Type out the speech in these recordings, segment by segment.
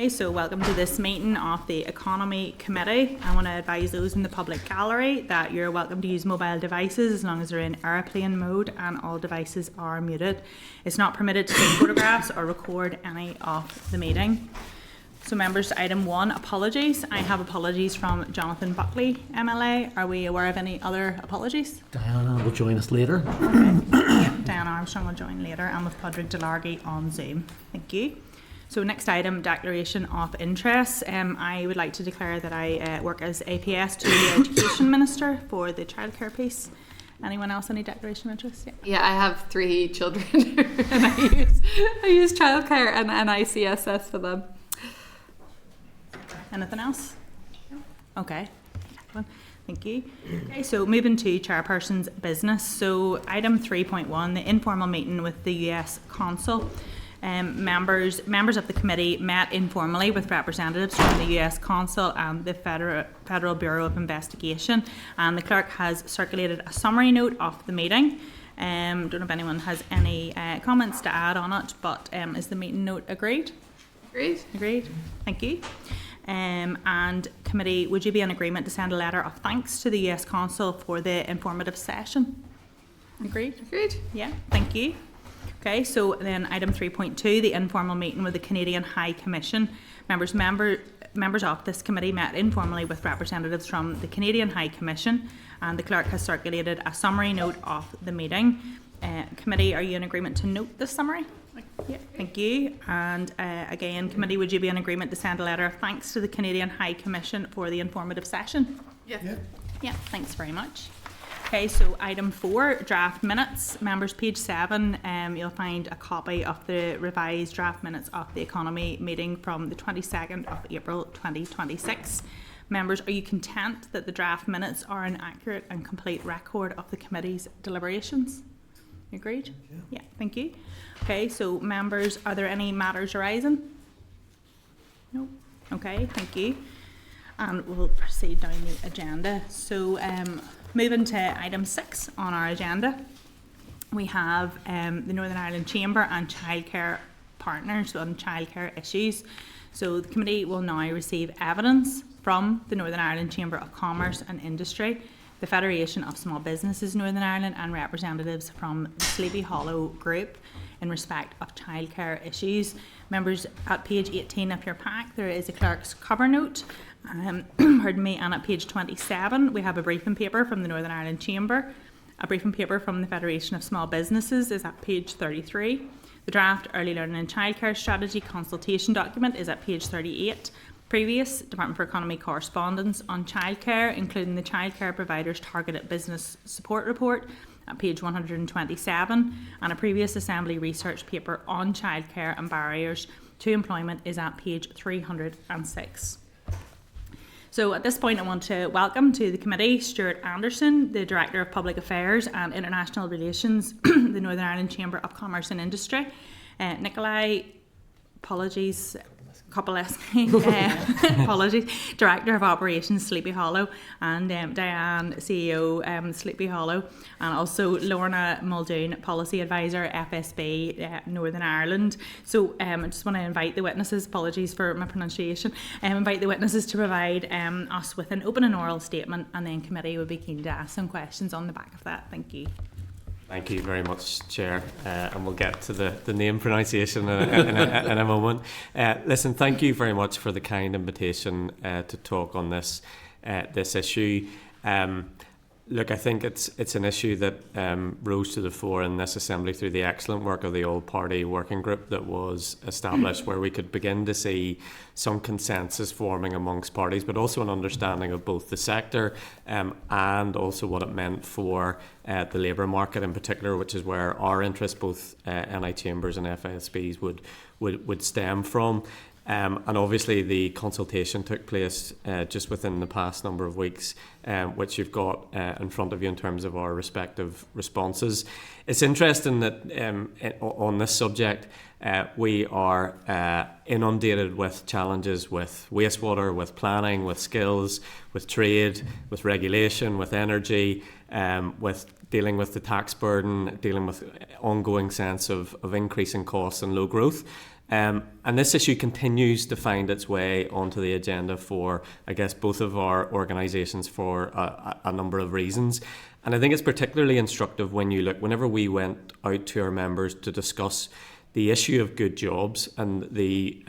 Okay, so welcome to this meeting of the Economy Committee. I want to advise those in the public gallery that you're welcome to use mobile devices as long as they're in airplane mode and all devices are muted. It's not permitted to take photographs or record any of the meeting. So members, item 1, apologies. I have apologies from Jonathan Buckley, MLA. Are we aware of any other apologies? Diana will join us later. Okay. Yeah, Diana Armstrong will join later, and with Padraig Delargy on Zoom. Thank you. So next item, declaration of interest. I would like to declare that I work as APS to the Education Minister for the childcare piece. Anyone else any declaration of interest? Yeah, I have 3 children and I use childcare and ICSS for them. Anything else? Okay. Thank you. Okay, so moving to chairperson's business. So item 3.1, the informal meeting with the US Consul. Members of the committee met informally with representatives from the US Consul and the Federal Bureau of Investigation, and the clerk has circulated a summary note of the meeting. Don't know if anyone has any comments to add on it, but is the meeting note agreed? Agreed. Thank you. And committee, would you be in agreement to send a letter of thanks to the US Consul for the informative session? Agreed? Yeah, thank you. Okay, so then item 3.2, the informal meeting with the Canadian High Commission. Members of this committee met informally with representatives from the Canadian High Commission, and the clerk has circulated a summary note of the meeting. Committee, are you in agreement to note this summary? Yeah, thank you. And again, committee, would you be in agreement to send a letter of thanks to the Canadian High Commission for the informative session? Yeah, thanks very much. Okay, so item 4, draft minutes. Members, page 7, you'll find a copy of the revised draft minutes of the economy meeting from the 22nd of April 2026. Members, are you content that the draft minutes are an accurate and complete record of the committee's deliberations? Agreed? Yeah, thank you. Okay, so members, are there any matters arising? No? Okay, thank you. And we'll proceed down the agenda. So, moving to item 6 on our agenda, we have the Northern Ireland Chamber and childcare partners on childcare issues. So the committee will now receive evidence from the Northern Ireland Chamber of Commerce and Industry, the Federation of Small Businesses Northern Ireland, and representatives from the Sleepy Hollow Group in respect of childcare issues. Members, at page 18 of your pack there is a clerk's cover note. And at page 27 we have a briefing paper from the Northern Ireland Chamber. A briefing paper from the Federation of Small Businesses is at page 33. The draft Early Learning and Childcare Strategy consultation document is at page 38. Previous Department for Economy correspondence on childcare, including the Childcare Providers Targeted Business Support Report at page 127, and a previous Assembly research paper on childcare and barriers to employment is at page 306. So at this point I want to welcome to the committee Stuart Anderson, the Director of Public Affairs and International Relations, the Northern Ireland Chamber of Commerce and Industry, Nikolai, apologies, Director of Operations Sleepy Hollow, and Diane, CEO Sleepy Hollow, and also Lorna Muldoon, Policy Advisor FSB Northern Ireland. So I just want to invite the witnesses, apologies for my pronunciation, invite the witnesses to provide us with an open and oral statement, and then committee would be keen to ask some questions on the back of that. Thank you. Thank you very much, Chair, and we'll get to the name pronunciation in a moment. Listen, thank you very much for the kind invitation to talk on this issue. Look, I think it's an issue that rose to the fore in this Assembly through the excellent work of the all-party working group that was established, where we could begin to see some consensus forming amongst parties, but also an understanding of both the sector and also what it meant for the labour market in particular, which is where our interests, both NI Chambers and FSBs, would stem from. And obviously the consultation took place just within the past number of weeks, which you've got in front of you in terms of our respective responses. It's interesting that on this subject we are inundated with challenges with wastewater, with planning, with skills, with trade, with regulation, with energy, with dealing with the tax burden, dealing with ongoing sense of increasing costs and low growth. And this issue continues to find its way onto the agenda for, I guess, both of our organisations for a number of reasons. And I think it's particularly instructive when you look, whenever we went out to our members to discuss the issue of good jobs, and the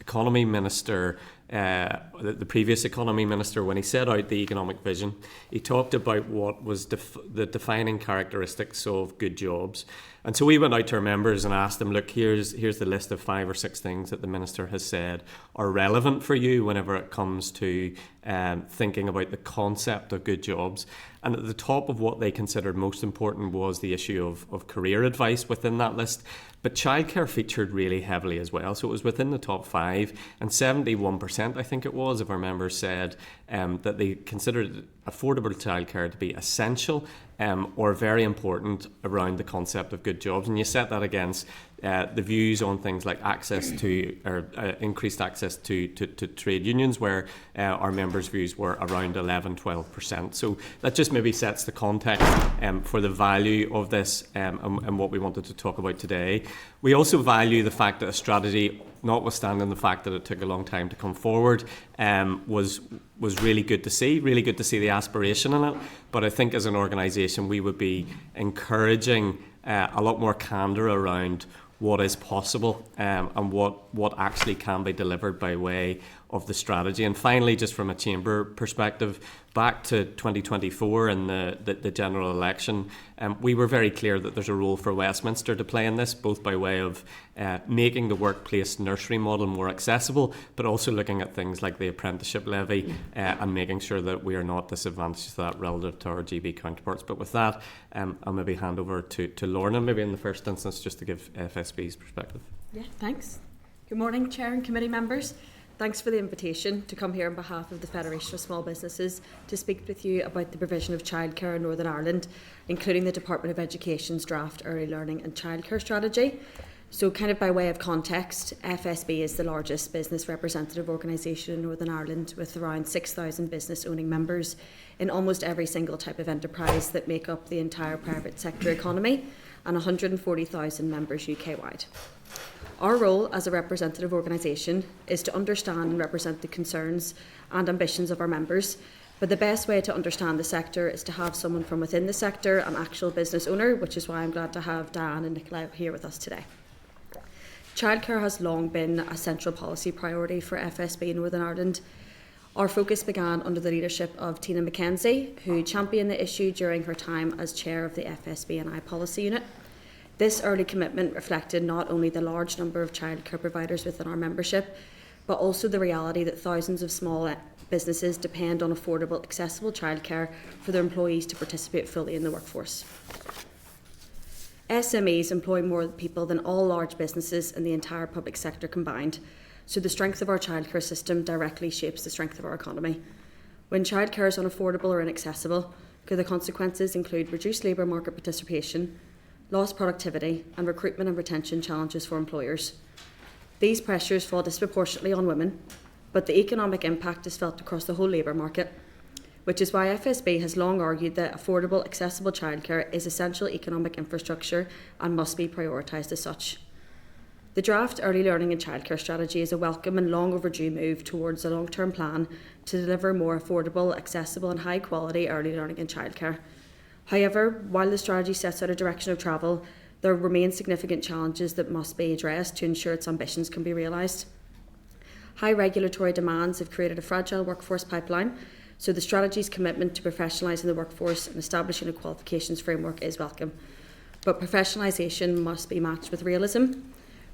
economy minister, the previous economy minister, when he set out the economic vision, he talked about what was the defining characteristics of good jobs. And so we went out to our members and asked them, look, here's the list of 5 or 6 things that the minister has said are relevant for you whenever it comes to thinking about the concept of good jobs. And at the top of what they considered most important was the issue of career advice within that list. But childcare featured really heavily as well. So it was within the top 5, and 71%, I think it was, of our members said that they considered affordable childcare to be essential or very important around the concept of good jobs. And you set that against the views on things like access to, or increased access to trade unions, where our members' views were around 11-12%. So that just maybe sets the context for the value of this and what we wanted to talk about today. We also value the fact that a strategy, notwithstanding the fact that it took a long time to come forward, was really good to see the aspiration in it. But I think as an organisation we would be encouraging a lot more candour around what is possible and what actually can be delivered by way of the strategy. And finally, just from a chamber perspective, back to 2024 and the general election, we were very clear that there's a role for Westminster to play in this, both by way of making the workplace nursery model more accessible, but also looking at things like the apprenticeship levy and making sure that we are not disadvantaged to that relative to our GB counterparts. But with that, I'll maybe hand over to Lorna, maybe in the first instance, just to give FSB's perspective. Yeah, thanks. Good morning, Chair and committee members. Thanks for the invitation to come here on behalf of the Federation of Small Businesses to speak with you about the provision of childcare in Northern Ireland, including the Department of Education's draft early learning and childcare strategy. So kind of by way of context, FSB is the largest business representative organisation in Northern Ireland, with around 6,000 business owning members in almost every single type of enterprise that make up the entire private sector economy, and 140,000 members UK-wide. Our role as a representative organisation is to understand and represent the concerns and ambitions of our members, but the best way to understand the sector is to have someone from within the sector, an actual business owner, which is why I'm glad to have Diane and Nicola here with us today. Childcare has long been a central policy priority for FSB in Northern Ireland. Our focus began under the leadership of Tina McKenzie, who championed the issue during her time as chair of the FSB and I Policy Unit. This early commitment reflected not only the large number of childcare providers within our membership, but also the reality that thousands of small businesses depend on affordable, accessible childcare for their employees to participate fully in the workforce. SMEs employ more people than all large businesses in the entire public sector combined, so the strength of our childcare system directly shapes the strength of our economy. When childcare is unaffordable or inaccessible, the consequences include reduced labour market participation, lost productivity, and recruitment and retention challenges for employers. These pressures fall disproportionately on women, but the economic impact is felt across the whole labour market, which is why FSB has long argued that affordable, accessible childcare is essential economic infrastructure and must be prioritised as such. The draft early learning and childcare strategy is a welcome and long overdue move towards a long-term plan to deliver more affordable, accessible and high-quality early learning and childcare. However, while the strategy sets out a direction of travel, there remain significant challenges that must be addressed to ensure its ambitions can be realised. High regulatory demands have created a fragile workforce pipeline, so the strategy's commitment to professionalising the workforce and establishing a qualifications framework is welcome. But professionalisation must be matched with realism.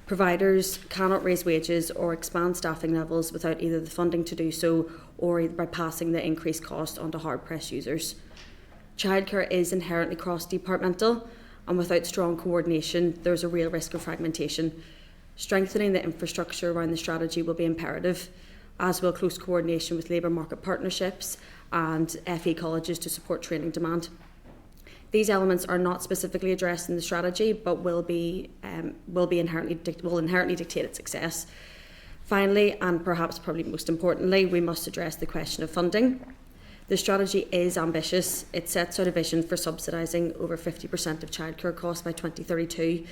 Providers cannot raise wages or expand staffing levels without either the funding to do so or by passing the increased cost onto hard-pressed users. Childcare is inherently cross-departmental, and without strong coordination, there's a real risk of fragmentation. Strengthening the infrastructure around the strategy will be imperative, as will close coordination with labour market partnerships and FE colleges to support training demand. These elements are not specifically addressed in the strategy, but will inherently dictate its success. Finally, and perhaps probably most importantly, we must address the question of funding. The strategy is ambitious. It sets out a vision for subsidising over 50% of childcare costs by 2032.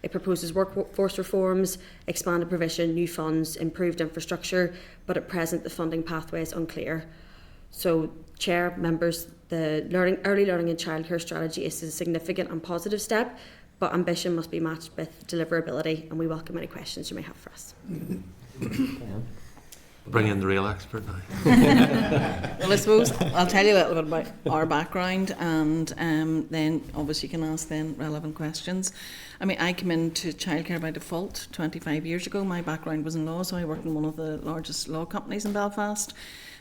It proposes workforce reforms, expanded provision, new funds, improved infrastructure, but at present the funding pathway is unclear. So, Chair, members, the early learning and childcare strategy is a significant and positive step, but ambition must be matched with deliverability, and we welcome any questions you may have for us. Bring in the real expert now. Well, I suppose I'll tell you a little bit about our background, and then obviously you can ask then relevant questions. I mean, I came into childcare by default 25 years ago. My background was in law, so I worked in one of the largest law companies in Belfast.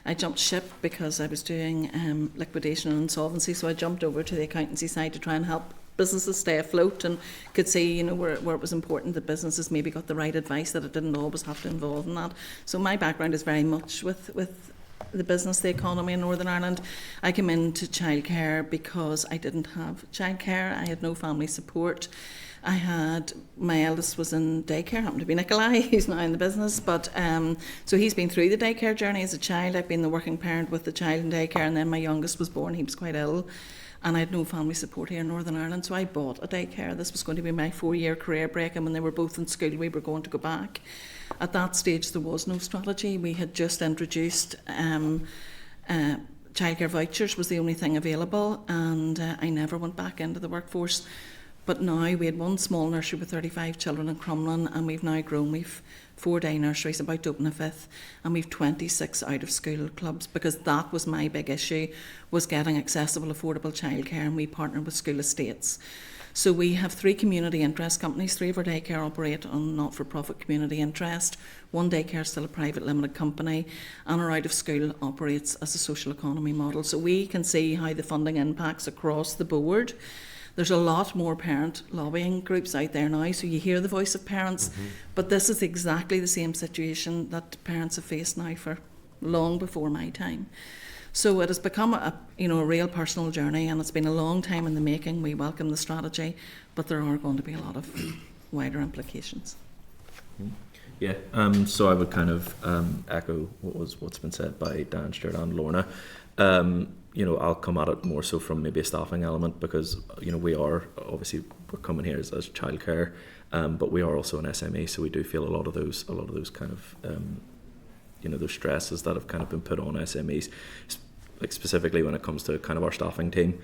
I jumped ship because I was doing liquidation and insolvency, so I jumped over to the accountancy side to try and help businesses stay afloat, and could see, you know, where it was important that businesses maybe got the right advice, that it didn't always have to involve in that. So my background is very much with the business, the economy in Northern Ireland. I came into childcare because I didn't have childcare. I had no family support. I had, my eldest was in daycare, happened to be Nikolai, he's now in the business, but so he's been through the daycare journey as a child. I've been the working parent with the child in daycare, and then my youngest was born, he was quite ill, and I had no family support here in Northern Ireland, so I bought a daycare. This was going to be my 4-year career break, and when they were both in school we were going to go back. At that stage there was no strategy. We had just introduced childcare vouchers was the only thing available, and I never went back into the workforce. But now we had one small nursery with 35 children in Crumlin, and we've now grown. We've 4-day nurseries, about to open a 5th, and we've 26 out of school clubs, because that was my big issue, was getting accessible, affordable childcare, and we partner with school estates. So we have 3 community interest companies. 3 of our daycare operate on not-for-profit community interest. 1 daycare is still a private limited company, and our out of school operates as a social economy model. So we can see how the funding impacts across the board. There's a lot more parent lobbying groups out there now, so you hear the voice of parents, but this is exactly the same situation that parents have faced now for long before my time. So it has become a real personal journey, and it's been a long time in the making. We welcome the strategy, but there are going to be a lot of wider implications. Yeah, so I would kind of echo what's been said by Dan, Stuart and Lorna. I'll come at it more so from maybe a staffing element, because we're coming here as childcare, but we are also an SME, so we do feel a lot of those kind of those stresses that have kind of been put on SMEs, like specifically when it comes to kind of our staffing team.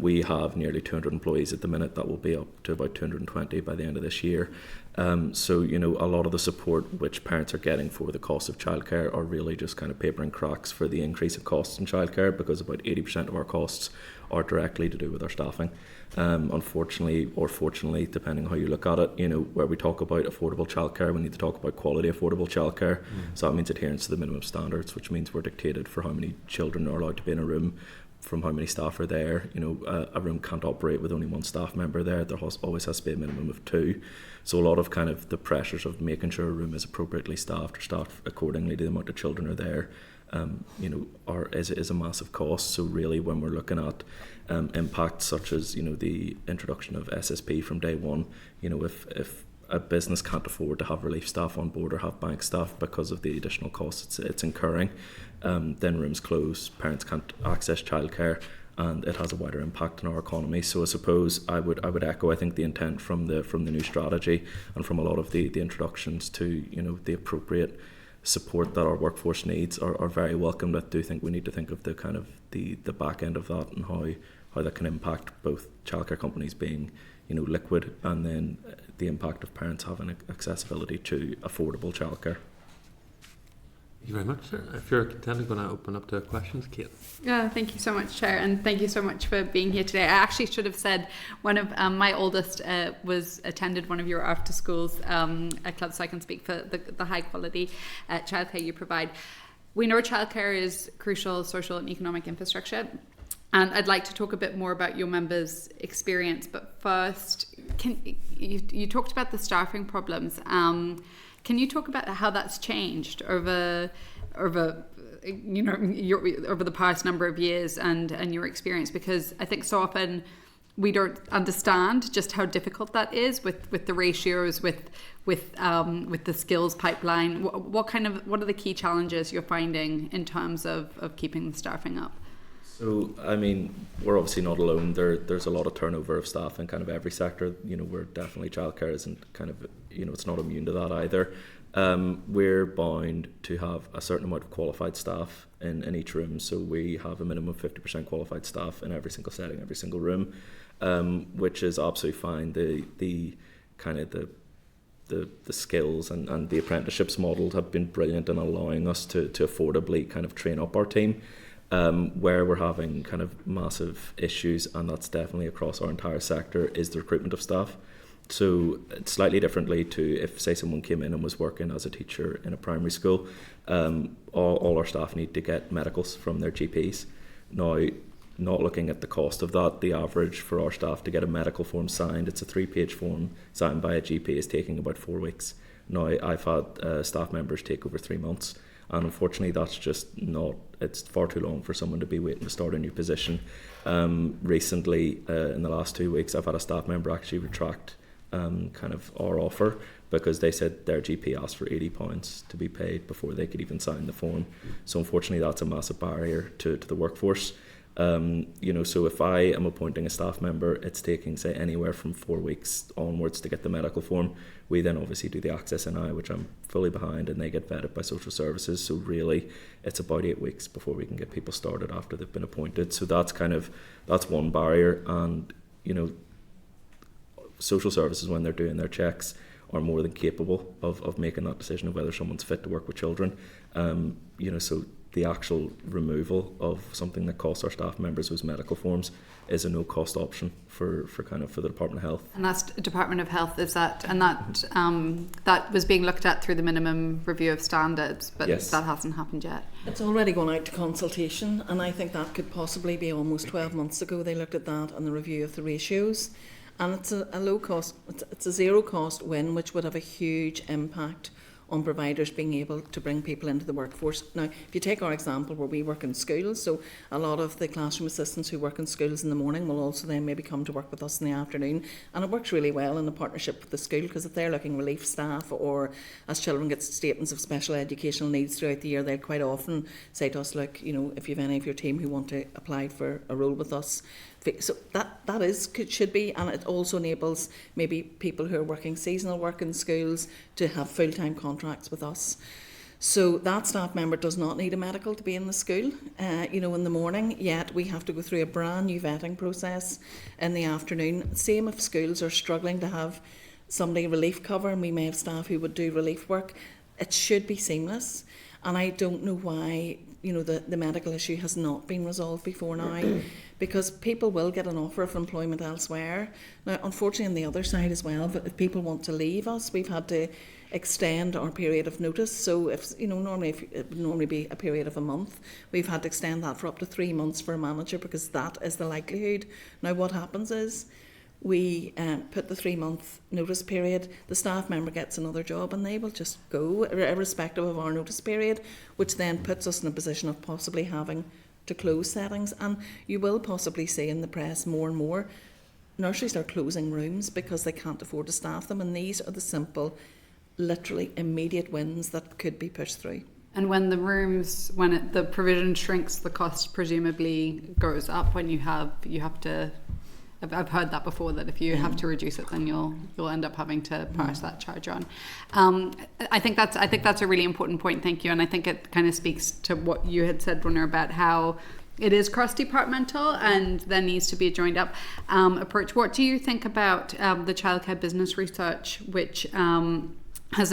We have nearly 200 employees at the minute. That will be up to about 220 by the end of this year. So a lot of the support which parents are getting for the cost of childcare are really just kind of papering cracks for the increase of costs in childcare, because about 80% of our costs are directly to do with our staffing. Unfortunately, or fortunately, depending how you look at it, where we talk about affordable childcare, we need to talk about quality affordable childcare. So that means adherence to the minimum standards, which means we're dictated for how many children are allowed to be in a room, from how many staff are there. A room can't operate with only 1 staff member there. There always has to be a minimum of 2. So a lot of kind of the pressures of making sure a room is appropriately staffed or staffed accordingly to the amount of children are there, is a massive cost. So really, when we're looking at impacts such as the introduction of SSP from day one, if a business can't afford to have relief staff on board or have bank staff because of the additional costs it's incurring, then rooms close, parents can't access childcare, and it has a wider impact on our economy. So I suppose I would echo, I think, the intent from the new strategy and from a lot of the introductions to the appropriate support that our workforce needs are very welcome. I do think we need to think of the kind of the back end of that, and how that can impact both childcare companies being liquid, and then the impact of parents having accessibility to affordable childcare. Thank you very much, sir. If you're content, I'm going to open up to questions, Kate. Yeah, thank you so much, Chair, and thank you so much for being here today. I actually should have said one of my oldest attended one of your after schools clubs, so I can speak for the high quality childcare you provide. We know childcare is crucial social and economic infrastructure, and I'd like to talk a bit more about your members' experience. But first, you talked about the staffing problems. Can you talk about how that's changed over the past number of years and your experience? Because I think so often we don't understand just how difficult that is with the ratios, with the skills pipeline. What are the key challenges you're finding in terms of keeping the staffing up? So, I mean, we're obviously not alone. There's a lot of turnover of staff in kind of every sector. You know, we're definitely childcare isn't kind of, you know, it's not immune to that either. We're bound to have a certain amount of qualified staff in each room. So we have a minimum of 50% qualified staff in every single setting, every single room, which is absolutely fine. The kind of the skills and the apprenticeships model have been brilliant in allowing us to affordably kind of train up our team. Where we're having kind of massive issues, and that's definitely across our entire sector, is the recruitment of staff. So it's slightly differently to if, say, someone came in and was working as a teacher in a primary school. All our staff need to get medicals from their GPs. Now, not looking at the cost of that, the average for our staff to get a medical form signed, it's a 3-page form signed by a GP, is taking about 4 weeks. Now, I've had staff members take over 3 months. And unfortunately, that's just not, it's far too long for someone to be waiting to start a new position. Recently, in the last 2 weeks, I've had a staff member actually retract kind of our offer because they said their GP asked for £80 to be paid before they could even sign the form. So unfortunately, that's a massive barrier to the workforce. You know, so if I am appointing a staff member, it's taking, say, anywhere from 4 weeks onwards to get the medical form. We then obviously do the access NI, which I'm fully behind, and they get vetted by social services. So really, it's about 8 weeks before we can get people started after they've been appointed. So that's one barrier. And, you know, social services, when they're doing their checks, are more than capable of making that decision of whether someone's fit to work with children. You know, so the actual removal of something that costs our staff members those medical forms is a no-cost option for the Department of Health. And that's Department of Health, is that, and that was being looked at through the minimum review of standards, but yes, that hasn't happened yet. It's already gone out to consultation, and I think that could possibly be almost 12 months ago they looked at that and the review of the ratios. And it's a low cost, it's a zero cost win, which would have a huge impact on providers being able to bring people into the workforce. Now, if you take our example where we work in schools, so a lot of the classroom assistants who work in schools in the morning will also then maybe come to work with us in the afternoon, and it works really well in a partnership with the school, because if they're looking relief staff, or as children get statements of special educational needs throughout the year, they'll quite often say to us, look, you know, if you have any of your team who want to apply for a role with us. So that should be, and it also enables maybe people who are working seasonal work in schools to have full-time contracts with us. So that staff member does not need a medical to be in the school, you know, in the morning, yet we have to go through a brand new vetting process in the afternoon. Same if schools are struggling to have somebody relief cover, and we may have staff who would do relief work. It should be seamless, and I don't know why, you know, the medical issue has not been resolved before now, because people will get an offer of employment elsewhere. Now, unfortunately, on the other side as well, but if people want to leave us, we've had to extend our period of notice. So if, you know, it would normally be a period of a month, we've had to extend that for up to 3 months for a manager, because that is the likelihood. Now, what happens is we put the 3-month notice period, the staff member gets another job, and they will just go irrespective of our notice period, which then puts us in a position of possibly having to close settings. And you will possibly see in the press more and more nurseries are closing rooms because they can't afford to staff them, and these are the simple, literally immediate wins that could be pushed through. And when the rooms, the provision shrinks, the cost presumably goes up. When you have to, I've heard that before, that if you have to reduce it, then you'll end up having to pass that charge on. I think that's a really important point. Thank you, and I think it kind of speaks to what you had said, Runner, about how it is cross-departmental and there needs to be a joined up approach. What do you think about the childcare business research, which has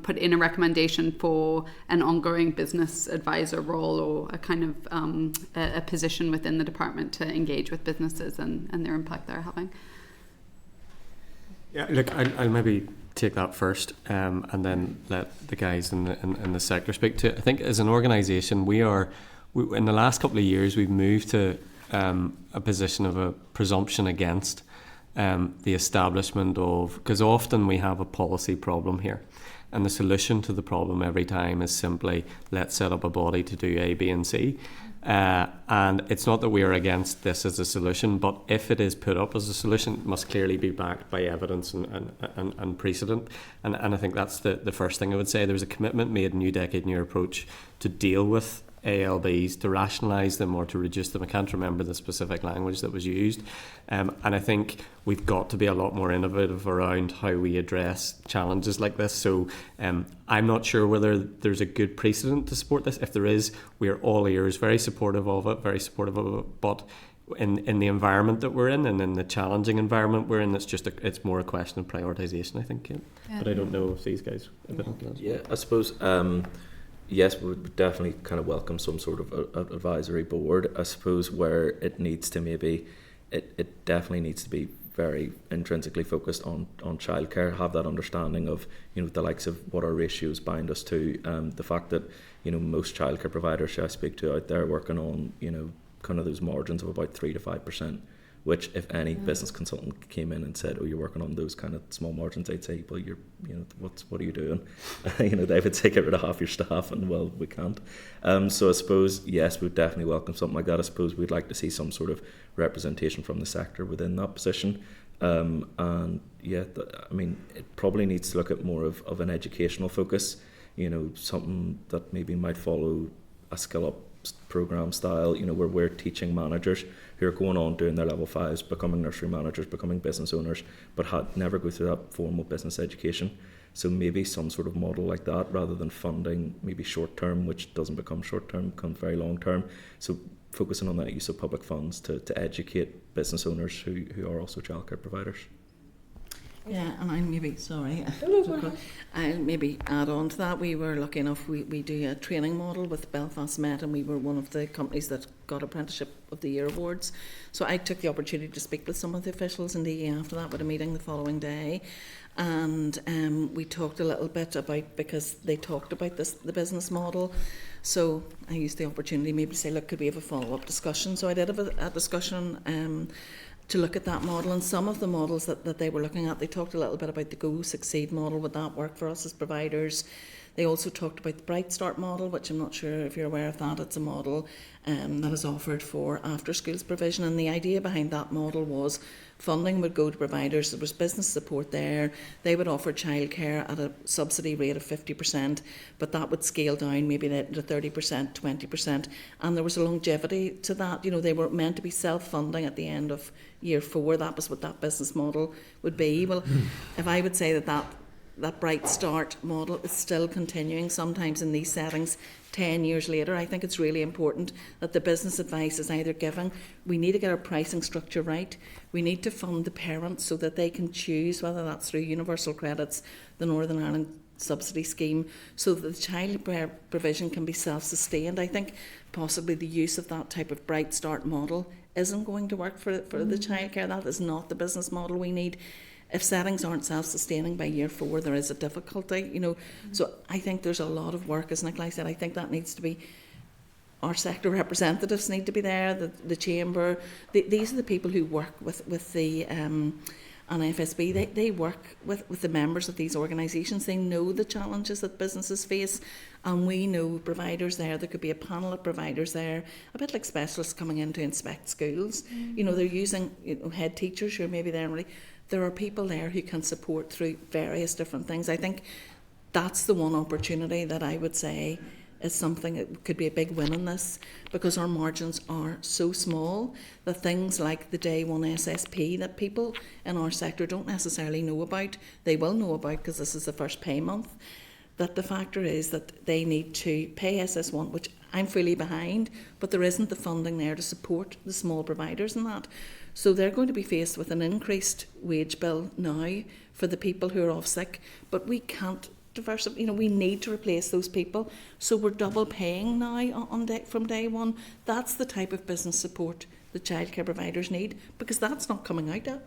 put in a recommendation for an ongoing business advisor role, or a kind of a position within the department to engage with businesses and their impact they're having? Yeah, look, I'll maybe take that first, and then let the guys in the sector speak to it. I think as an organisation, we in the last couple of years, we've moved to a position of a presumption against the establishment of, because often we have a policy problem here, and the solution to the problem every time is simply, let's set up a body to do A, B and C, and it's not that we are against this as a solution, but if it is put up as a solution, it must clearly be backed by evidence and precedent, and I think that's the first thing I would say. There was a commitment made in New Decade New Approach to deal with ALBs, to rationalise them or to reduce them. I can't remember the specific language that was used. And I think we've got to be a lot more innovative around how we address challenges like this. So I'm not sure whether there's a good precedent to support this. If there is, we are all ears, very supportive of it, but in the environment that we're in and in the challenging environment we're in, it's more a question of prioritisation, I think. Yeah. But I don't know if these guys have anything else. Yeah, I suppose, yes, we would definitely kind of welcome some sort of advisory board. I suppose where it needs to maybe, it definitely needs to be very intrinsically focused on childcare, have that understanding of, the likes of what our ratios bind us to, the fact that, most childcare providers I speak to out there working on, kind of those margins of about 3 to 5%, which if any business consultant came in and said, oh, you're working on those kind of small margins, I'd say, well, what are you doing? They would say get rid of half your staff, and well, we can't. So I suppose, yes, we'd definitely welcome something like that. I suppose we'd like to see some sort of representation from the sector within that position. And yeah, it probably needs to look at more of an educational focus, something that maybe might follow a skill up program style, where we're teaching managers who are going on doing their level 5s, becoming nursery managers, becoming business owners, but never go through that formal business education. So maybe some sort of model like that, rather than funding maybe short term, which doesn't become short term, becomes very long term. So focusing on that use of public funds to educate business owners who are also childcare providers. Yeah, and I'll maybe add on to that. We were lucky enough, we do a training model with Belfast Met, and we were one of the companies that got Apprenticeship of the Year awards. So I took the opportunity to speak with some of the officials in DE after that, with a meeting the following day. And we talked a little bit about, because they talked about the business model. So I used the opportunity maybe to say, look, could we have a follow-up discussion? So I did have a discussion to look at that model, and some of the models that they were looking at, they talked a little bit about the Go Succeed model. Would that work for us as providers? They also talked about the Bright Start model, which I'm not sure if you're aware of that. It's a model that is offered for after schools provision, and the idea behind that model was funding would go to providers, there was business support there, they would offer childcare at a subsidy rate of 50%, but that would scale down maybe to 30%, 20%, and there was a longevity to that. They were meant to be self-funding at the end of year 4. That was what that business model would be. Well, if I would say that Bright Start model is still continuing sometimes in these settings 10 years later, I think it's really important that the business advice is either given. We need to get our pricing structure right. We need to fund the parents so that they can choose, whether that's through universal credits, the Northern Ireland subsidy scheme, so that the child provision can be self-sustained. I think possibly the use of that type of Bright Start model isn't going to work for the childcare. That is not the business model we need. If settings aren't self-sustaining by year 4, there is a difficulty, So I think there's a lot of work, as Nicola said. I think that needs to be, our sector representatives need to be there, the chamber. These are the people who work with the an FSB. They work with the members of these organisations. They know the challenges that businesses face, and we know providers there. There could be a panel of providers there, a bit like specialists coming in to inspect schools. They're using head teachers who are maybe there already. There are people there who can support through various different things. I think that's the one opportunity that I would say is something that could be a big win in this, because our margins are so small that things like the day one SSP that people in our sector don't necessarily know about, they will know about because this is the first pay month, that the factor is that they need to pay SS1, which I'm fully behind, but there isn't the funding there to support the small providers in that. So they're going to be faced with an increased wage bill now for the people who are off sick, but we can't diversify. We need to replace those people. So we're double paying now from day one. That's the type of business support the childcare providers need, because that's not coming out.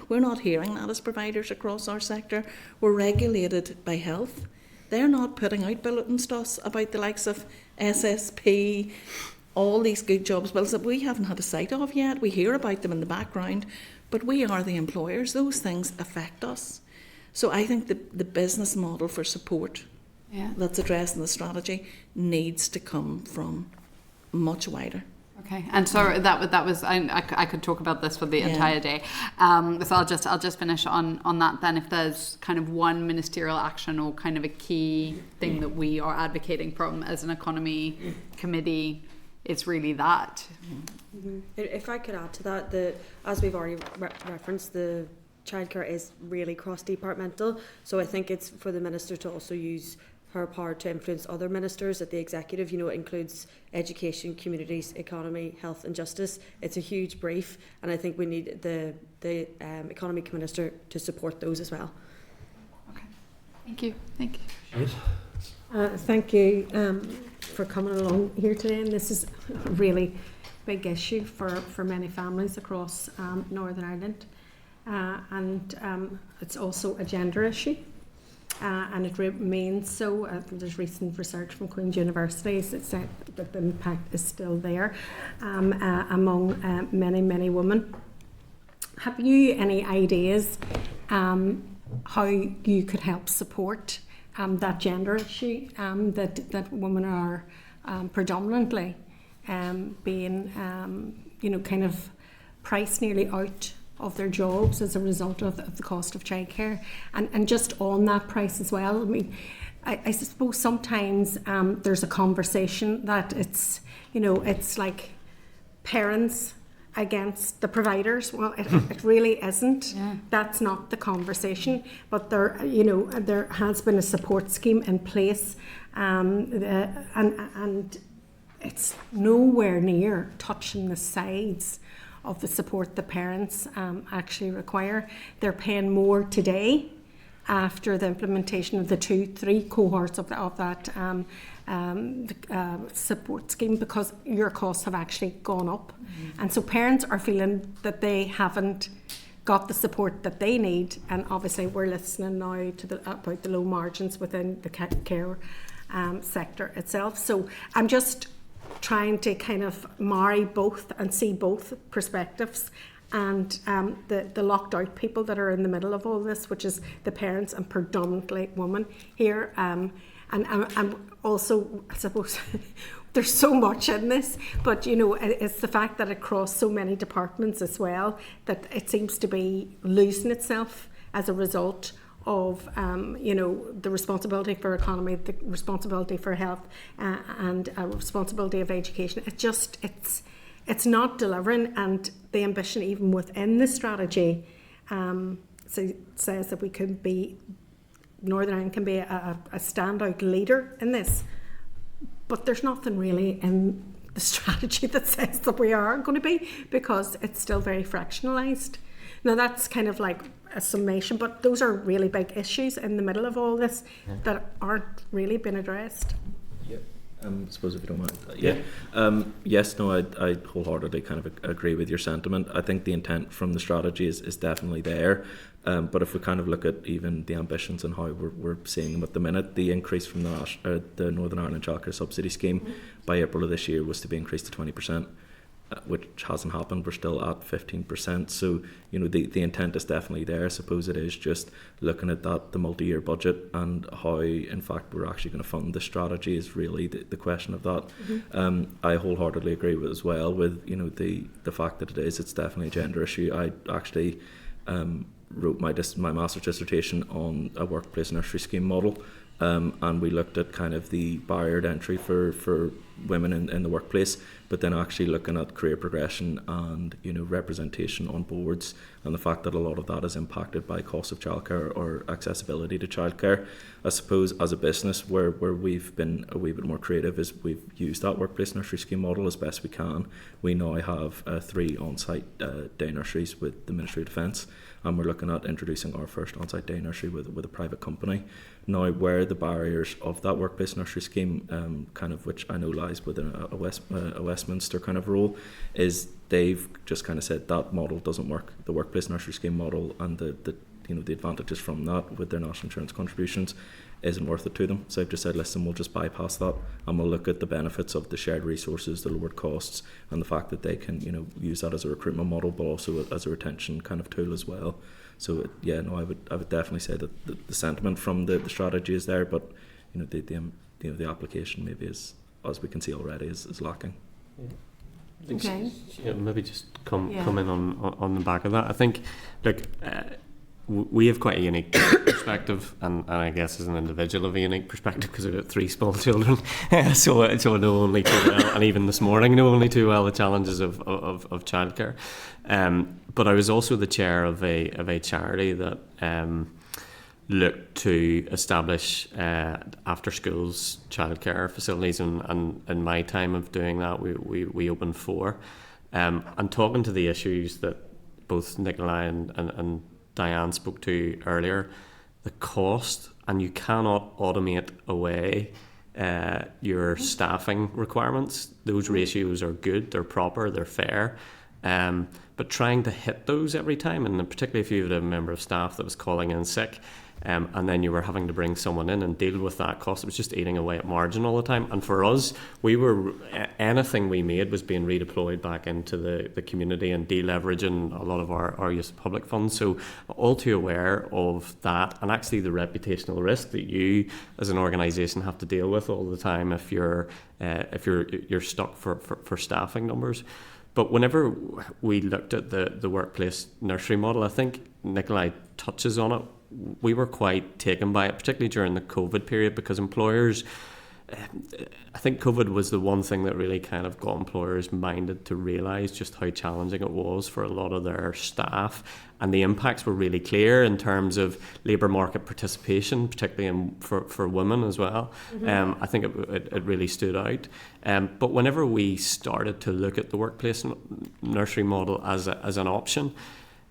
We're not hearing that as providers across our sector. We're regulated by health. They're not putting out bulletins to us about the likes of SSP, all these good jobs bills that we haven't had a sight of yet. We hear about them in the background, but we are the employers. Those things affect us. So I think the business model for support that's addressed in the strategy needs to come from much wider. Okay, and so that was I could talk about this for the entire day. So I'll just finish on that then. If there's kind of one ministerial action or kind of a key thing that we are advocating from as an economy committee, it's really that. If I could add to that, as we've already referenced, the childcare is really cross-departmental. So I think it's for the minister to also use her power to influence other ministers at the executive. It includes education, communities, economy, health and justice. It's a huge brief, and I think we need the economy minister to support those as well. Okay, thank you. Thank you for coming along here today, and this is a really big issue for many families across Northern Ireland, and it's also a gender issue. And it remains so. There's recent research from Queen's University that said that the impact is still there among many women. Have you any ideas how you could help support that gender issue, that women are predominantly being kind of priced nearly out of their jobs as a result of the cost of childcare, and just on that price as well? I mean, I suppose sometimes there's a conversation that it's like parents against the providers. Well, it really isn't. Yeah. That's not the conversation. But there has been a support scheme in place, and it's nowhere near touching the sides of the support the parents actually require. They're paying more today after the implementation of the 2-3 cohorts of that support scheme, because your costs have actually gone up. Mm-hmm. And so parents are feeling that they haven't got the support that they need, and obviously we're listening now to about the low margins within the care sector itself. So I'm just trying to kind of marry both and see both perspectives, and the locked out people that are in the middle of all this, which is the parents and predominantly women here, and also I suppose there's so much in this, but it's the fact that across so many departments as well, that it seems to be losing itself as a result of the responsibility for economy, the responsibility for health, and a responsibility of education. It's not delivering, and the ambition even within the strategy says that we can be, Northern Ireland can be a standout leader in this, but there's nothing really in the strategy that says that we are going to be, because it's still very fractionalised. Now that's kind of like a summation, but those are really big issues in the middle of all this that aren't really been addressed. Yeah, I suppose if you don't mind. Yes, no, I wholeheartedly kind of agree with your sentiment. I think the intent from the strategy is definitely there, but if we kind of look at even the ambitions and how we're seeing them at the minute, the increase from the Northern Ireland Childcare Subsidy Scheme by April of this year was to be increased to 20%. Which hasn't happened. We're still at 15%. So, the intent is definitely there. I suppose it is just looking at the multi-year budget and how, in fact, we're actually going to fund the strategy is really the question of that. Mm-hmm. I wholeheartedly agree with as well with, the fact that it's definitely a gender issue. I actually wrote my master's dissertation on a workplace nursery scheme model. And we looked at kind of the barrier to entry for women in the workplace, but then actually looking at career progression and representation on boards, and the fact that a lot of that is impacted by cost of childcare or accessibility to childcare. I suppose as a business where we've been a wee bit more creative is we've used that workplace nursery scheme model as best we can. We now have 3 on-site day nurseries with the Ministry of Defence, and we're looking at introducing our first on-site day nursery with a private company. Now, where the barriers of that workplace nursery scheme, kind of which I know lies within a Westminster kind of role, is they've just kind of said that model doesn't work. The workplace nursery scheme model and the advantages from that with their national insurance contributions isn't worth it to them. So I've just said, listen, we'll just bypass that and we'll look at the benefits of the shared resources, the lowered costs, and the fact that they can use that as a recruitment model, but also as a retention kind of tool as well. So I would definitely say that the sentiment from the strategy is there, but the application maybe is, as we can see already, is lacking. Okay. Yeah, maybe just come Yeah. in on the back of that. I think, look, we have quite a unique perspective, and I guess as an individual have a unique perspective because I've got 3 small children, so I know only too well, and even this morning know only too well the challenges of childcare. But I was also the chair of a charity that look to establish after schools childcare facilities, and in my time of doing that we opened 4, and talking to the issues that both Nicola and Diane spoke to earlier, the cost, and you cannot automate away your staffing requirements. Those ratios are good, they're proper, they're fair, but trying to hit those every time, and particularly if you had a member of staff that was calling in sick, and then you were having to bring someone in and deal with that cost, it was just eating away at margin all the time. And for us, anything we made was being redeployed back into the community and deleveraging a lot of our use of public funds. So all too aware of that, and actually the reputational risk that you as an organisation have to deal with all the time if you're stuck for staffing numbers. But whenever we looked at the workplace nursery model, I think Nikolai touches on it. We were quite taken by it, particularly during the COVID period, because employers, I think COVID was the one thing that really kind of got employers minded to realise just how challenging it was for a lot of their staff, and the impacts were really clear in terms of labour market participation, particularly for women as well. I think it really stood out. But whenever we started to look at the workplace nursery model as an option,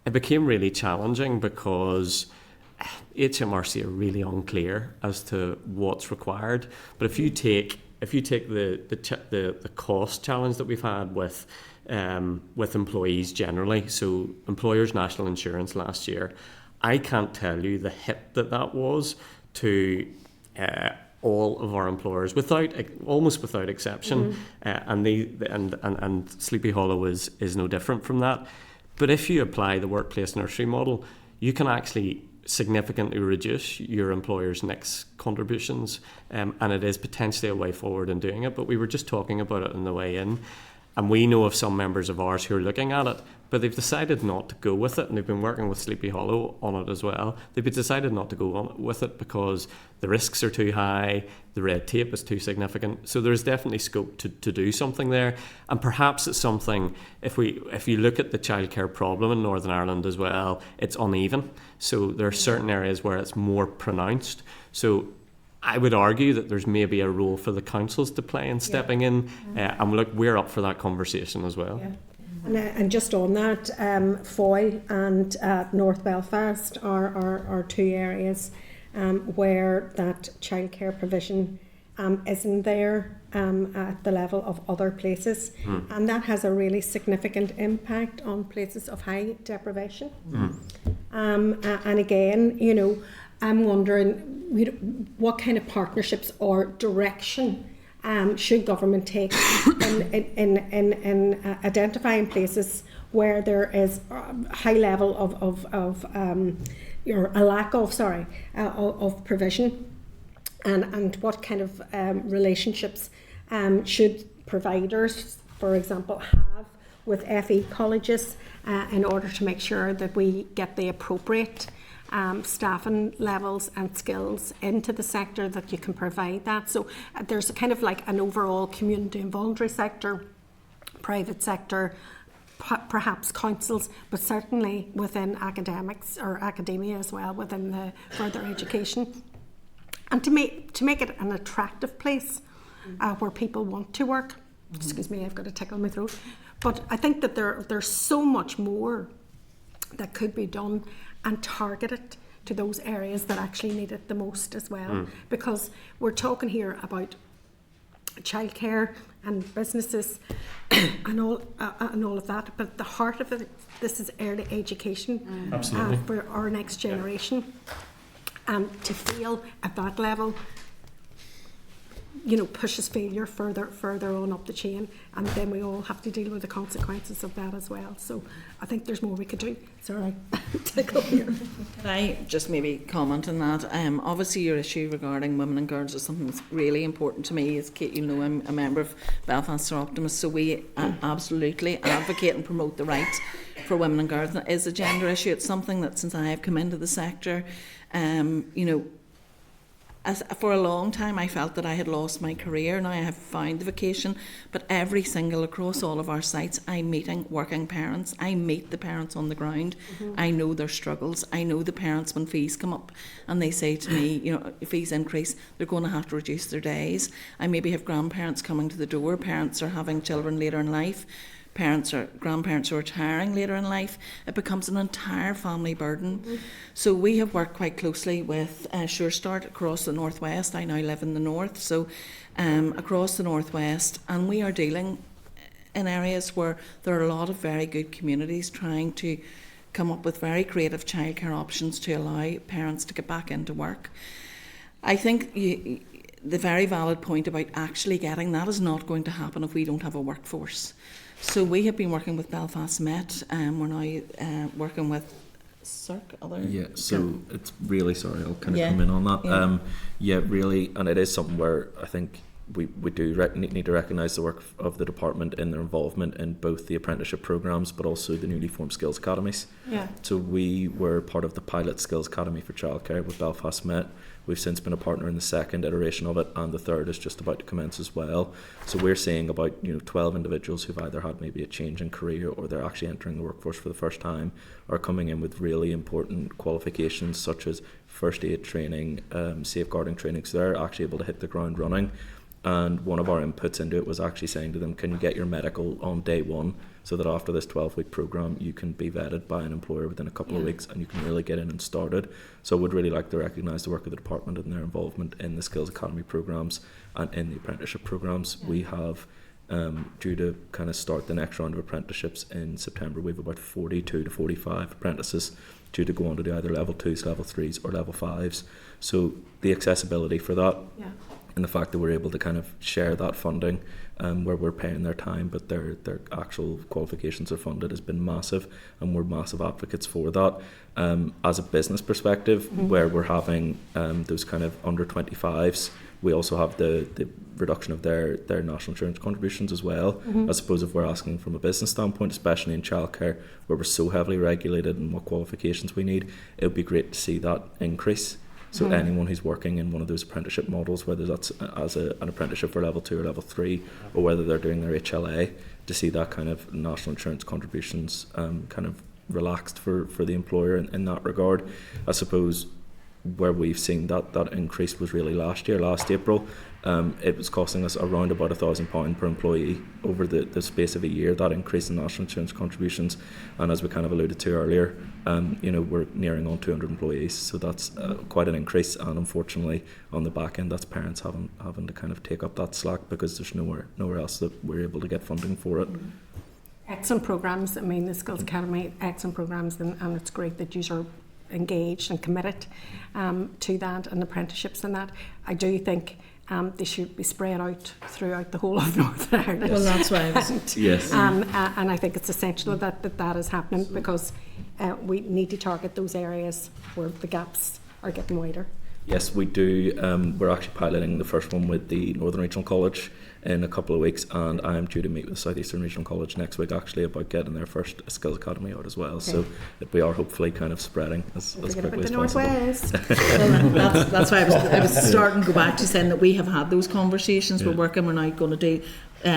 it became really challenging because HMRC are really unclear as to what's required. But if you take the cost challenge that we've had with employees generally, so employers' national insurance last year, I can't tell you the hit that was to all of our employers, almost without exception, and Sleepy Hollow is no different from that. But if you apply the workplace nursery model, you can actually significantly reduce your employer's NICS contributions, and it is potentially a way forward in doing it. But we were just talking about it on the way in, and we know of some members of ours who are looking at it, but they've decided not to go with it, and they've been working with Sleepy Hollow on it as well. They've decided not to go on with it because the risks are too high, the red tape is too significant. So there's definitely scope to do something there, and perhaps it's something, if you look at the childcare problem in Northern Ireland as well, it's uneven. So there are certain areas where it's more pronounced. So I would argue that there's maybe a role for the councils to play in stepping in, and look, we're up for that conversation as well. Yeah. And just on that, Foyle and North Belfast are 2 areas where that childcare provision isn't there at the level of other places, and that has a really significant impact on places of high deprivation. And again, I'm wondering, what kind of partnerships or direction should government take in identifying places where there is a high level or a lack of provision, and what kind of relationships should providers, for example, have with FE colleges in order to make sure that we get the appropriate staffing levels and skills into the sector, that you can provide that. So there's a kind of like an overall community and voluntary sector, private sector, perhaps councils, but certainly within academics or academia as well, within the further education, and to make it an attractive place where people want to work. Excuse me, I've got a tickle in my throat. But I think that there's so much more that could be done and targeted to those areas that actually need it the most as well. Because we're talking here about childcare and businesses and all of that, but the heart of it, this is early education for our next generation. To feel at that level, pushes failure further on up the chain, and then we all have to deal with the consequences of that as well. So I think there's more we could do. Sorry, take up here. Can I just maybe comment on that? Obviously your issue regarding women and girls is something that's really important to me. As Kate, I'm a member of Belfast Optimists, so we absolutely advocate and promote the rights for women and girls. And it is a gender issue. It's something that since I have come into the sector, for a long time I felt that I had lost my career. Now I have found the vocation, but every single across all of our sites I'm meeting working parents. I meet the parents on the ground. I know their struggles. I know the parents when fees come up and they say to me, if fees increase, they're going to have to reduce their days. I maybe have grandparents coming to the door. Parents are having children later in life. Parents or grandparents are retiring later in life. It becomes an entire family burden. So we have worked quite closely with Sure Start across the Northwest. I now live in the North, so across the Northwest, and we are dealing in areas where there are a lot of very good communities trying to come up with very creative childcare options to allow parents to get back into work. I think the very valid point about actually getting that is not going to happen if we don't have a workforce. So we have been working with Belfast Met, and we're now working with Circ. Yeah, so it's really, sorry, I'll kind of Yeah. come in on that. Yeah. Really, and it is something where I think we do need to recognise the work of the department in their involvement in both the apprenticeship programmes but also the newly formed skills academies. Yeah. So we were part of the pilot skills academy for childcare with Belfast Met. We've since been a partner in the second iteration of it, and the third is just about to commence as well. So we're seeing about 12 individuals who've either had maybe a change in career or they're actually entering the workforce for the first time, are coming in with really important qualifications such as first aid training, safeguarding training, so they're actually able to hit the ground running. And one of our inputs into it was actually saying to them, can you get your medical on day one, so that after this 12-week programme you can be vetted by an employer within a couple of weeks and you can really get in and started. So I would really like to recognise the work of the department and their involvement in the Skills Academy programmes and in the apprenticeship programmes. We have, due to kind of start the next round of apprenticeships in September, we have about 42 to 45 apprentices due to go on to do either level 2s, level 3s or level 5s. So the accessibility for that, and the fact that we're able to kind of share that funding, where we're paying their time but their actual qualifications are funded, has been massive, and we're massive advocates for that. As a business perspective, where we're having those kind of under 25s, we also have the reduction of their national insurance contributions as well. I suppose if we're asking from a business standpoint, especially in childcare where we're so heavily regulated and what qualifications we need, it would be great to see that increase. So anyone who's working in one of those apprenticeship models, whether that's as an apprenticeship for level 2 or level 3, or whether they're doing their HLA, to see that kind of national insurance contributions kind of relaxed for the employer in that regard. I suppose where we've seen that increase was really last April. It was costing us around about £1,000 per employee over the space of a year, that increase in national insurance contributions. And as we kind of alluded to earlier, we're nearing on 200 employees, so that's quite an increase. And unfortunately, on the back end, that's parents having to kind of take up that slack because there's nowhere else that we're able to get funding for it. Excellent programmes. I mean, the Skills Academy, excellent programmes, and it's great that you are engaged and committed to that, and apprenticeships and that. I do think they should be spread out throughout the whole of Northern Ireland. Well, that's why I was... Yes. And I think it's essential that is happening, because we need to target those areas where the gaps are getting wider. Yes, we do. We're actually piloting the first one with the Northern Regional College in a couple of weeks, and I am due to meet with South Eastern Regional College next week actually about getting their first Skills Academy out as well. Okay. So that we are hopefully kind of spreading as quickly as possible. Well, that's why I was starting to go back to saying that we have had those conversations. We're working. We're now going to do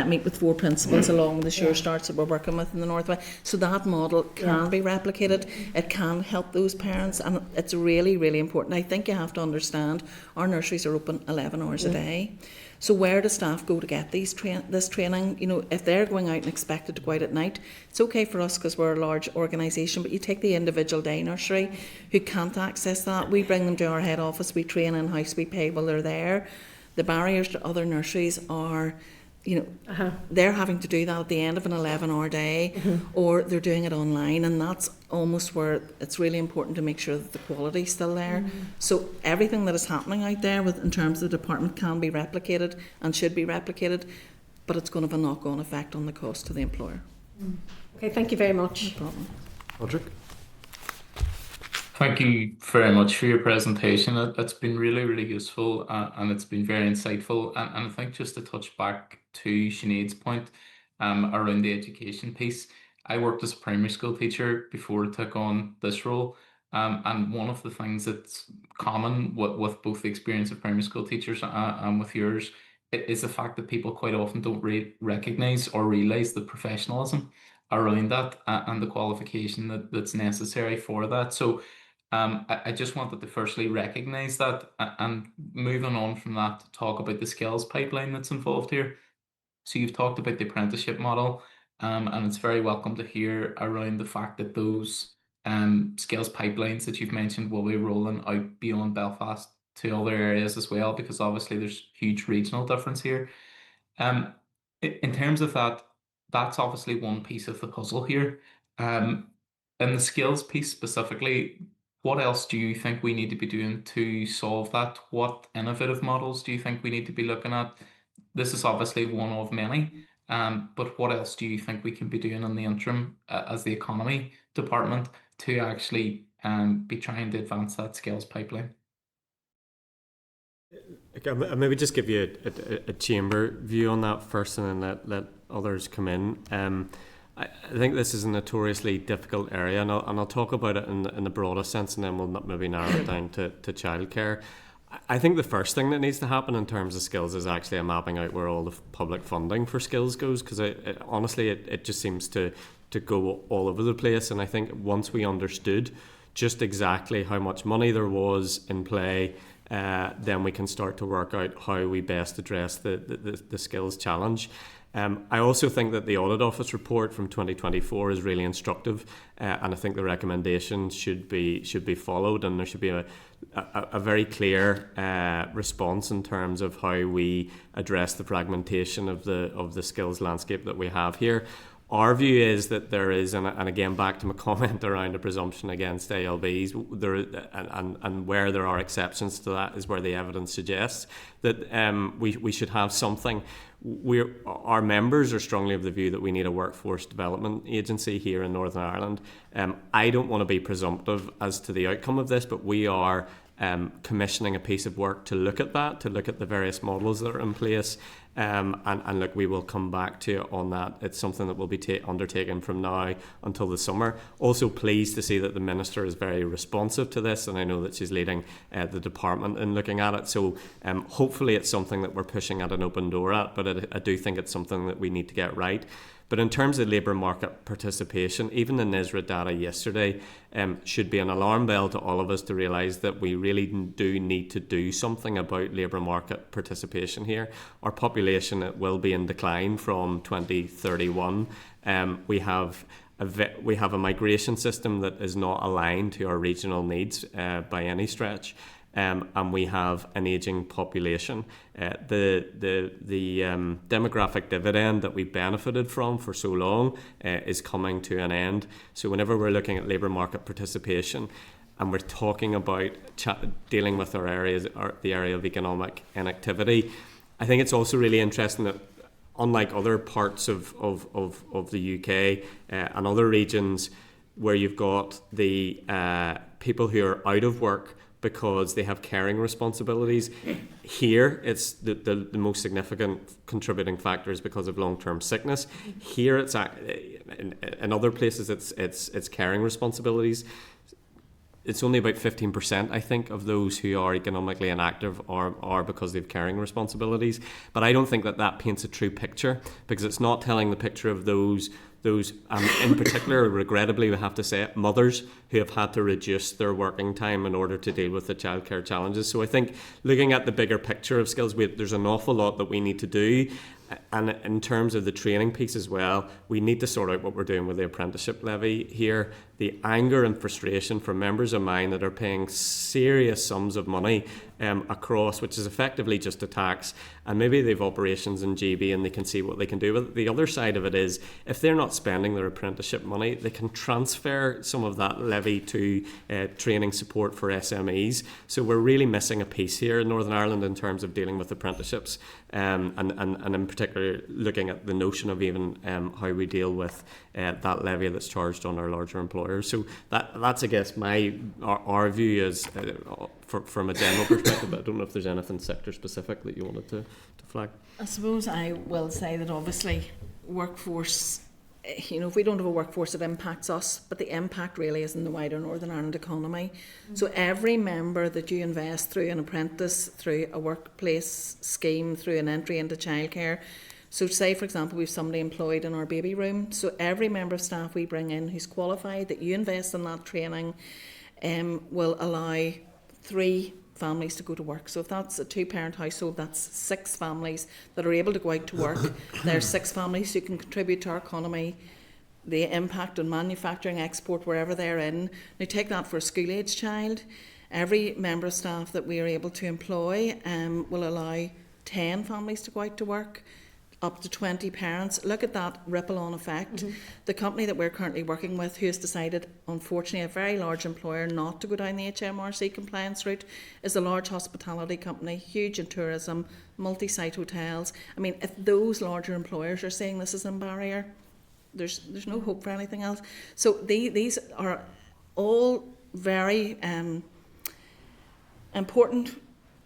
meet with 4 principals along the Sure Starts that we're working with in the Northwest. So that model can be replicated. It can help those parents, and it's really, really important. I think you have to understand our nurseries are open 11 hours a day. So where do staff go to get this training? If they're going out and expected to go out at night, it's okay for us because we're a large organisation, but you take the individual day nursery who can't access that. We bring them to our head office, we train in-house, we pay while they're there. The barriers to other nurseries are they're having to do that at the end of an 11-hour day, or they're doing it online, and that's almost where it's really important to make sure that the quality's still there. So everything that is happening out there in terms of the department can be replicated and should be replicated, but it's going to have a knock-on effect on the cost to the employer. Okay, thank you very much. No problem. Roderick? Thank you very much for your presentation. It's been really, really useful and it's been very insightful. And I think just to touch back to Sinead's point around the education piece, I worked as a primary school teacher before I took on this role. And one of the things that's common with both the experience of primary school teachers and with yours is the fact that people quite often don't recognise or realise the professionalism around that and the qualification that's necessary for that. So I just wanted to firstly recognise that, and moving on from that to talk about the skills pipeline that's involved here. So you've talked about the apprenticeship model, and it's very welcome to hear around the fact that those skills pipelines that you've mentioned will be rolling out beyond Belfast to other areas as well, because obviously there's huge regional difference here. In terms of that, that's obviously one piece of the puzzle here. In the skills piece specifically, what else do you think we need to be doing to solve that? What innovative models do you think we need to be looking at? This is obviously one of many, but what else do you think we can be doing in the interim as the economy department to actually be trying to advance that skills pipeline? I'll maybe just give you a chamber view on that first, and then let others come in. I think this is a notoriously difficult area, and I'll talk about it in the broadest sense, and then we'll maybe narrow it down to childcare. I think the first thing that needs to happen in terms of skills is actually a mapping out where all the public funding for skills goes, because honestly it just seems to go all over the place. And I think once we understood just exactly how much money there was in play, then we can start to work out how we best address the skills challenge. I also think that the Audit Office report from 2024 is really instructive, and I think the recommendations should be followed, and there should be a very clear response in terms of how we address the fragmentation of the skills landscape that we have here. Our view is that there is, and again back to my comment around a presumption against ALBs, and where there are exceptions to that is where the evidence suggests that we should have something. Our members are strongly of the view that we need a workforce development agency here in Northern Ireland. I don't want to be presumptive as to the outcome of this, but we are commissioning a piece of work to look at that, to look at the various models that are in place. And look, we will come back to you on that. It's something that will be undertaken from now until the summer. Also pleased to see that the Minister is very responsive to this, and I know that she's leading the department in looking at it. So hopefully it's something that we're pushing at an open door at, but I do think it's something that we need to get right. But in terms of labour market participation, even the NISRA data yesterday should be an alarm bell to all of us to realise that we really do need to do something about labour market participation here. Our population will be in decline from 2031. We have a migration system that is not aligned to our regional needs by any stretch. And we have an ageing population. The demographic dividend that we benefited from for so long is coming to an end. So whenever we're looking at labour market participation and we're talking about dealing with our areas, the area of economic inactivity, I think it's also really interesting that unlike other parts of the UK and other regions where you've got the people who are out of work because they have caring responsibilities. Here, it's the most significant contributing factor is because of long-term sickness. Here, it's in other places, it's caring responsibilities. It's only about 15%, I think, of those who are economically inactive are because they have caring responsibilities. But I don't think that paints a true picture, because it's not telling the picture of those in particular, regrettably, we have to say it, mothers who have had to reduce their working time in order to deal with the childcare challenges. So I think looking at the bigger picture of skills, there's an awful lot that we need to do. And in terms of the training piece as well, we need to sort out what we're doing with the apprenticeship levy here. The anger and frustration from members of mine that are paying serious sums of money across, which is effectively just a tax, and maybe they've operations in GB and they can see what they can do with it. The other side of it is, if they're not spending their apprenticeship money, they can transfer some of that levy to training support for SMEs. So we're really missing a piece here in Northern Ireland in terms of dealing with apprenticeships, and in particular looking at the notion of even how we deal with that levy that's charged on our larger employers. So that's I guess our view is from a general perspective, but I don't know if there's anything sector specific that you wanted to flag. I suppose I will say that obviously workforce, if we don't have a workforce, it impacts us, but the impact really is in the wider Northern Ireland economy. So every member that you invest through an apprentice, through a workplace scheme, through an entry into childcare. So say, for example, we have somebody employed in our baby room. So every member of staff we bring in who's qualified, that you invest in that training, will allow 3 families to go to work. So if that's a 2-parent household, that's 6 families that are able to go out to work. There's 6 families who can contribute to our economy, the impact on manufacturing, export, wherever they're in. Now take that for a school-age child. Every member of staff that we are able to employ will allow 10 families to go out to work, up to 20 parents. Look at that ripple-on effect. The company that we're currently working with, who has decided, unfortunately, a very large employer, not to go down the HMRC compliance route, is a large hospitality company, huge in tourism, multi-site hotels. I mean, if those larger employers are saying this is a barrier, there's no hope for anything else. So these are all very important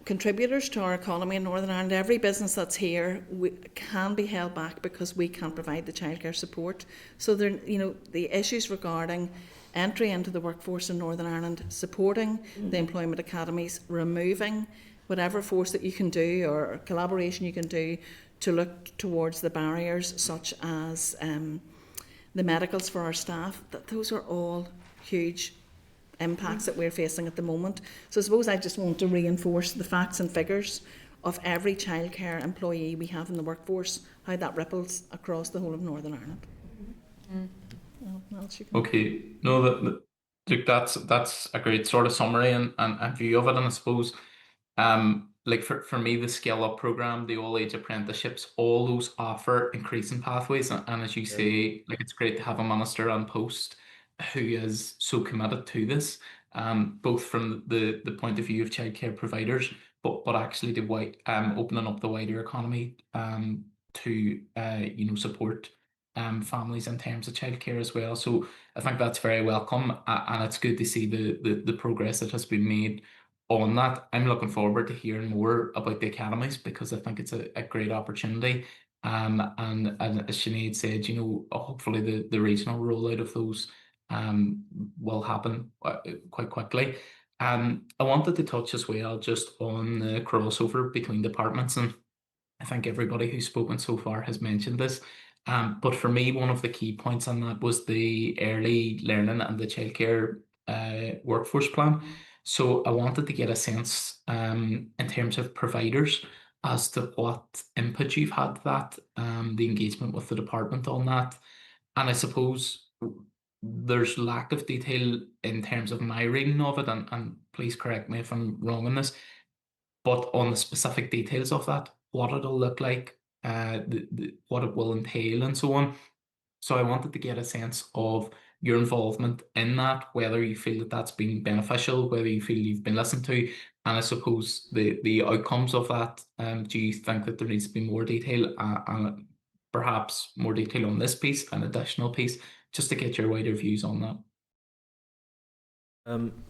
contributors to our economy in Northern Ireland. Every business that's here can be held back because we can't provide the childcare support. So there, the issues regarding entry into the workforce in Northern Ireland, supporting the employment academies, removing whatever force that you can do or collaboration you can do to look towards the barriers such as the medicals for our staff, that those are all huge impacts that we're facing at the moment. So I suppose I just want to reinforce the facts and figures of every childcare employee we have in the workforce, how that ripples across the whole of Northern Ireland. Okay, no, look, that's a great sort of summary and view of it, and I suppose like for me, the Scale Up programme, the all age apprenticeships, all those offer increasing pathways, and as you say, like, it's great to have a minister on post who is so committed to this, both from the point of view of childcare providers, but actually to opening up the wider economy to support families in terms of childcare as well. So I think that's very welcome, and it's good to see the progress that has been made on that. I'm looking forward to hearing more about the academies because I think it's a great opportunity. And as Sinead said, hopefully the regional rollout of those will happen quite quickly. I wanted to touch as well just on the crossover between departments, and I think everybody who's spoken so far has mentioned this. But for me, one of the key points on that was the early learning and the childcare workforce plan. So I wanted to get a sense in terms of providers as to what input you've had to that, the engagement with the department on that. And I suppose there's lack of detail in terms of my reading of it, and please correct me if I'm wrong on this, but on the specific details of that, what it'll look like, what it will entail and so on. So I wanted to get a sense of your involvement in that, whether you feel that that's been beneficial, whether you feel you've been listened to, and I suppose the outcomes of that. Do you think that there needs to be more detail, and perhaps more detail on this piece, an additional piece, just to get your wider views on that?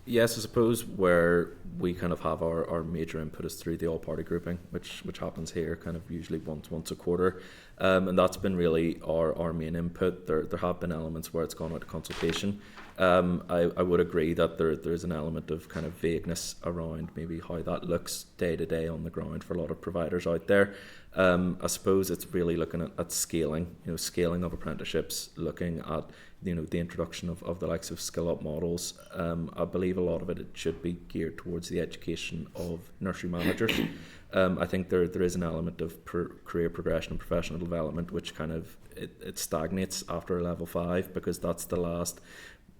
Yes, I suppose where we kind of have our major input is through the all-party grouping, which happens here kind of usually once a quarter, and that's been really our main input. There have been elements where it's gone out of consultation. I would agree that there's an element of kind of vagueness around maybe how that looks day to day on the ground for a lot of providers out there. I suppose it's really looking at scaling, scaling of apprenticeships, looking at the introduction of the likes of skill up models. I believe a lot of it should be geared towards the education of nursery managers. I think there is an element of career progression and professional development which kind of it stagnates after level 5, because that's the last.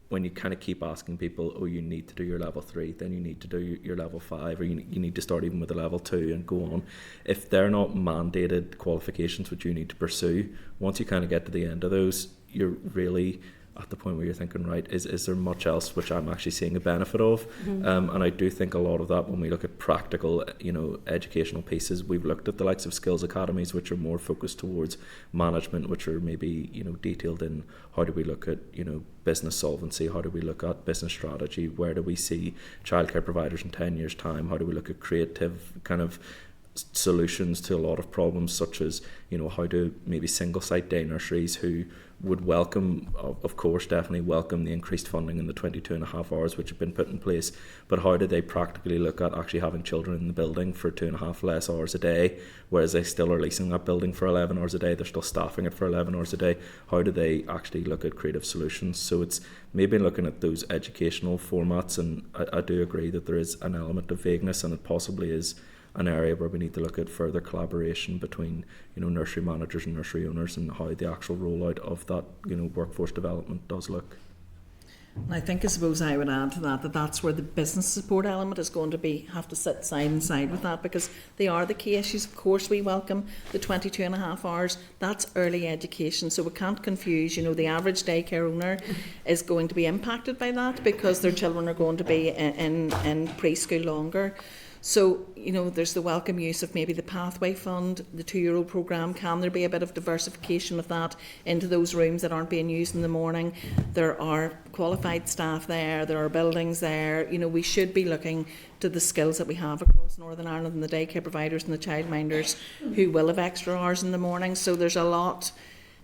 When you kind of keep asking people, oh, you need to do your level 3, then you need to do your level 5, or you need to start even with a level 2 and go on. If they're not mandated qualifications which you need to pursue, once you kind of get to the end of those, you're really at the point where you're thinking, right, is there much else which I'm actually seeing a benefit of? And I do think a lot of that, when we look at practical, educational pieces, we've looked at the likes of skills academies, which are more focused towards management, which are maybe, detailed in how do we look at, business solvency, how do we look at business strategy, where do we see childcare providers in 10 years' time, how do we look at creative kind of solutions to a lot of problems, such as how do maybe single site day nurseries who would welcome, of course, definitely welcome the increased funding in the 22.5 hours which have been put in place, but how do they practically look at actually having children in the building for 2.5 less hours a day, whereas they still are leasing that building for 11 hours a day, they're still staffing it for 11 hours a day? How do they actually look at creative solutions? So it's maybe looking at those educational formats, and I do agree that there is an element of vagueness, and it possibly is an area where we need to look at further collaboration between nursery managers and nursery owners, and how the actual rollout of that workforce development does look. And I suppose I would add to that that's where the business support element is going to have to sit side and side with that, because they are the key issues. Of course, we welcome the 22.5 hours. That's early education, so we can't confuse. The average daycare owner is going to be impacted by that because their children are going to be in preschool longer. So, there's the welcome use of maybe the Pathway Fund, the 2-year-old programme. Can there be a bit of diversification of that into those rooms that aren't being used in the morning? There are qualified staff there, there are buildings there. We should be looking to the skills that we have across Northern Ireland, and the daycare providers and the childminders who will have extra hours in the morning. So there's a lot.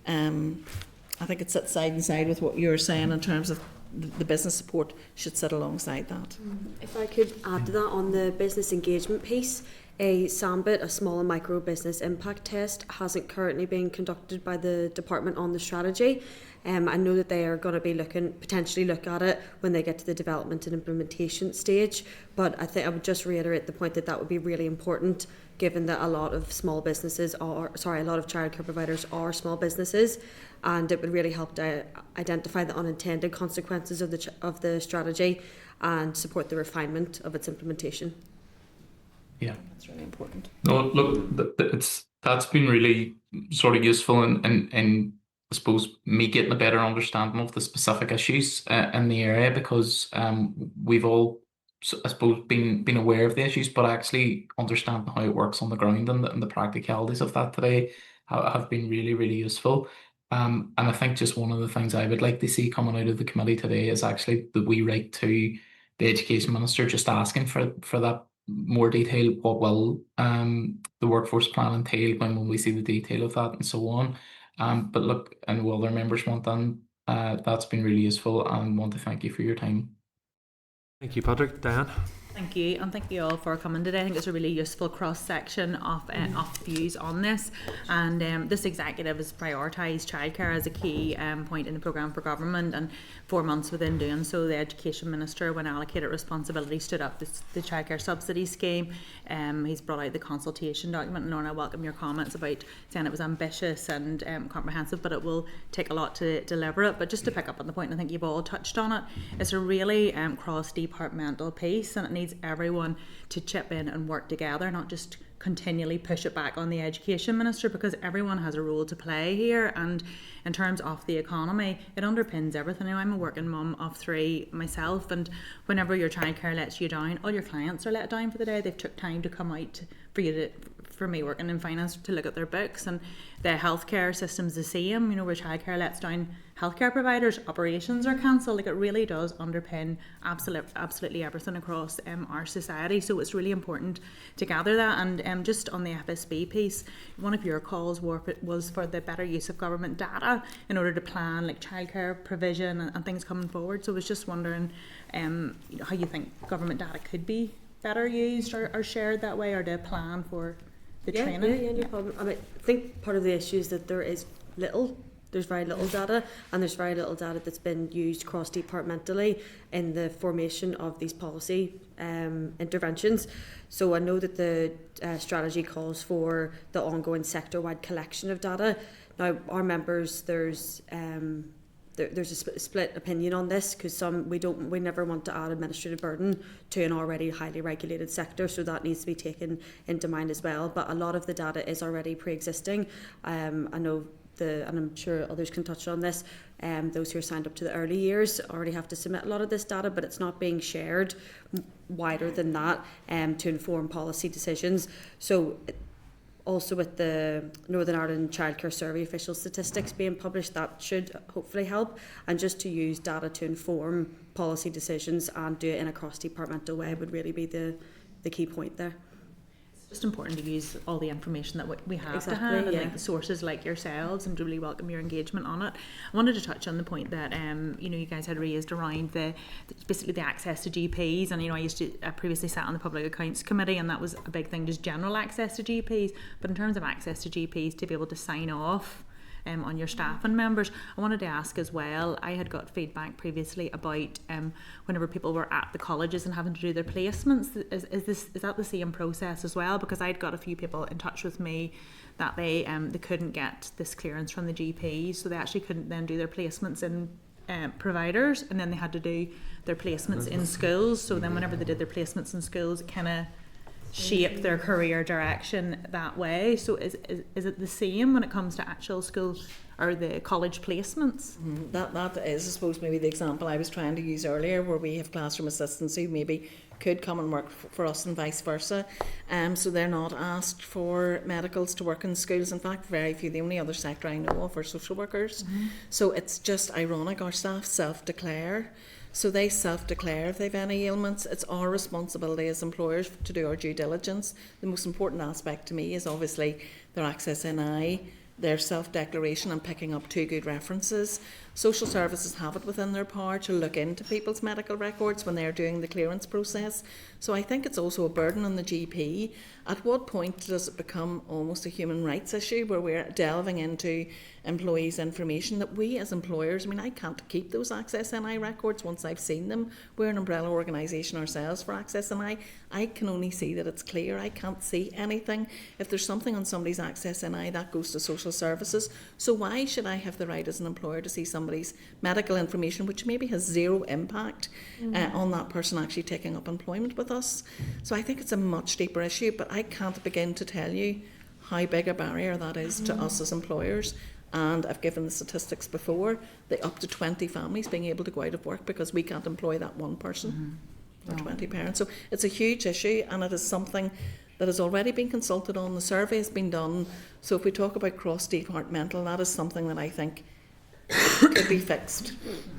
I think it sits side and side with what you're saying in terms of the business support should sit alongside that. If I could add to that on the business engagement piece, a SAMBIT, a small and micro business impact test, hasn't currently been conducted by the department on the strategy. I know that they are going to be potentially look at it when they get to the development and implementation stage, but I think I would just reiterate the point that would be really important, given that a lot of childcare providers are small businesses, and it would really help to identify the unintended consequences of the strategy and support the refinement of its implementation. Yeah, that's really important. No, look, that's been really sort of useful in I suppose me getting a better understanding of the specific issues in the area, because we've all, I suppose, been aware of the issues, but actually understanding how it works on the ground and the practicalities of that today have been really, really useful. And I think just one of the things I would like to see coming out of the committee today is actually that we write to the Education Minister just asking for that more detail. What will the workforce plan entail when we see the detail of that, and so on. But look, and all other members want done, that's been really useful, and want to thank you for your time. Thank you, Patrick. Diane? Thank you, and thank you all for coming today. I think it's a really useful cross-section of views on this, and this executive has prioritised childcare as a key point in the programme for government, and 4 months within doing so, the Education Minister, when allocated responsibility, stood up the childcare subsidy scheme. He's brought out the consultation document, and Lorna, I welcome your comments about saying it was ambitious and comprehensive, but it will take a lot to deliver it. But just to pick up on the point, I think you've all touched on it, it's a really cross-departmental piece, and it needs everyone to chip in and work together, not just continually push it back on the Education Minister, because everyone has a role to play here. And in terms of the economy, it underpins everything. Now, I'm a working mum of 3 myself, and whenever your childcare lets you down, all your clients are let down for the day. They've took time to come out for me working in finance to look at their books, and the healthcare system's the same. Where childcare lets down healthcare providers, operations are cancelled. It really does underpin absolutely everything across our society. So it's really important to gather that. And just on the FSB piece, one of your calls was for the better use of government data in order to plan childcare provision and things coming forward. So I was just wondering how you think government data could be better used or shared that way, or to plan for the training. No problem. I think part of the issue is that there is little there's very little data, and there's very little data that's been used cross-departmentally in the formation of these policy interventions. So I know that the strategy calls for the ongoing sector-wide collection of data. Now, our members, there's a split opinion on this, because we never want to add administrative burden to an already highly regulated sector, so that needs to be taken into mind as well. But a lot of the data is already pre-existing. I know and I'm sure others can touch on this, those who are signed up to the early years already have to submit a lot of this data, but it's not being shared wider than that to inform policy decisions. So also with the Northern Ireland Childcare Survey official statistics being published, that should hopefully help. And just to use data to inform policy decisions and do it in a cross-departmental way would really be the key point there. It's just important to use all the information that we have Exactly, to hand, and yeah. like sources like yourselves, and really welcome your engagement on it. I wanted to touch on the point that you guys had raised around basically the access to GPs, and I used to previously sat on the Public Accounts Committee, and that was a big thing, just general access to GPs. But in terms of access to GPs, to be able to sign off on your staff and members, I wanted to ask as well, I had got feedback previously about whenever people were at the colleges and having to do their placements, is that the same process as well? Because I'd got a few people in touch with me that they couldn't get this clearance from the GPs, so they actually couldn't then do their placements in providers, and then they had to do their placements in schools. So then whenever they did their placements in schools, it kind of shape their career direction that way. So is it the same when it comes to actual school or the college placements? That is, I suppose, maybe the example I was trying to use earlier, where we have classroom assistants who maybe could come and work for us and vice versa. So they're not asked for medicals to work in schools. In fact, very few. The only other sector I know of are social workers. So it's just ironic. Our staff self-declare. So they self-declare if they've any ailments. It's our responsibility as employers to do our due diligence. The most important aspect to me is obviously their Access NI, their self-declaration, and picking up 2 good references. Social services have it within their power to look into people's medical records when they're doing the clearance process. So I think it's also a burden on the GP. At what point does it become almost a human rights issue, where we're delving into employees' information that we as employers, I can't keep those Access NI records once I've seen them. We're an umbrella organisation ourselves for Access NI. I can only see that it's clear. I can't see anything. If there's something on somebody's Access NI, that goes to social services. So why should I have the right as an employer to see somebody's medical information, which maybe has zero impact on that person actually taking up employment with us? So I think it's a much deeper issue, but I can't begin to tell you how big a barrier that is to us as employers. And I've given the statistics before, the up to 20 families being able to go out of work because we can't employ that one person or 20 parents. So it's a huge issue, and it is something that has already been consulted on. The survey has been done. So if we talk about cross-departmental, that is something that I think could be fixed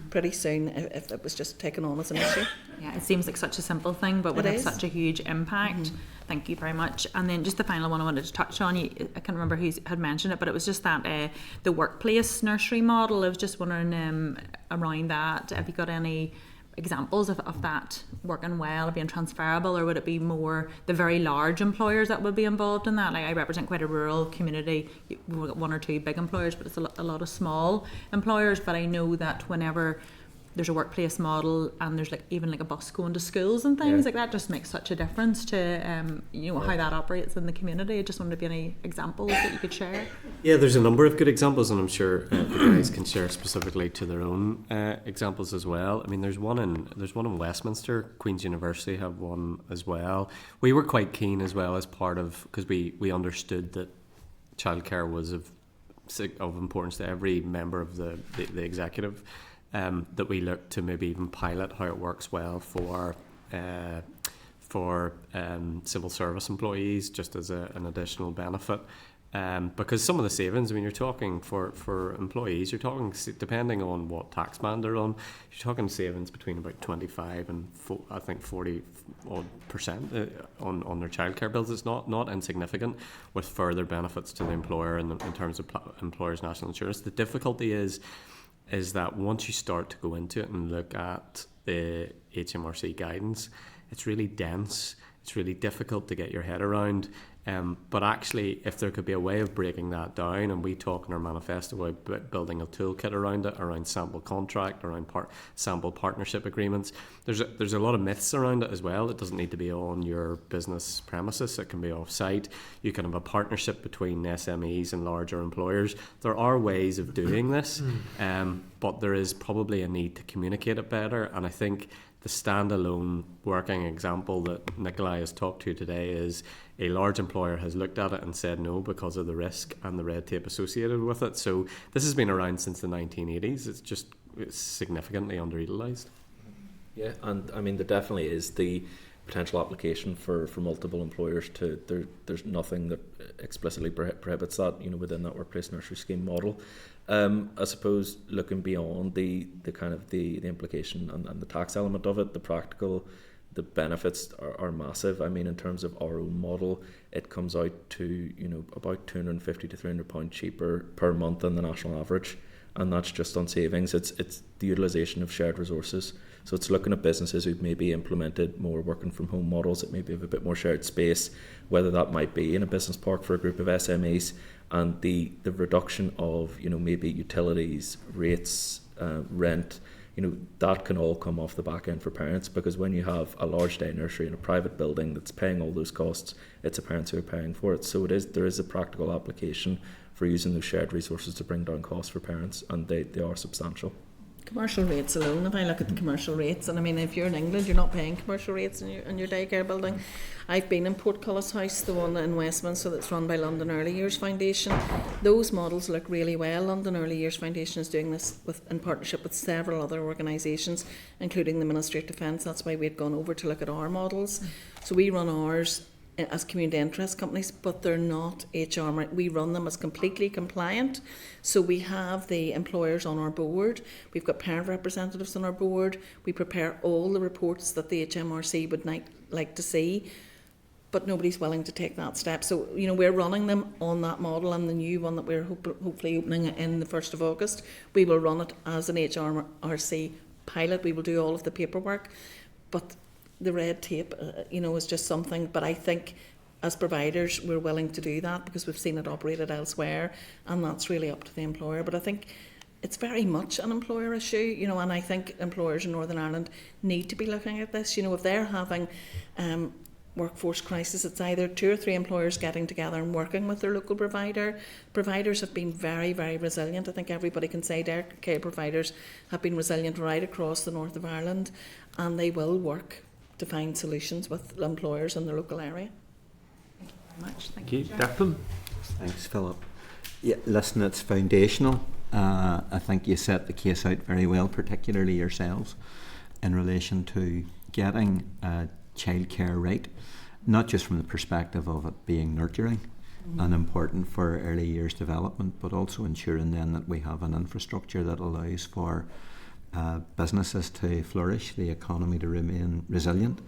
pretty soon if it was just taken on as an issue. Yeah, it seems like such a simple thing, but would have such a huge impact. Thank you very much. And then just the final one I wanted to touch on, I can't remember who had mentioned it, but it was just that the workplace nursery model. I was just wondering around that, have you got any examples of that working well, being transferable, or would it be more the very large employers that would be involved in that? Like, I represent quite a rural community. We've got 1 or 2 big employers, but it's a lot of small employers. But I know that whenever there's a workplace model and there's even a bus going to schools and things like that, just makes such a difference to how that operates in the community. I just wondered if you had any examples that you could share. Yeah, there's a number of good examples, and I'm sure the guys can share specifically to their own examples as well. There's one in Westminster. Queen's University have one as well. We were quite keen as well, as part of, because we understood that childcare was of importance to every member of the executive. That we look to maybe even pilot how it works well for civil service employees, just as an additional benefit. Because some of the savings, you're talking for employees, you're talking, depending on what tax band they're on, you're talking savings between about 25 and 40% on their childcare bills. It's not insignificant, with further benefits to the employer in terms of employer's national insurance. The difficulty is that once you start to go into it and look at the HMRC guidance, it's really dense. it's really difficult to get your head around. But actually, if there could be a way of breaking that down, and we talk in our manifesto about building a toolkit around it, around sample contract, around sample partnership agreements, there's a lot of myths around it as well. It doesn't need to be on your business premises. It can be off-site. You can have a partnership between SMEs and larger employers. There are ways of doing this, but there is probably a need to communicate it better. And I think the standalone working example that Nikolai has talked to today is a large employer has looked at it and said no because of the risk and the red tape associated with it. So this has been around since the 1980s. It's significantly underutilised. Yeah, and I mean there definitely is the potential application for multiple employers to there's nothing that explicitly prohibits that, you know, within that workplace nursery scheme model. I suppose looking beyond the kind of the implication and the tax element of it, the benefits are massive. I mean, in terms of our own model, it comes out to, you know, about £250 to £300 cheaper per month than the national average, and that's just on savings. It's the utilisation of shared resources. So it's looking at businesses who've maybe implemented more working from home models that maybe have a bit more shared space, whether that might be in a business park for a group of SMEs, and the reduction of, you know, maybe utilities, rates, rent, you know, that can all come off the back end for parents, because when you have a large day nursery in a private building that's paying all those costs, it's the parents who are paying for it. So there is a practical application for using those shared resources to bring down costs for parents, and they are substantial. Commercial rates alone, if I look at the commercial rates, and I mean, if you're in England, you're not paying commercial rates in your daycare building. I've been in Portcullis House, the one in Westminster that's run by London Early Years Foundation. Those models look really well. London Early Years Foundation is doing this in partnership with several other organisations, including the Ministry of Defence. That's why we'd gone over to look at our models. So we run ours as community interest companies, but they're not HR. We run them as completely compliant. So we have the employers on our board. We've got parent representatives on our board. We prepare all the reports that the HMRC would like to see, but nobody's willing to take that step. So, you know, we're running them on that model, and the new one that we're hopefully opening in the 1st of August, we will run it as an HMRC pilot. We will do all of the paperwork, but the red tape, you know, is just something. But I think as providers, we're willing to do that because we've seen it operated elsewhere, and that's really up to the employer. But I think it's very much an employer issue, you know, and I think employers in Northern Ireland need to be looking at this. You know, if they're having workforce crisis, it's either 2 or 3 employers getting together and working with their local provider. Providers have been very, very resilient. I think everybody can say daycare providers have been resilient right across the north of Ireland, and they will work to find solutions with employers in the local area. Thank you very much. Thank you. Declan? Thanks, Philip. Yeah, listen, it's foundational. I think you set the case out very well, particularly yourselves, in relation to getting childcare right, not just from the perspective of it being nurturing and important for early years development, but also ensuring then that we have an infrastructure that allows for businesses to flourish, the economy to remain resilient.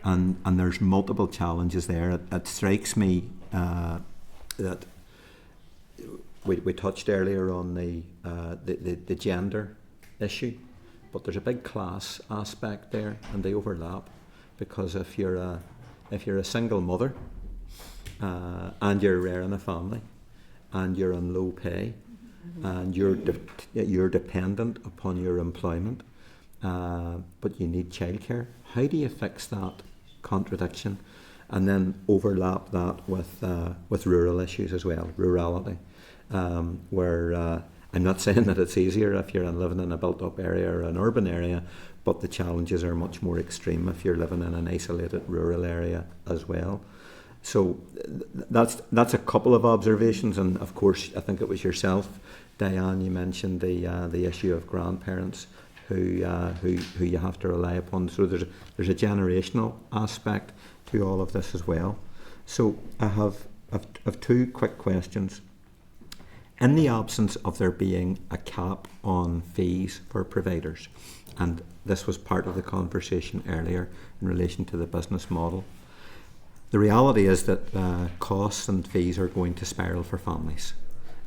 And there's multiple challenges there. It strikes me that we touched earlier on the gender issue, but there's a big class aspect there, and they overlap, because if you're a single mother and you're rearing a family and you're on low pay and you're dependent upon your employment, but you need childcare, how do you fix that contradiction and then overlap that with rural issues as well, rurality, where I'm not saying that it's easier if you're living in a built-up area or an urban area, but the challenges are much more extreme if you're living in an isolated rural area as well. So that's a couple of observations, and of course I think it was yourself, Diane, you mentioned the issue of grandparents who you have to rely upon. So there's a generational aspect to all of this as well. So I have 2 quick questions. In the absence of there being a cap on fees for providers, and this was part of the conversation earlier in relation to the business model, the reality is that costs and fees are going to spiral for families,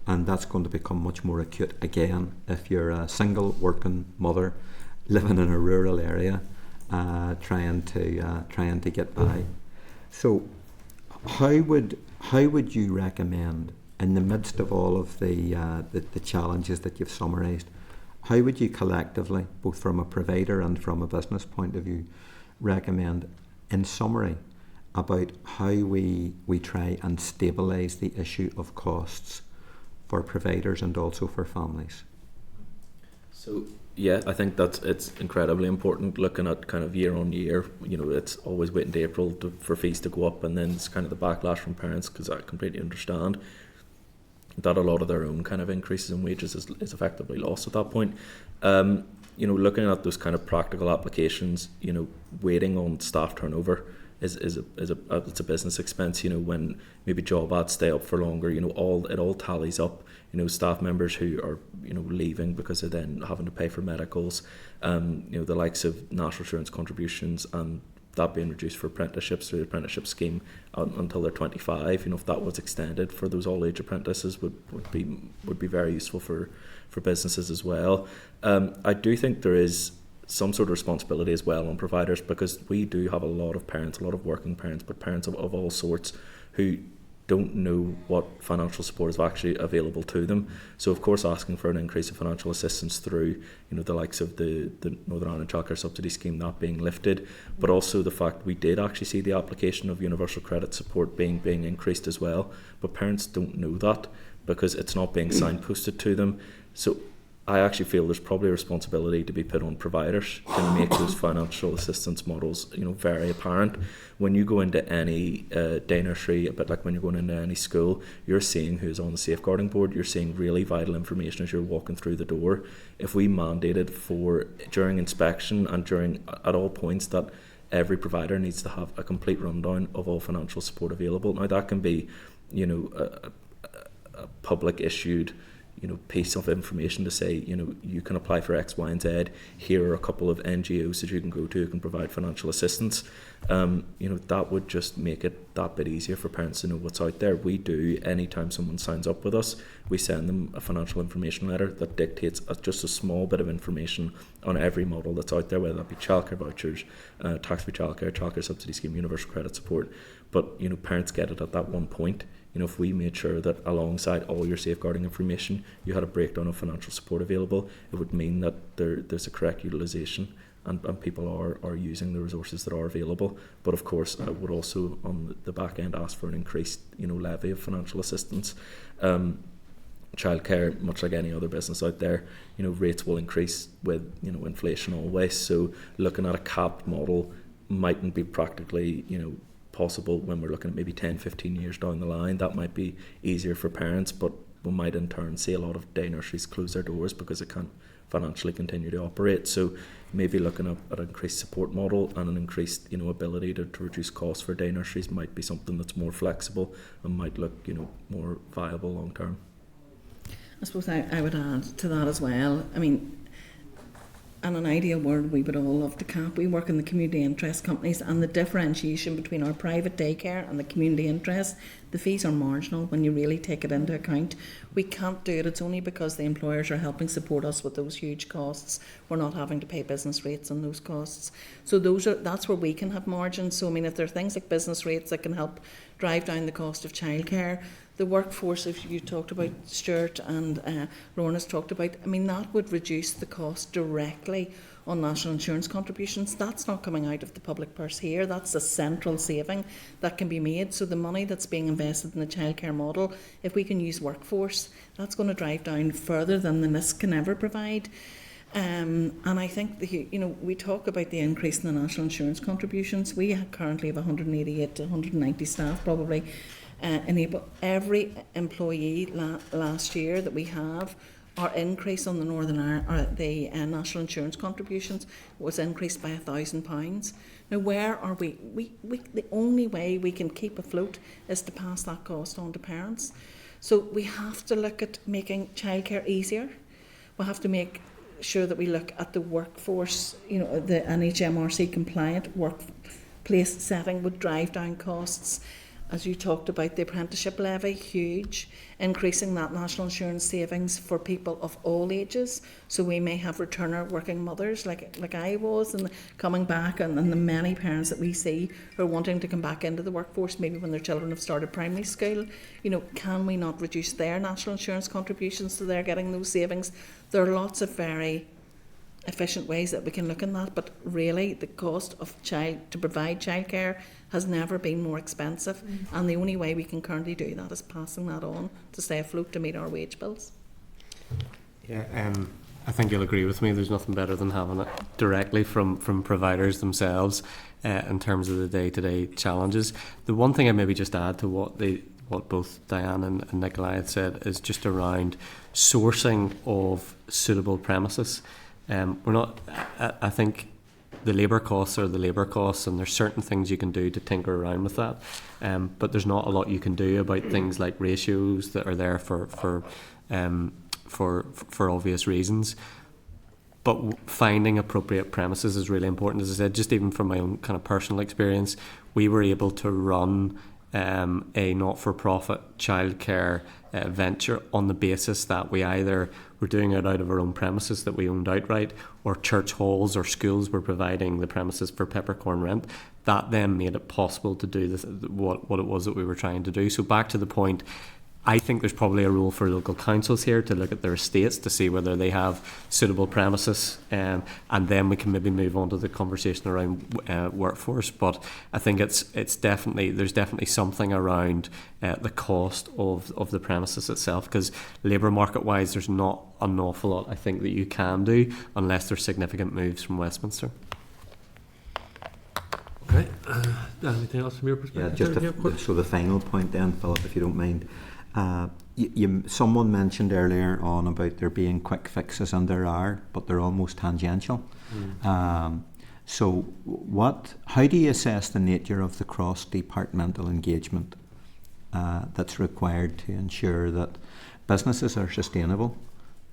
and that's going to become much more acute again if you're a single working mother living in a rural area trying to get by. So how would you recommend, in the midst of all of the challenges that you've summarised, how would you collectively, both from a provider and from a business point of view, recommend, in summary, about how we try and stabilise the issue of costs for providers and also for families? So yeah, I think it's incredibly important looking at kind of year on year. You know, it's always waiting to April for fees to go up, and then it's kind of the backlash from parents, because I completely understand that a lot of their own kind of increases in wages is effectively lost at that point. You know, looking at those kind of practical applications, you know, waiting on staff turnover is a business expense. You know, when maybe job ads stay up for longer, you know, it all tallies up. You know, staff members who are, you know, leaving because they're then having to pay for medicals, you know, the likes of national insurance contributions, and that being reduced for apprenticeships through the apprenticeship scheme until they're 25. You know, if that was extended for those all age apprentices, would be very useful for businesses as well. I do think there is some sort of responsibility as well on providers, because we do have a lot of parents, a lot of working parents, but parents of all sorts, who don't know what financial support is actually available to them. So of course, asking for an increase of financial assistance through, you know, the likes of the Northern Ireland Childcare Subsidy Scheme not being lifted, but also the fact we did actually see the application of universal credit support being increased as well, but parents don't know that because it's not being signposted to them. So I actually feel there's probably a responsibility to be put on providers to make those financial assistance models, you know, very apparent. When you go into any day nursery, a bit like when you're going into any school, you're seeing who's on the safeguarding board. You're seeing really vital information as you're walking through the door. If we mandated for during inspection and during at all points that every provider needs to have a complete rundown of all financial support available. Now that can be, you know, a public issued, you know, piece of information to say, you know, you can apply for X, Y, and Z. Here are a couple of NGOs that you can go to who can provide financial assistance. You know, that would just make it that bit easier for parents to know what's out there. We do, anytime someone signs up with us, we send them a financial information letter that dictates just a small bit of information on every model that's out there, whether that be childcare vouchers, tax-free childcare subsidy scheme, universal credit support. But, you know, parents get it at that one point. You know, if we made sure that alongside all your safeguarding information, you had a breakdown of financial support available, it would mean that there's a correct utilisation and people are using the resources that are available. But of course, I would also, on the back end, ask for an increased, you know, levy of financial assistance. Childcare, much like any other business out there, you know, rates will increase with, you know, inflation always. So looking at a capped model mightn't be practically, you know, possible when we're looking at maybe 10-15 years down the line. That might be easier for parents, but we might in turn see a lot of day nurseries close their doors because it can't financially continue to operate. So maybe looking at an increased support model and an increased, you know, ability to reduce costs for day nurseries might be something that's more flexible and might look, you know, more viable long term. I suppose I would add to that as well. I mean, in an ideal world, we would all love to cap. We work in the community interest companies, and the differentiation between our private daycare and the community interest, the fees are marginal when you really take it into account. We can't do it. It's only because the employers are helping support us with those huge costs. We're not having to pay business rates on those costs. So that's where we can have margins. So I mean, if there are things like business rates that can help drive down the cost of childcare, the workforce, if you talked about, Stuart and Lorna's talked about, I mean, that would reduce the cost directly on national insurance contributions. That's not coming out of the public purse here. That's a central saving that can be made. So the money that's being invested in the childcare model, if we can use workforce, that's going to drive down further than the NISC can ever provide. And I think, we talk about the increase in the national insurance contributions. We currently have 188 to 190 staff probably. Enable every employee last year that we have, our increase on the the national insurance contributions was increased by £1,000. Now, where are we? The only way we can keep afloat is to pass that cost on to parents. So we have to look at making childcare easier. We have to make sure that we look at the workforce. You know, the NHMRC compliant workplace setting would drive down costs. as you talked about, the apprenticeship levy, huge, increasing that national insurance savings for people of all ages. So we may have returner working mothers like I was, and coming back, and the many parents that we see who are wanting to come back into the workforce, maybe when their children have started primary school. You know, can we not reduce their national insurance contributions so they're getting those savings? There are lots of very efficient ways that we can look in that, but really the cost of to provide childcare has never been more expensive, and the only way we can currently do that is passing that on to stay afloat to meet our wage bills. Yeah, I think you'll agree with me. There's nothing better than having it directly from providers themselves in terms of the day-to-day challenges. The one thing I maybe just add to what both Diane and Nicolai had said is just around sourcing of suitable premises. We're not. I think the labour costs are the labour costs, and there's certain things you can do to tinker around with that. But there's not a lot you can do about things like ratios that are there for obvious reasons. But finding appropriate premises is really important. As I said, just even from my own kind of personal experience, we were able to run a not-for-profit childcare venture on the basis that we either were doing it out of our own premises that we owned outright, or church halls or schools were providing the premises for peppercorn rent. That then made it possible to do what it was that we were trying to do. So back to the point, I think there's probably a role for local councils here to look at their estates to see whether they have suitable premises, and then we can maybe move on to the conversation around workforce. But I think there's definitely something around the cost of the premises itself, because labour market wise there's not an awful lot I think that you can do unless there's significant moves from Westminster. Okay. Anything else from your perspective? Yeah, so the final point then, Philip, if you don't mind. Someone mentioned earlier on about there being quick fixes, and there are, but they're almost tangential. So how do you assess the nature of the cross-departmental engagement that's required to ensure that businesses are sustainable,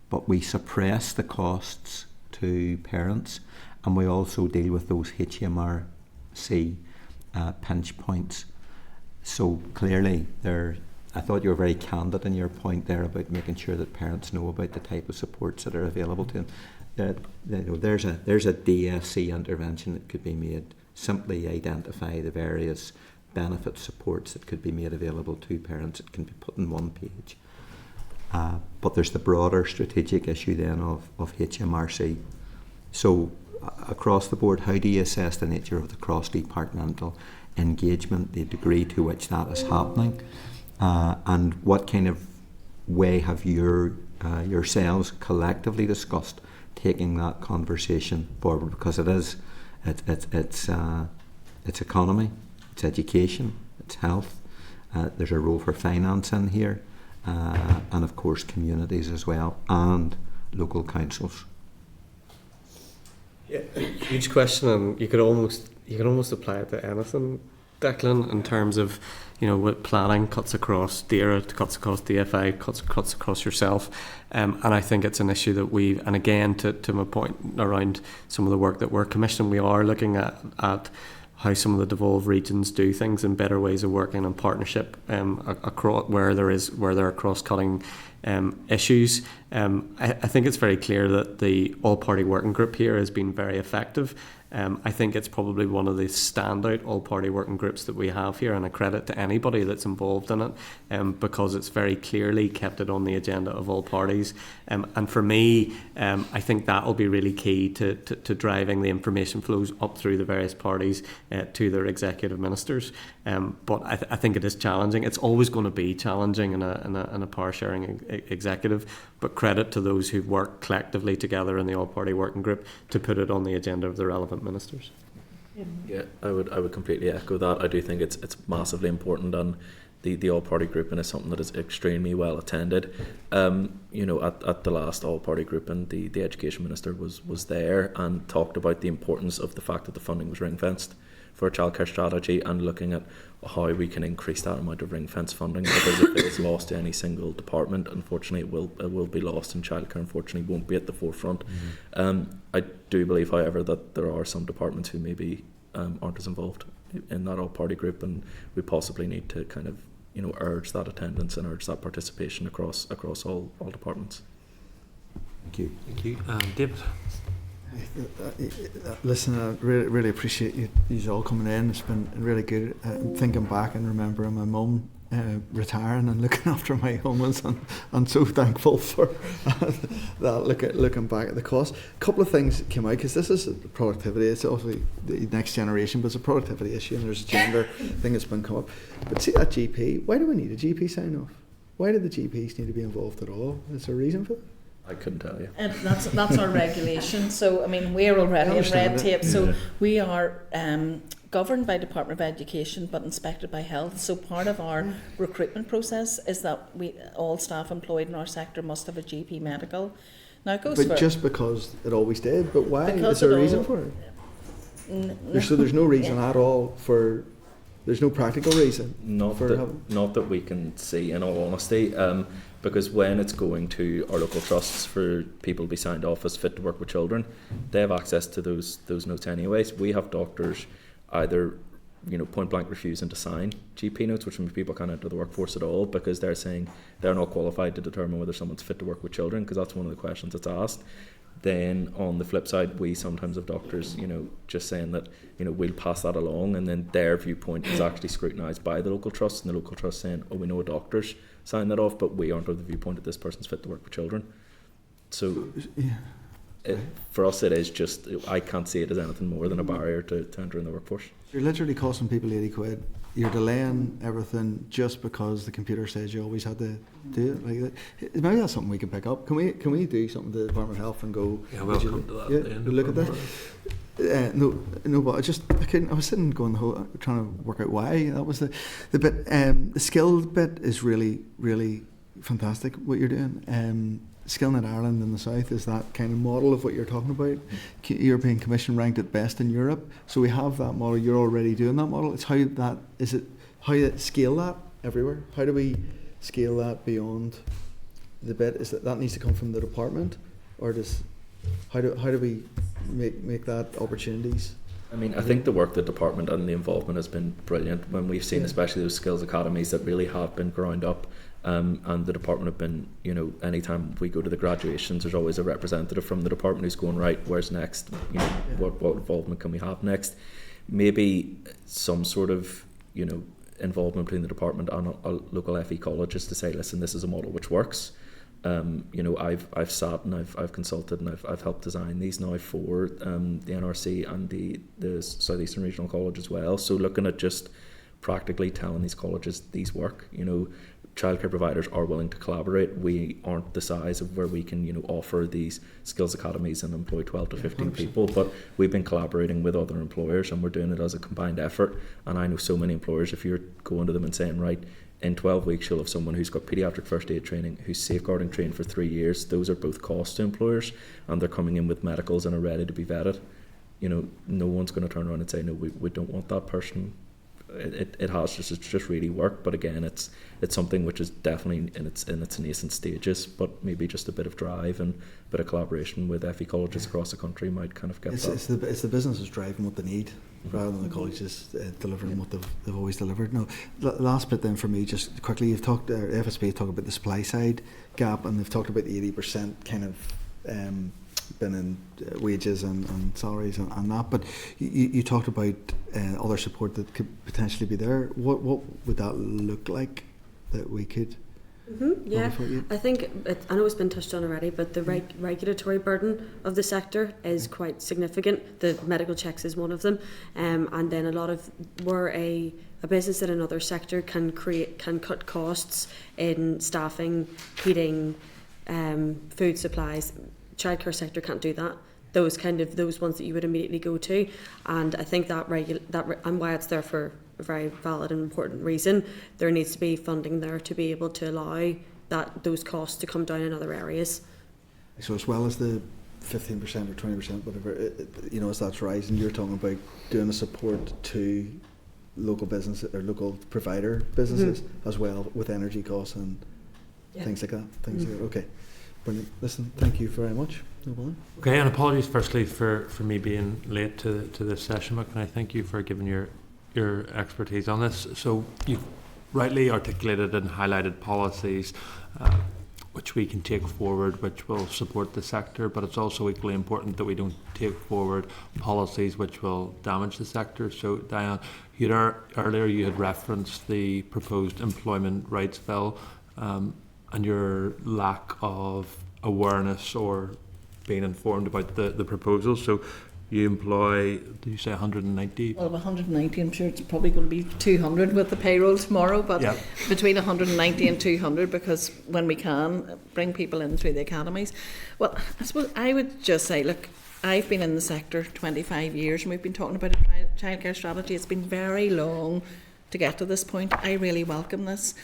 but we suppress the costs to parents, and we also deal with those HMRC pinch points? So clearly I thought you were very candid in your point there about making sure that parents know about the type of supports that are available to them. There's a DFC intervention that could be made. Simply identify the various benefit supports that could be made available to parents. It can be put in one page. But there's the broader strategic issue then of HMRC. So across the board, how do you assess the nature of the cross-departmental engagement, the degree to which that is happening? And what kind of way have yourselves collectively discussed taking that conversation forward? Because it's economy, it's education, it's health. There's a role for finance in here, and of course communities as well, and local councils. Yeah, huge question, and you could almost apply it to anything, Declan, in terms of, with planning cuts across DAERA, cuts across DFI, cuts across yourself, and I think it's an issue that and again to my point around some of the work that we're commissioning, we are looking at how some of the devolved regions do things and better ways of working in partnership across where there are cross-cutting issues. I think it's very clear that the all-party working group here has been very effective. I think it's probably one of the standout all-party working groups that we have here, and a credit to anybody that's involved in it, because it's very clearly kept it on the agenda of all parties. And for me, I think that will be really key to driving the information flows up through the various parties to their executive ministers. But I think it is challenging. It's always going to be challenging in a power-sharing executive, but credit to those who've worked collectively together in the all-party working group to put it on the agenda of the relevant ministers. Yeah, I would completely echo that. I do think it's massively important, and the all-party grouping is something that is extremely well attended. At the last all-party grouping, the education minister was there and talked about the importance of the fact that the funding was ring-fenced for a childcare strategy, and looking at how we can increase that amount of ring-fence funding, because if it is lost to any single department, unfortunately it will be lost, and childcare unfortunately won't be at the forefront. I do believe, however, that there are some departments who maybe aren't as involved in that all-party group, and we possibly need to kind of, you know, urge that attendance and urge that participation across all departments. Thank you. Thank you. David? Listen, I really appreciate you all coming in. It's been really good. Thinking back and remembering my mum retiring and looking after my young ones, and I'm so thankful for that. Looking back at the cost, a couple of things came out, because this is productivity. It's obviously the next generation, but it's a productivity issue, and there's a gender thing that's been come up. But see that GP, why do we need a GP sign off? Why do the GPs need to be involved at all? Is there a reason for that? I couldn't tell you. And that's our regulation. So I mean, we're already in red tape. So we are governed by Department of Education, but inspected by Health. So part of our recruitment process is that all staff employed in our sector must have a GP medical. Now it goes But just because it always did. But why? Because is there a it reason all- for it? So there's no reason at all for. There's no practical reason. Not that we can see, in all honesty, because when it's going to our local trusts for people to be signed off as fit to work with children, they have access to those notes anyways. We have doctors either, you know, point blank refusing to sign GP notes, which means people can't enter the workforce at all, because they're saying they're not qualified to determine whether someone's fit to work with children, because that's one of the questions that's asked. Then on the flip side, we sometimes have doctors, you know, just saying that, you know, we'll pass that along, and then their viewpoint is actually scrutinised by the local trust, and the local trust saying, oh, we know a doctor's signed that off, but we aren't of the viewpoint that this person's fit to work with children. So for us, it is just, I can't see it as anything more than a barrier to entering the workforce. You're literally costing people 80 quid. You're delaying everything just because the computer says you always had to do it. Like that. Maybe that's something we can pick up. Can we do something to the Department of Health and go? Yeah, we'll come to that. Yeah, at the end look of at our that. No, but I couldn't. I was sitting going the whole, trying to work out why. That was the bit. The skill bit is really fantastic. What you're doing. Skillnet Ireland in the south is that kind of model of what you're talking about. European Commission ranked it best in Europe. So we have that model. You're already doing that model. It's how you scale that everywhere. How do we scale that beyond the bit? Is that needs to come from the department, or how do we make that opportunities? I mean, I think the work the department and the involvement has been brilliant when we've seen, especially those skills academies that really have been ground up. And the department have been, you know, anytime we go to the graduations, there's always a representative from the department who's going, right, where's next? You know, what involvement can we have next? Maybe some sort of, you know, involvement between the department and a local FE colleges to say, listen, this is a model which works. You know, I've sat and I've consulted and I've helped design these now for the NRC and the Southeastern Regional College as well. So looking at just practically telling these colleges these work, you know, childcare providers are willing to collaborate. We aren't the size of where we can, you know, offer these skills academies and employ 12 to 15 people, but we've been collaborating with other employers and we're doing it as a combined effort. And I know so many employers, if you're going to them and saying, right, in 12 weeks you'll have someone who's got paediatric first aid training, who's safeguarding trained for 3 years, those are both costs to employers, and they're coming in with medicals and are ready to be vetted. You know, no one's going to turn around and say, no, we don't want that person. It has just really worked, but again, it's something which is definitely in its nascent stages, but maybe just a bit of drive and a bit of collaboration with FE colleges across the country might kind of get It's the businesses driving what they need rather than the colleges delivering what they've always delivered. No, last bit then for me, just quickly, you've talked, FSP talked about the supply side gap, and they've talked about the 80% kind of been in wages and salaries and that, but you talked about other support that could potentially be there. What would that look like that we could? Yeah, I think I know it's been touched on already, but the regulatory burden of the sector is quite significant. The medical checks is one of them, and then a lot of where a business in another sector can cut costs in staffing, heating, food supplies. Childcare sector can't do that. Those ones that you would immediately go to, and I think that and why it's there for a very valid and important reason. There needs to be funding there to be able to allow those costs to come down in other areas. So as well as the 15% or 20%, whatever, you know, as that's rising, you're talking about doing a support to local business or local provider businesses as well, with energy costs and things like that. Okay. Brilliant. Listen, thank you very much. No bother. Okay, and apologies firstly for me being late to this session, but can I thank you for giving your your expertise on this. So you've rightly articulated and highlighted policies which we can take forward, which will support the sector, but it's also equally important that we don't take forward policies which will damage the sector. So Diane, earlier you had referenced the proposed employment rights bill and your lack of awareness or being informed about the proposals. So you employ, did you say 190? Well, 190, I'm sure it's probably going to be 200 with the payroll tomorrow, but Yep. between 190 and 200, because when we can bring people in through the academies. Well, I suppose I would just say, look, I've been in the sector 25 years and we've been talking about a childcare strategy. It's been very long to get to this point. I really welcome this.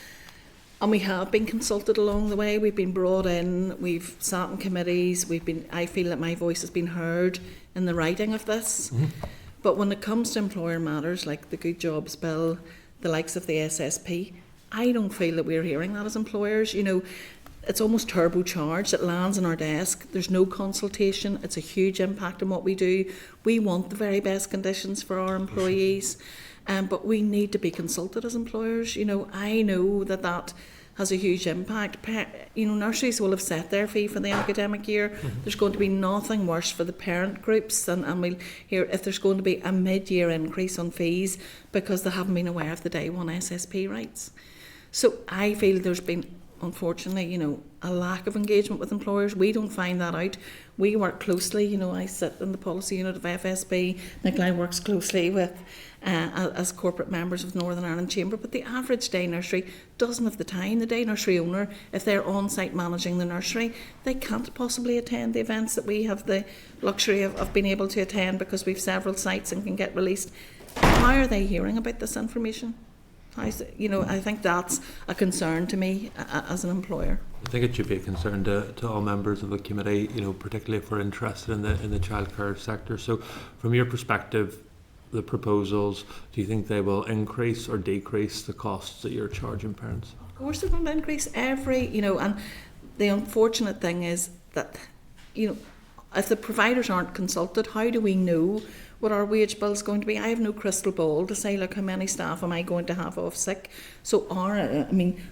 And we have been consulted along the way. We've been brought in, we've sat in committees, I feel that my voice has been heard in the writing of this. Mm-hmm. But when it comes to employer matters like the Good Jobs Bill, the likes of the SSP, I don't feel that we're hearing that as employers. You know, it's almost turbocharged. It lands on our desk. There's no consultation. It's a huge impact on what we do. We want the very best conditions for our employees. But we need to be consulted as employers. You know, I know that has a huge impact. You know, nurseries will have set their fee for the academic year. Mm-hmm. There's going to be nothing worse for the parent groups, and we'll hear if there's going to be a mid-year increase on fees because they haven't been aware of the day one SSP rights. So I feel there's been, unfortunately, you know, a lack of engagement with employers. We don't find that out. We work closely. You know, I sit in the policy unit of FSB. Nicola works closely with as corporate members of Northern Ireland Chamber, but the average day nursery doesn't have the time. The day nursery owner, if they're on site managing the nursery, they can't possibly attend the events that we have the luxury of being able to attend because we've several sites and can get released. How are they hearing about this information? You know, I think that's a concern to me as an employer. I think it should be a concern to all members of the committee, you know, particularly if we're interested in the childcare sector. So from your perspective, the proposals, do you think they will increase or decrease the costs that you're charging parents? Of course they're going to increase you know, and the unfortunate thing is that, you know, if the providers aren't consulted, how do we know what our wage bill is going to be? I have no crystal ball to say, look, how many staff am I going to have off sick? So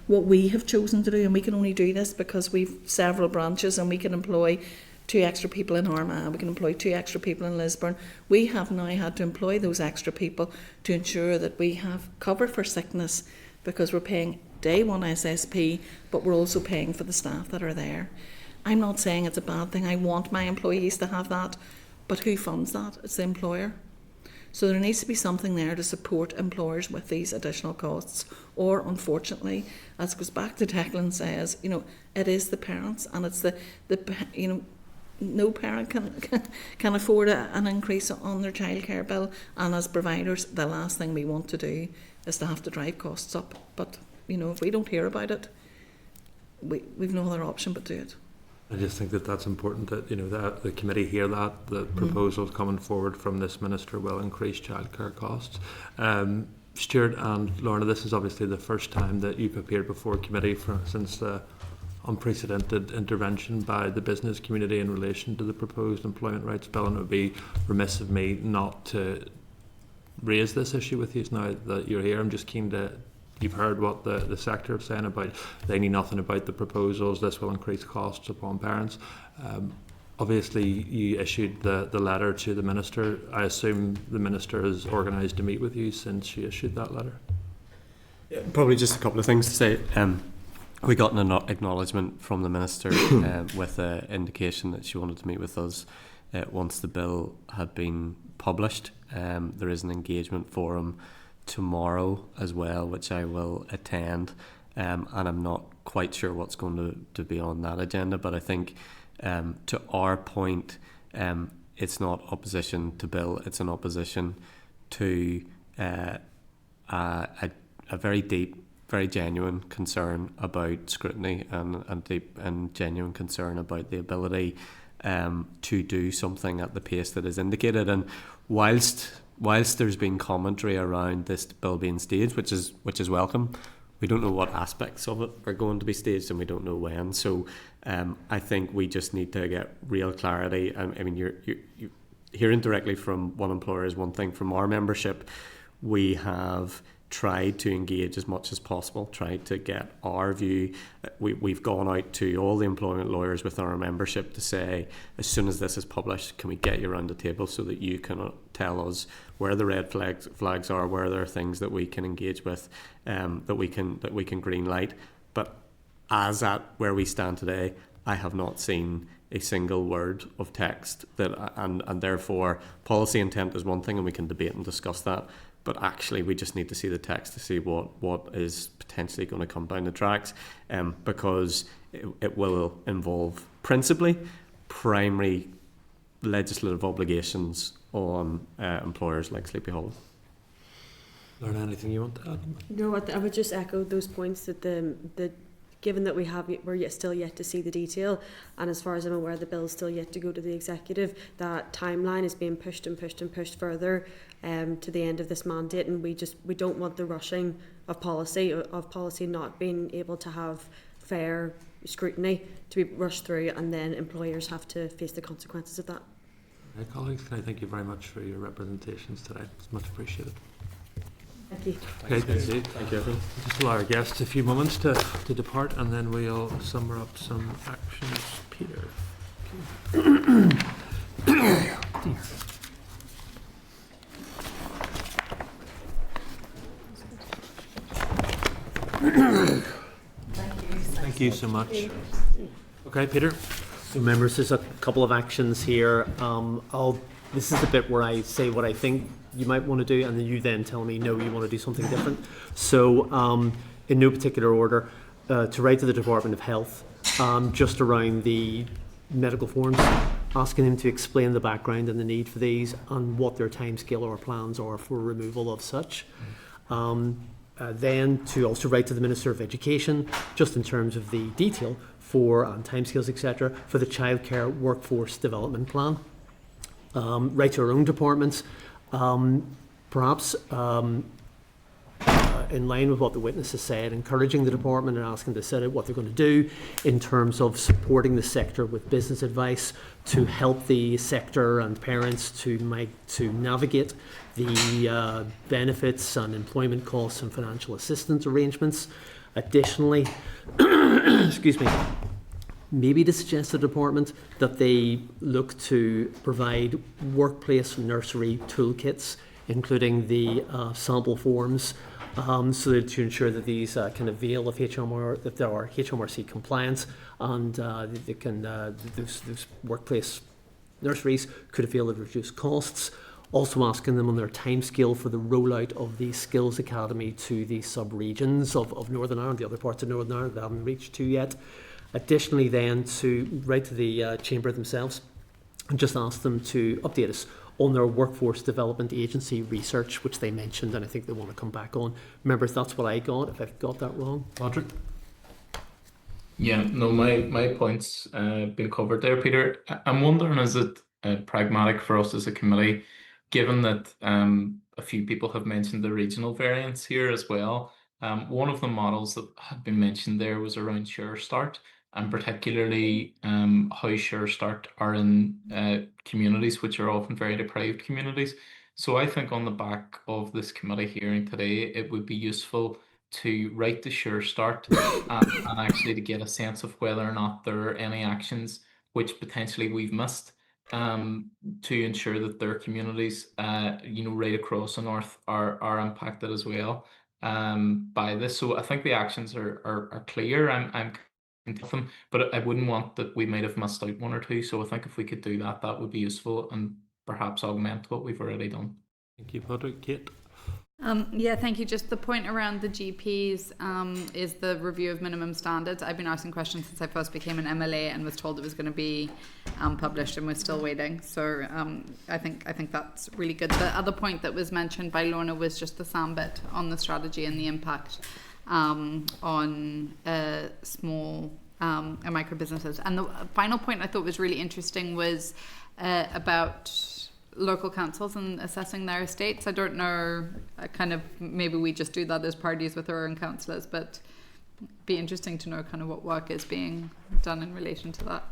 what we have chosen to do, and we can only do this because we've several branches and we can employ 2 extra people in Armagh, we can employ 2 extra people in Lisburn. We have now had to employ those extra people to ensure that we have cover for sickness because we're paying day one SSP, but we're also paying for the staff that are there. I'm not saying it's a bad thing. I want my employees to have that, but who funds that? It's the employer. So there needs to be something there to support employers with these additional costs. Or, unfortunately, as goes back to Declan says, you know, it is the parents, and it's the you know, no parent can afford an increase on their childcare bill, and as providers, the last thing we want to do is to have to drive costs up. But you know, if we don't hear about it, we've no other option but do it. I just think that's important that, you know, that the committee hear that the proposals coming forward from this minister will increase childcare costs. Stuart and Lorna, this is obviously the first time that you've appeared before committee since the unprecedented intervention by the business community in relation to the proposed employment rights bill, and it would be remiss of me not to raise this issue with you now that you're here. I'm just keen to, you've heard what the sector is saying about, they know nothing about the proposals, this will increase costs upon parents. Obviously you issued the letter to the minister. I assume the minister has organised to meet with you since she issued that letter. Yeah, probably just a couple of things to say. We got an acknowledgement from the minister with an indication that she wanted to meet with us once the bill had been published. There is an engagement forum tomorrow as well, which I will attend, and I'm not quite sure what's going to be on that agenda, but I think to our point, it's not opposition to bill, it's an opposition to a very deep, very genuine concern about scrutiny and deep and genuine concern about the ability to do something at the pace that is indicated. And whilst there's been commentary around this bill being staged, which is welcome, we don't know what aspects of it are going to be staged, and we don't know when. So I think we just need to get real clarity. I mean, you're hearing directly from one employer is one thing. From our membership, we have tried to engage as much as possible, tried to get our view. We've gone out to all the employment lawyers within our membership to say, as soon as this is published, can we get you around the table so that you can tell us where the red flags are, where there are things that we can engage with, that we can green light. But as at where we stand today, I have not seen a single word of text that, and therefore policy intent is one thing, and we can debate and discuss that. But actually, we just need to see the text to see what is potentially going to come down the tracks, because it will involve principally primary legislative obligations on employers like Sleepy Hollow. Lorna, anything you want to add? No, I would just echo those points that given that we're still yet to see the detail, and as far as I'm aware, the bill is still yet to go to the executive. That timeline is being pushed and pushed and pushed further to the end of this mandate, and we don't want the rushing of policy not being able to have fair scrutiny to be rushed through, and then employers have to face the consequences of that. Right, colleagues, can I thank you very much for your representations today? It's much appreciated. Thank you. Okay, Thank you, everyone. just allow our guests a few moments to depart, and then we'll sum up some actions. Peter. Thank you so much. Okay, Peter. So members, there's a couple of actions here. This is the bit where I say what I think you might want to do, and then you then tell me, no, you want to do something different. So in no particular order, to write to the Department of Health, just around the medical forms, asking them to explain the background and the need for these and what their timescale or plans are for removal of such. Then to also write to the Minister of Education, just in terms of the detail for timescales, etc., for the childcare workforce development plan. Write to our own departments, perhaps in line with what the witness has said, encouraging the department and asking to set out what they're going to do in terms of supporting the sector with business advice to help the sector and parents to navigate the benefits and employment costs and financial assistance arrangements. Additionally, excuse me, maybe to suggest to the department that they look to provide workplace nursery toolkits, including the sample forms, so that to ensure that these can avail of HMR, that there are HMRC compliance, and they can those workplace nurseries could avail of reduced costs. Also asking them on their timescale for the rollout of the Skills Academy to the sub-regions of Northern Ireland, the other parts of Northern Ireland they haven't reached to yet. Additionally then to write to the Chamber themselves and just ask them to update us on their workforce development agency research, which they mentioned, and I think they want to come back on. Remember, that's what I got, if I've got that wrong. Patrick? Yeah, no, my points been covered there, Peter. I'm wondering, is it pragmatic for us as a committee, given that a few people have mentioned the regional variants here as well. One of the models that had been mentioned there was around Sure Start, and particularly how Sure Start are in communities which are often very deprived communities. So I think on the back of this committee hearing today, it would be useful to write the Sure Start and actually to get a sense of whether or not there are any actions which potentially we've missed to ensure that their communities, right across the north are impacted as well by this. So I think the actions are clear. I'm content with them, but I wouldn't want that we might have missed out one or two. So I think if we could do that, that would be useful and perhaps augment what we've already done. Thank you, Patrick. Kate? Yeah, thank you. Just the point around the GPs is the review of minimum standards. I've been asking questions since I first became an MLA and was told it was going to be published, and we're still waiting. So I think that's really good. The other point that was mentioned by Lorna was just the SAM bit on the strategy and the impact on small and micro businesses. And the final point I thought was really interesting was about local councils and assessing their estates. I don't know, maybe we just do that as parties with our own councillors, but it'd be interesting to know kind of what work is being done in relation to that.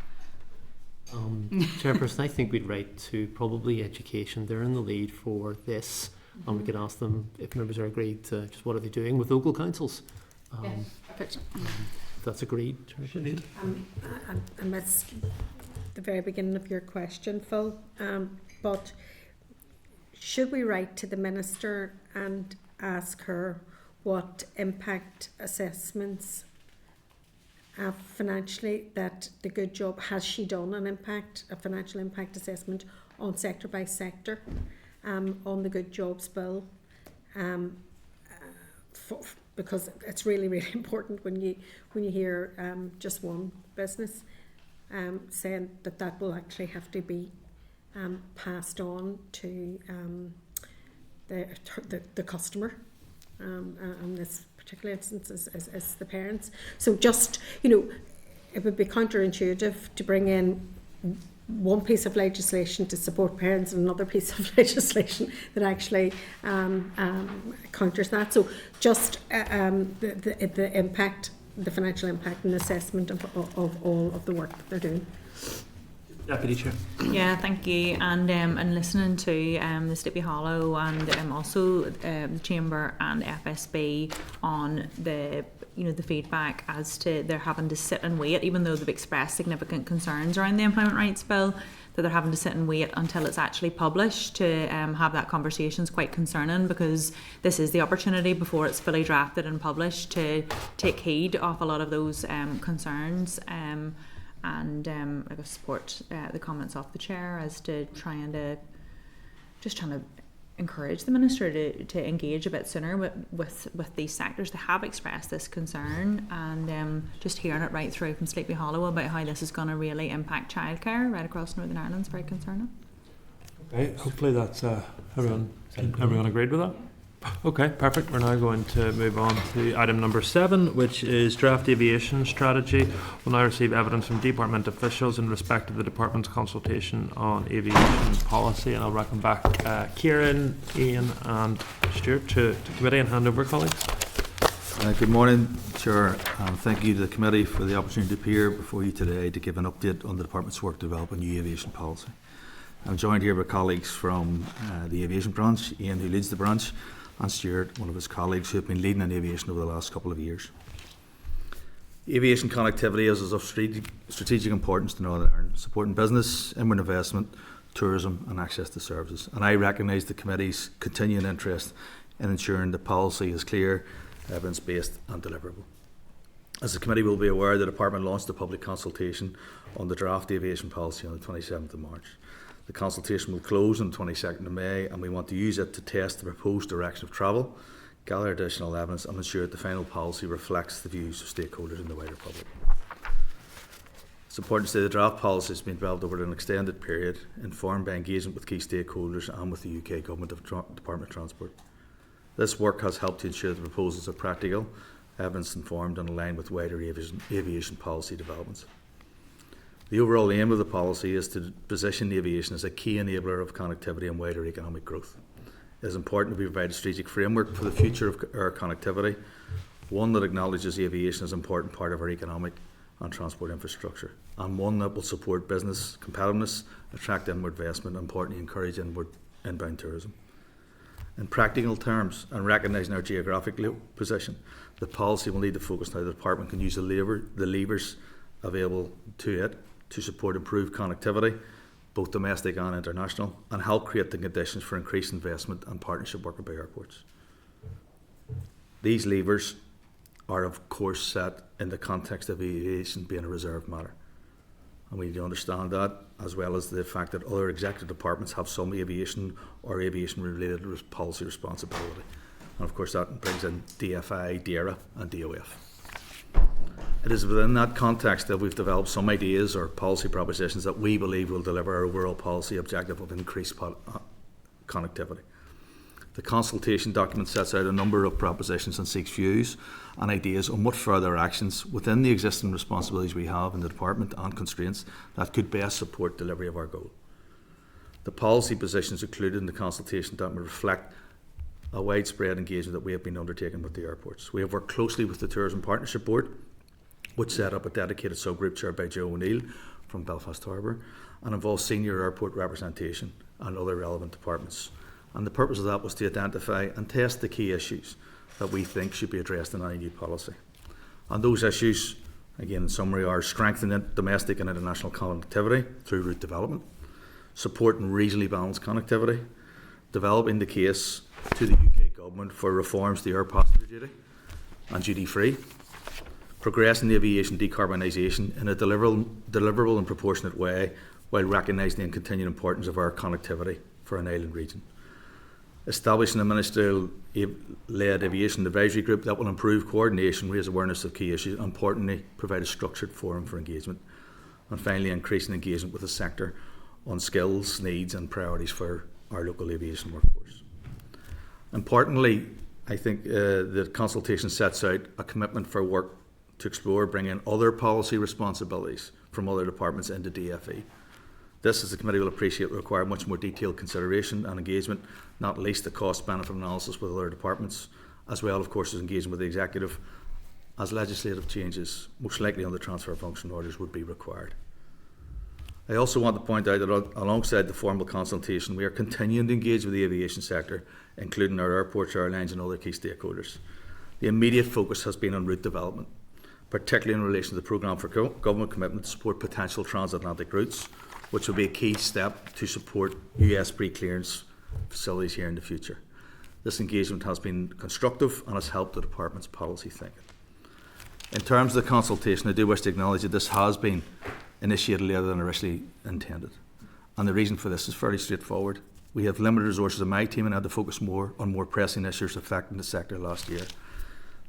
Chairperson, I think we'd write to probably education. They're in the lead for this. and we can ask them if members are agreed to just what are they doing with local councils. Perfect. If that's agreed. Sinead? I missed the very beginning of your question, Phil, but should we write to the Minister and ask her what impact assessments financially that the good job, has she done a financial impact assessment on sector by sector on the good jobs bill, because it's really, really important when you hear just one business saying that will actually have to be passed on to the customer, in this particular instance is the parents. So just, it would be counterintuitive to bring in one piece of legislation to support parents and another piece of legislation that actually counters that. So just the impact, the financial impact and assessment of all of the work that they're doing. Deputy Chair. Yeah, thank you. And listening to the Sleepy Hollow and also the Chamber and FSB on the the feedback as to they're having to sit and wait, even though they've expressed significant concerns around the Employment Rights Bill, that they're having to sit and wait until it's actually published to have that conversation is quite concerning, because this is the opportunity before it's fully drafted and published to take heed of a lot of those concerns. And I guess support the comments of the chair as to trying to encourage the minister to engage a bit sooner with these sectors that have expressed this concern, and just hearing it right through from Sleepy Hollow about how this is going to really impact childcare right across Northern Ireland is very concerning. Okay, hopefully that's everyone agreed with that. Okay, perfect. We're now going to move on to item number 7, which is draft aviation strategy. We'll now receive evidence from department officials in respect of the department's consultation on aviation policy, and I'll welcome back Kieran, Ian and Stuart to committee and hand over, colleagues. Good morning, Chair, and thank you to the committee for the opportunity to appear before you today to give an update on the department's work to develop a new aviation policy. I'm joined here by colleagues from the aviation branch, Ian, who leads the branch, and Stuart, one of his colleagues who have been leading in aviation over the last couple of years. Aviation connectivity is of strategic importance to Northern Ireland, supporting business, inward investment, tourism and access to services. And I recognise the committee's continuing interest in ensuring the policy is clear, evidence-based and deliverable. As the committee will be aware, the department launched a public consultation on the draft aviation policy on the 27th of March. The consultation will close on the 22nd of May, and we want to use it to test the proposed direction of travel, gather additional evidence and ensure that the final policy reflects the views of stakeholders in the wider public. It's important to say the draft policy has been developed over an extended period, informed by engagement with key stakeholders and with the UK Government of Department of Transport. This work has helped to ensure the proposals are practical, evidence-informed and aligned with wider aviation policy developments. The overall aim of the policy is to position aviation as a key enabler of connectivity and wider economic growth. It is important to provide a strategic framework for the future of air connectivity, one that acknowledges aviation as an important part of our economic and transport infrastructure, and one that will support business competitiveness, attract inward investment, and importantly encourage inbound tourism. In practical terms, and recognising our geographic position, the policy will need to focus on how the department can use the levers available to it to support improved connectivity, both domestic and international, and help create the conditions for increased investment and partnership working by airports. These levers are of course set in the context of aviation being a reserved matter. And we need to understand that, as well as the fact that other executive departments have some aviation or aviation-related policy responsibility. And of course that brings in DFI, DERA and DOF. It is within that context that we've developed some ideas or policy propositions that we believe will deliver our overall policy objective of increased connectivity. The consultation document sets out a number of propositions and seeks views and ideas on what further actions within the existing responsibilities we have in the department and constraints that could best support delivery of our goal. The policy positions included in the consultation document reflect a widespread engagement that we have been undertaking with the airports. We have worked closely with the Tourism Partnership Board, which set up a dedicated subgroup chaired by Joe O'Neill from Belfast Harbour and involves senior airport representation and other relevant departments. And the purpose of that was to identify and test the key issues that we think should be addressed in any new policy. And those issues, again in summary, are strengthening domestic and international connectivity through route development, supporting regionally balanced connectivity, developing the case to the UK Government for reforms to air passenger duty and duty free, progressing the aviation decarbonisation in a deliverable and proportionate way while recognising the continued importance of air connectivity for an island region. Establishing a ministerial-led aviation advisory group that will improve coordination, raise awareness of key issues, and importantly, provide a structured forum for engagement. And finally, increasing engagement with the sector on skills, needs and priorities for our local aviation workforce. Importantly, I think the consultation sets out a commitment for work to explore bringing other policy responsibilities from other departments into DFE. This, as the committee will appreciate, will require much more detailed consideration and engagement, not least the cost-benefit analysis with other departments, as well, of course, as engagement with the executive, as legislative changes, most likely on the transfer function orders, would be required. I also want to point out that alongside the formal consultation, we are continuing to engage with the aviation sector, including our airports, airlines and other key stakeholders. The immediate focus has been on route development, particularly in relation to the programme for government commitment to support potential transatlantic routes, which will be a key step to support US pre-clearance facilities here in the future. This engagement has been constructive and has helped the Department's policy thinking. In terms of the consultation, I do wish to acknowledge that this has been initiated later than originally intended. And the reason for this is fairly straightforward. We have limited resources in my team and had to focus more on more pressing issues affecting the sector last year.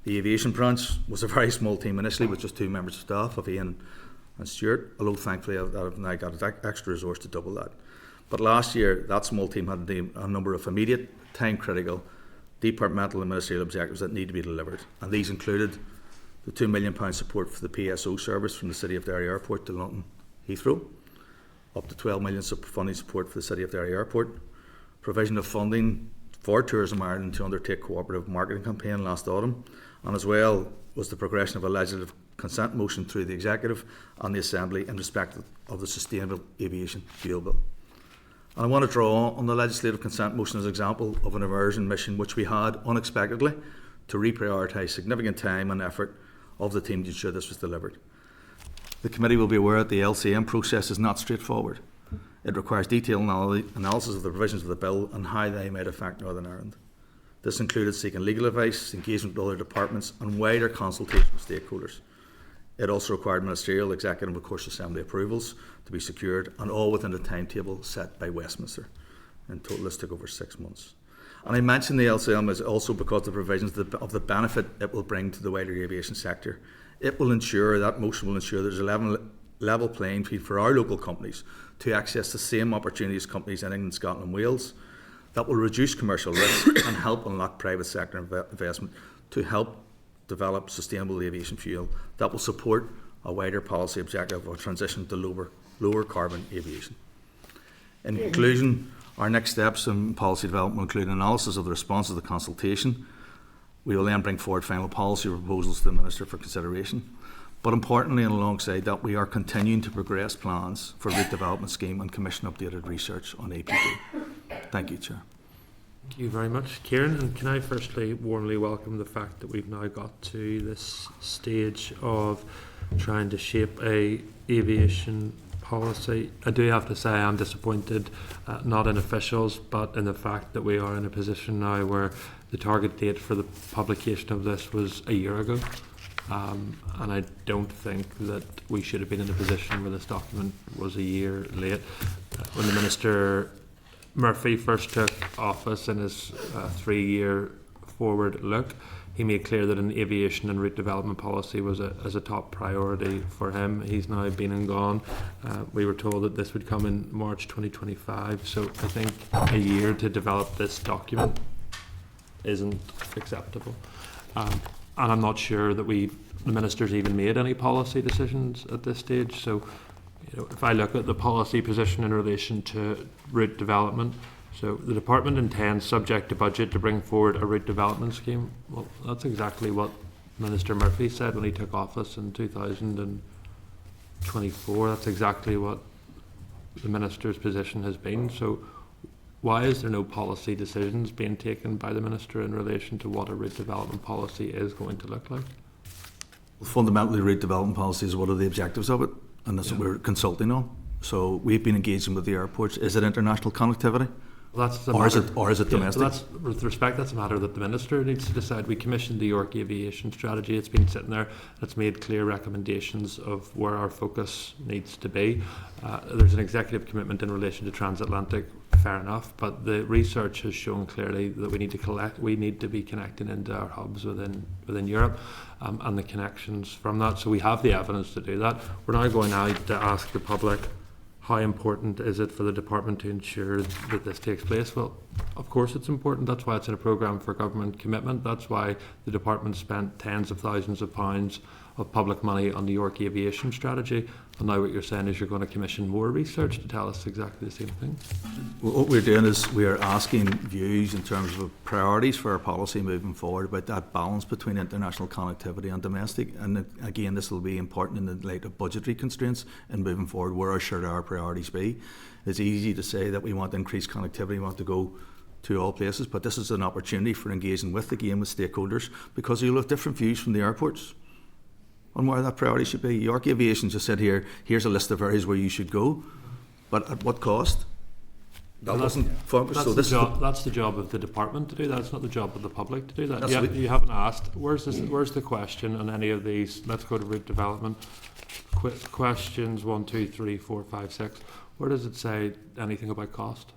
The aviation branch was a very small team initially with just 2 members of staff, of Ian and Stuart, although thankfully I've now got an extra resource to double that. But last year, that small team had a number of immediate, time-critical, departmental and ministerial objectives that need to be delivered. And these included the £2 million support for the PSO service from the City of Derry Airport to London Heathrow, up to £12 million funding support for the City of Derry Airport, provision of funding for Tourism Ireland to undertake cooperative marketing campaign last autumn, and as well was the progression of a legislative consent motion through the Executive and the Assembly in respect of the Sustainable Aviation Fuel Bill. And I want to draw on the legislative consent motion as an example of an immersion mission which we had unexpectedly to reprioritise significant time and effort of the team to ensure this was delivered. The committee will be aware that the LCM process is not straightforward. It requires detailed analysis of the provisions of the bill and how they might affect Northern Ireland. This included seeking legal advice, engagement with other departments and wider consultation with stakeholders. It also required ministerial, executive and of course Assembly approvals to be secured, and all within a timetable set by Westminster. In total this took over 6 months. And I mention the LCM is also because the provisions of the benefit it will bring to the wider aviation sector. It will ensure, that motion will ensure there's a level playing field for our local companies to access the same opportunities as companies in England, Scotland and Wales. That will reduce commercial risk and help unlock private sector investment to help develop sustainable aviation fuel that will support a wider policy objective of transition to lower carbon aviation. In conclusion, our next steps in policy development will include analysis of the response to the consultation. We will then bring forward final policy proposals to the Minister for consideration. But importantly and alongside that, we are continuing to progress plans for route development scheme and commission updated research on APD. Thank you, Chair. Thank you very much, Kieran. And can I firstly warmly welcome the fact that we've now got to this stage of trying to shape a aviation policy. I do have to say I'm disappointed, not in officials, but in the fact that we are in a position now where the target date for the publication of this was a year ago. And I don't think that we should have been in a position where this document was a year late. When the Minister Murphy first took office in his 3-year forward look, he made clear that an aviation and route development policy was a top priority for him. He's now been and gone. We were told that this would come in March 2025, so I think a year to develop this document isn't acceptable. And I'm not sure that the Minister's even made any policy decisions at this stage. So, if I look at the policy position in relation to route development, so the Department intends, subject to budget, to bring forward a route development scheme. Well, that's exactly what Minister Murphy said when he took office in 2024. That's exactly what the Minister's position has been. So why is there no policy decisions being taken by the Minister in relation to what a route development policy is going to look like? Fundamentally, route development policy is what are the objectives of it, and that's what we're consulting on. So we've been engaging with the airports. Is it international connectivity? Well, that's the or matter. Is it domestic? That's, with respect, that's a matter that the Minister needs to decide. We commissioned the York Aviation Strategy. It's been sitting there. It's made clear recommendations of where our focus needs to be. There's an executive commitment in relation to transatlantic, fair enough, but the research has shown clearly that we need to be connecting into our hubs within Europe, and the connections from that. So we have the evidence to do that. We're now going out to ask the public, how important is it for the department to ensure that this takes place? Well, of course it's important. That's why it's in a programme for government commitment. That's why the department spent tens of thousands of pounds of public money on the York Aviation Strategy. And now what you're saying is you're going to commission more research to tell us exactly the same thing. What we're doing is we are asking views in terms of priorities for our policy moving forward about that balance between international connectivity and domestic. And again, this will be important in the light of budgetary constraints and moving forward, where should our priorities be. It's easy to say that we want increased connectivity, we want to go to all places, but this is an opportunity for engaging with stakeholders, because you'll have different views from the airports on where that priority should be. York Aviation just said here's a list of areas where you should go, but at what cost? That wasn't focused. That's the job of the department to do that. It's not the job of the public to do that. You haven't asked. Where's the question on any of these? Let's go to route development. Questions 1, 2, 3, 4, 5, 6. Where does it say anything about cost?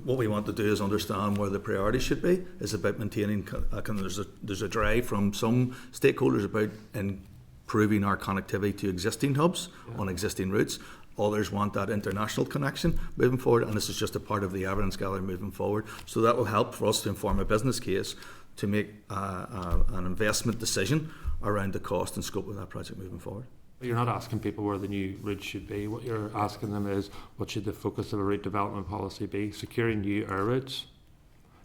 What we want to do is understand where the priority should be. It's about maintaining. There's a drive from some stakeholders about improving our connectivity to existing hubs on existing routes. Others want that international connection moving forward, and this is just a part of the evidence gathering moving forward. So that will help for us to inform a business case to make an investment decision around the cost and scope of that project moving forward. You're not asking people where the new routes should be. What you're asking them is, what should the focus of a route development policy be? Securing new air routes,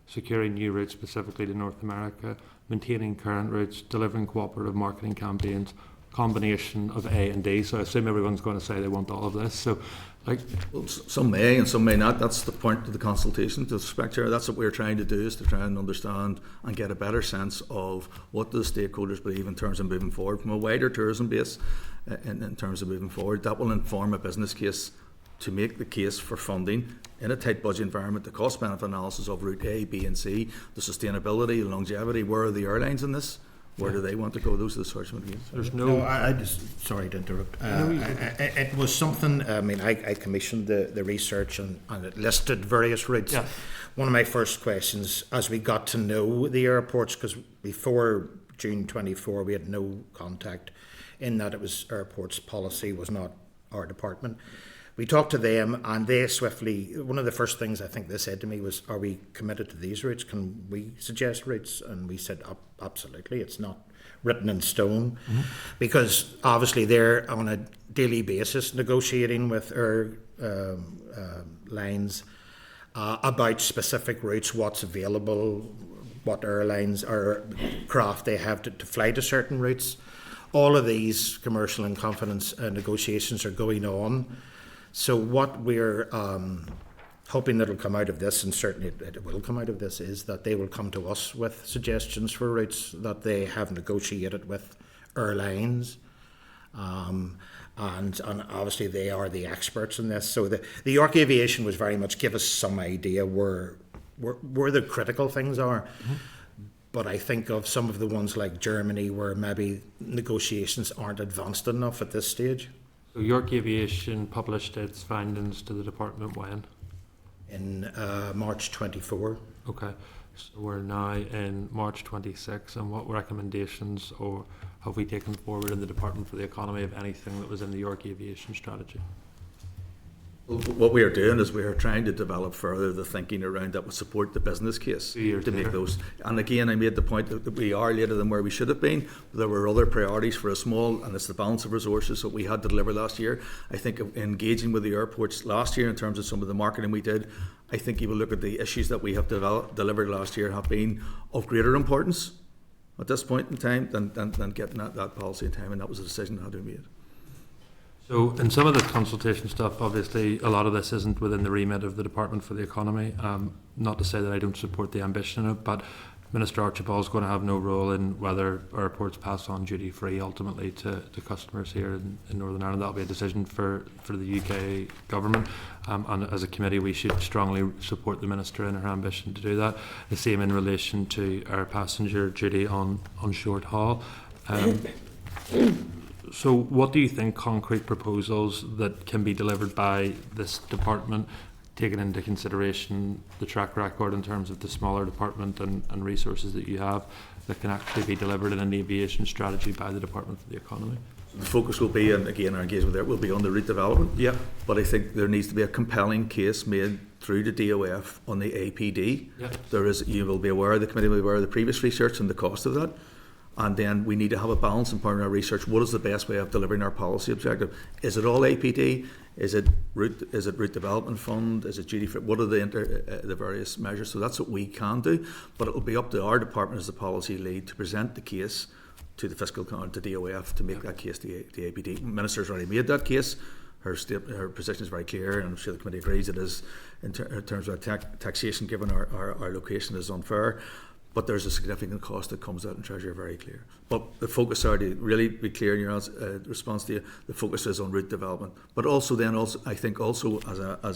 securing new routes specifically to North America, maintaining current routes, delivering cooperative marketing campaigns, combination of A and D. So I assume everyone's going to say they want all of this. So, well, some may and some may not. That's the point of the consultation. To respect here, that's what we're trying to do, is to try and understand and get a better sense of what the stakeholders believe in terms of moving forward from a wider tourism base. In terms of moving forward, that will inform a business case to make the case for funding in a tight budget environment, the cost benefit analysis of route A, B and C, the sustainability, the longevity. Where are the airlines in this? Where do they want to go? Those are the sorts of things. There's I just, sorry to interrupt. It was something, I commissioned the research and it listed various routes. Yeah. One of my first questions, as we got to know the airports, because before June 24 we had no contact, in that it was airports policy, was not our department. We talked to them and they swiftly, one of the first things I think they said to me was, are we committed to these routes? Can we suggest routes? And we said, absolutely, it's not written in stone. Mm-hmm. Because obviously they're on a daily basis negotiating with our lines about specific routes, what's available, what airlines or craft they have to fly to certain routes. All of these commercial and confidence negotiations are going on. So what we're hoping that will come out of this, and certainly it will come out of this, is that they will come to us with suggestions for routes that they have negotiated with airlines. And obviously they are the experts in this. So the York Aviation was very much give us some idea where the critical things are. Mm-hmm. But I think of some of the ones like Germany where maybe negotiations aren't advanced enough at this stage. So York Aviation published its findings to the department when? In March 24. Okay, so we're now in March 26, and what recommendations or have we taken forward in the Department for the Economy of anything that was in the York Aviation Strategy? What we are doing is we are trying to develop further the thinking around that would support the business case to make those. And again, I made the point that we are later than where we should have been. There were other priorities for a small, and it's the balance of resources that we had to deliver last year. I think engaging with the airports last year in terms of some of the marketing we did, I think you will look at the issues that we have delivered last year have been of greater importance at this point in time than getting that policy in time, and that was a decision that had to be made. So in some of the consultation stuff, obviously a lot of this isn't within the remit of the Department for the Economy. Not to say that I don't support the ambition of it, but Minister Archibald's going to have no role in whether airports pass on duty free ultimately to customers here in Northern Ireland. That'll be a decision for the UK government, and as a committee we should strongly support the Minister in her ambition to do that. The same in relation to air passenger duty on short haul. So what do you think concrete proposals that can be delivered by this department, taking into consideration the track record in terms of the smaller department and resources that you have, that can actually be delivered in an aviation strategy by the Department for the Economy? The focus will be, and again our engagement there will be on the route development. Yeah. But I think there needs to be a compelling case made through the DOF on the APD. Yeah. There is, you will be aware, the committee will be aware of the previous research and the cost of that. And then we need to have a balance in part of our research. What is the best way of delivering our policy objective? Is it all APD? Is it route development fund? Is it duty free? What are the various measures? So that's what we can do. But it will be up to our department as the policy lead to present the case to the fiscal to DOF to make that case to the APD. The Minister's already made that case. Her position is very clear, and I'm sure the committee agrees it is in terms of taxation, given our location, is unfair. But there's a significant cost that comes out in Treasury, very clear. But the focus, to really be clear in your response to you, the focus is on route development. But also I think as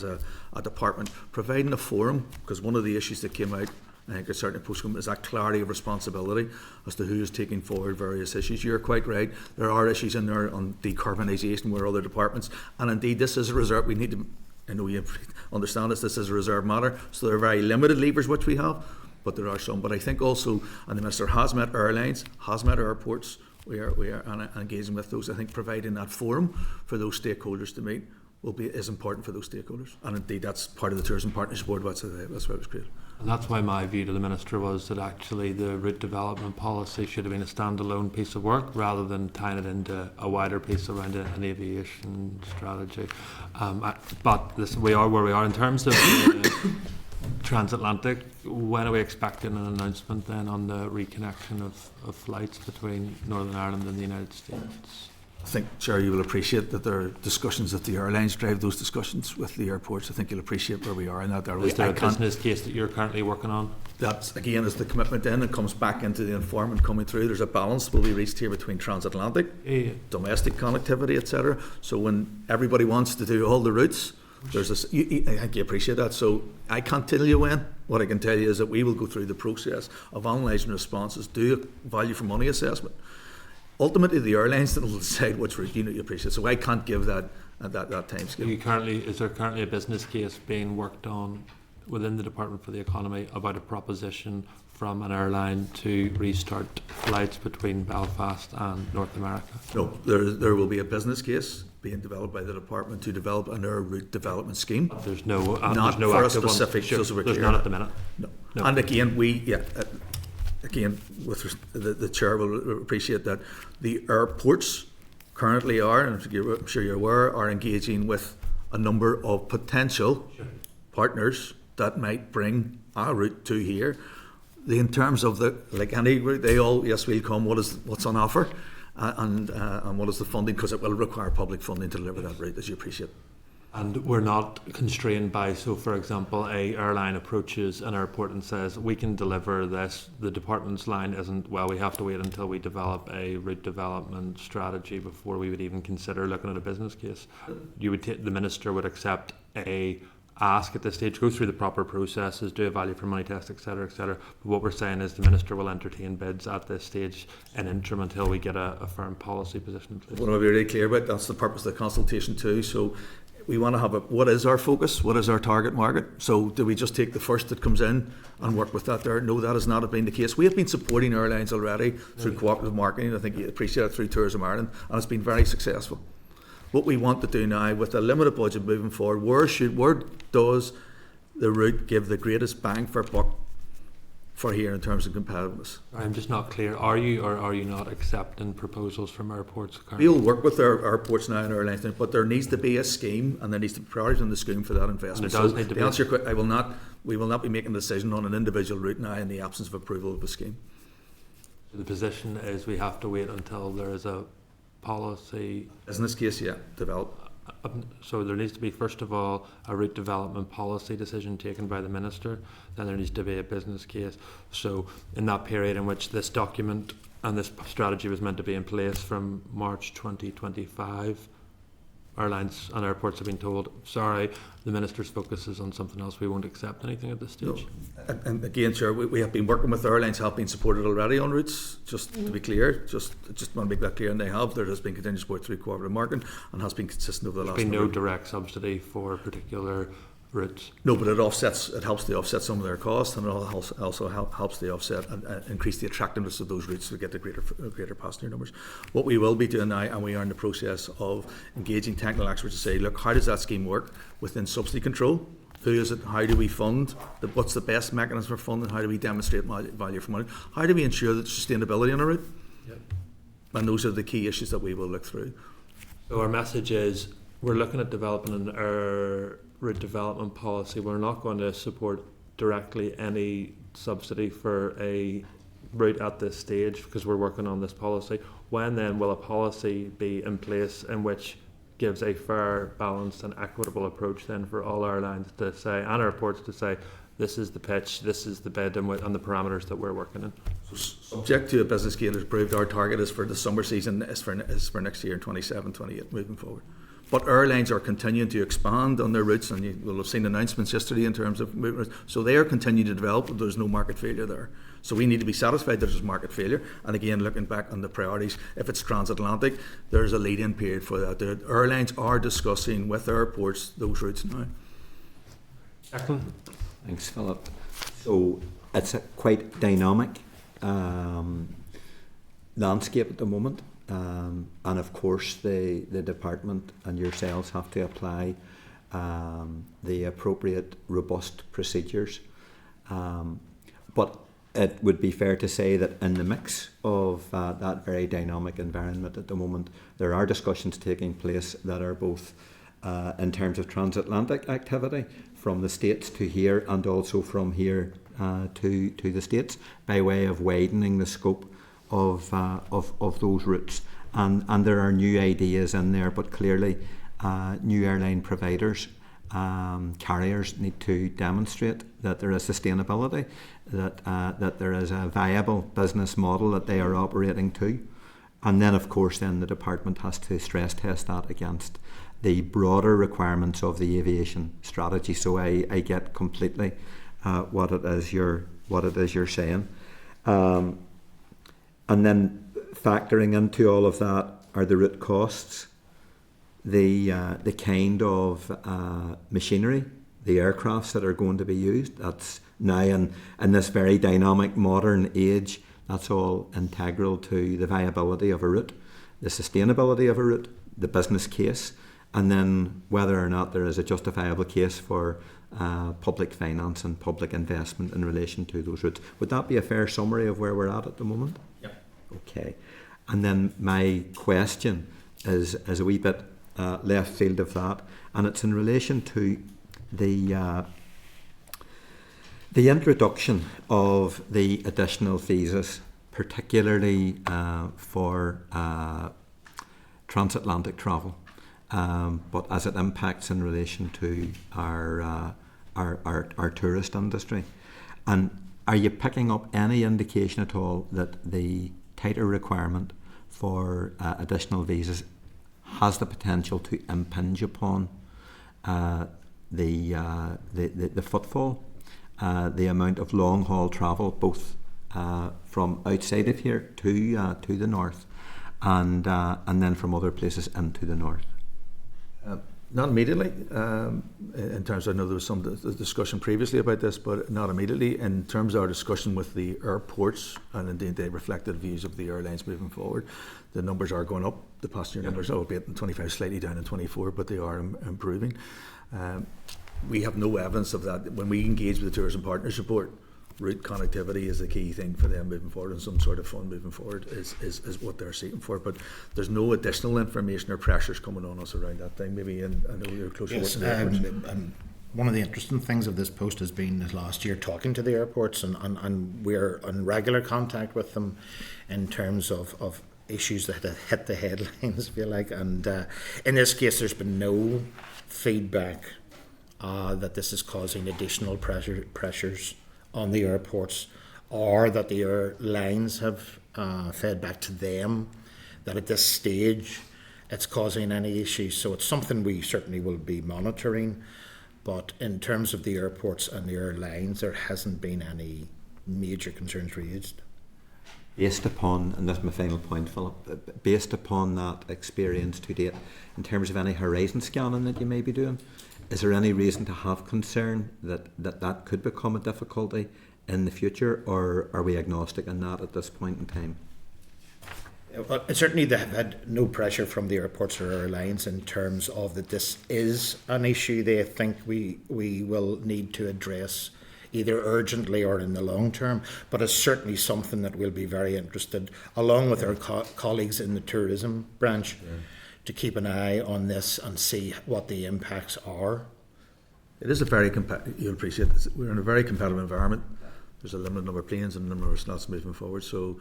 a department, providing a forum, because one of the issues that came out, I think, certainly post-COVID, is that clarity of responsibility as to who is taking forward various issues. You're quite right. There are issues in there on decarbonisation where other departments, and indeed this is a reserve. We need to, I know you understand this is a reserve matter, so there are very limited levers which we have. But there are some. But I think also, and the Minister has met airlines, has met airports. We are engaging with those. I think providing that forum for those stakeholders to meet is important for those stakeholders. And indeed, that's part of the Tourism Partnership Board. That's why it was created. And that's why my view to the Minister was that actually the route development policy should have been a standalone piece of work rather than tying it into a wider piece around an aviation strategy. But we are where we are in terms of transatlantic. When are we expecting an announcement then on the reconnection of flights between Northern Ireland and the United States? I think, Chair, you will appreciate that there are discussions that the airlines drive those discussions with the airports. I think you'll appreciate where we are in that. Is there a business case that you're currently working on? That, again, is the commitment then. It comes back into the informant coming through. There's a balance will be reached here between transatlantic, domestic connectivity, etc. So when everybody wants to do all the routes, there's this, I think you appreciate that. So I can't tell you when. What I can tell you is that we will go through the process of analysing responses, do a value for money assessment. Ultimately, the airlines that will decide which route you appreciate. So I can't give that time scale. Is there currently a business case being worked on within the Department for the Economy about a proposition from an airline to restart flights between Belfast and North America? No, there will be a business case being developed by the department to develop an air route development scheme. There's no not there's no for a active specific. Sure, so there's none at the minute. No. No. And again, with the chair will appreciate that the airports currently are, and I'm sure you're aware, are engaging with a number of potential partners that might bring a route to here. In terms of like any route, they all, yes, we'll come. What's on offer, and what is the funding? Because it will require public funding to deliver that route, as you appreciate. And we're not constrained by, so for example, a airline approaches an airport and says, we can deliver this. The department's line isn't, well, we have to wait until we develop a route development strategy before we would even consider looking at a business case. The Minister would accept a ask at this stage, go through the proper processes, do a value for money test, etc., etc. But what we're saying is the Minister will entertain bids at this stage in interim until we get a firm policy position in place. What I want to be really clear about, that's the purpose of the consultation too. So we want to have what is our focus, what is our target market. So do we just take the first that comes in and work with that there? No, that has not been the case. We have been supporting airlines already through cooperative marketing. I think you appreciate it, through Tourism Ireland, and it's been very successful. What we want to do now with a limited budget moving forward, where does the route give the greatest bang for buck for here in terms of competitiveness? I'm just not clear. Are you or are you not accepting proposals from airports currently? We'll work with our airports now and airlines, but there needs to be a scheme, and there needs to be priorities in the scheme for that investment. And it does need to be. Answer your question, we will not be making a decision on an individual route now in the absence of approval of a scheme. The position is we have to wait until there is a policy. Business case, yeah, develop. So there needs to be, first of all, a route development policy decision taken by the Minister. Then there needs to be a business case. So in that period in which this document and this strategy was meant to be in place from March 2025, airlines and airports have been told, sorry, the Minister's focus is on something else, we won't accept anything at this stage. No. And again, sure, we have been working with airlines, have been supported already on routes, just to be clear, just want to make that clear, and they have. There has been continued support through cooperative marketing and has been consistent over the last There's been number no direct subsidy for particular routes. No, but it helps to offset some of their costs, and it also helps to offset and increase the attractiveness of those routes to get the greater passenger numbers. What we will be doing now, and we are in the process of engaging technical experts to say, look, how does that scheme work within subsidy control? Who is it? How do we fund? What's the best mechanism for funding? How do we demonstrate value for money? How do we ensure that sustainability on a route? Yep. And those are the key issues that we will look through. So our message is, we're looking at developing an route development policy. We're not going to support directly any subsidy for a route at this stage because we're working on this policy. When then will a policy be in place in which gives a fair, balanced and equitable approach then for all airlines to say, and airports to say, this is the pitch, this is the bid and the parameters that we're working in? So subject to a business case is approved, our target is for the summer season, is for next year, 27, 28, moving forward. But airlines are continuing to expand on their routes, and you will have seen announcements yesterday in terms of movement. So they are continuing to develop, but there's no market failure there. So we need to be satisfied that there's market failure. And again, looking back on the priorities, if it's transatlantic, there's a lead-in period for that. The airlines are discussing with airports those routes now. Declan? Thanks, Philip. So it's a quite dynamic landscape at the moment. And of course the department and yourselves have to apply the appropriate robust procedures. But it would be fair to say that in the mix of that very dynamic environment at the moment, there are discussions taking place that are both in terms of transatlantic activity from the States to here and also from here to the States by way of widening the scope of those routes, and there are new ideas in there, but clearly new airline providers, carriers need to demonstrate that there is sustainability, that there is a viable business model that they are operating to, and then of course then the department has to stress test that against the broader requirements of the aviation strategy. So I get completely what it is you're saying. And then factoring into all of that are the route costs, the kind of machinery, the aircrafts that are going to be used. That's now in this very dynamic modern age, that's all integral to the viability of a route, the sustainability of a route, the business case, and then whether or not there is a justifiable case for public finance and public investment in relation to those routes. Would that be a fair summary of where we're at the moment? Yep. Okay. And then my question is a wee bit left field of that, and it's in relation to the introduction of the additional visas, particularly for transatlantic travel, but as it impacts in relation to our tourist industry. And are you picking up any indication at all that the tighter requirement for additional visas has the potential to impinge upon the footfall, the amount of long haul travel, both from outside of here to the north, and then from other places into the north? Not immediately. In terms, I know there was some discussion previously about this, but not immediately. In terms of our discussion with the airports, and indeed they reflected views of the airlines moving forward, the numbers are going up. The passenger numbers, albeit in 25, slightly down in 24, but they are improving. We have no evidence of that. When we engage with the Tourism Partnership Board, route connectivity is the key thing for them moving forward, and some sort of fund moving forward is what they're seeking for. But there's no additional information or pressures coming on us around that thing. Maybe I know you're close to working with the airports. One of the interesting things of this post has been last year talking to the airports, and we're in regular contact with them in terms of issues that have hit the headlines, if you like. And in this case, there's been no feedback that this is causing additional pressures on the airports, or that the airlines have fed back to them that at this stage it's causing any issues. So it's something we certainly will be monitoring. But in terms of the airports and the airlines, there hasn't been any major concerns raised. Based upon, and that's my final point, Philip, based upon that experience to date, in terms of any horizon scanning that you may be doing, is there any reason to have concern that could become a difficulty in the future, or are we agnostic in that at this point in time? Well, certainly they have had no pressure from the airports or airlines in terms of that this is an issue they think we will need to address either urgently or in the long term, but it's certainly something that we'll be very interested, along with our colleagues in the tourism branch, to keep an eye on this and see what the impacts are. It is a very you'll appreciate this. We're in a very competitive environment. There's a limited number of planes and a number of slots moving forward, so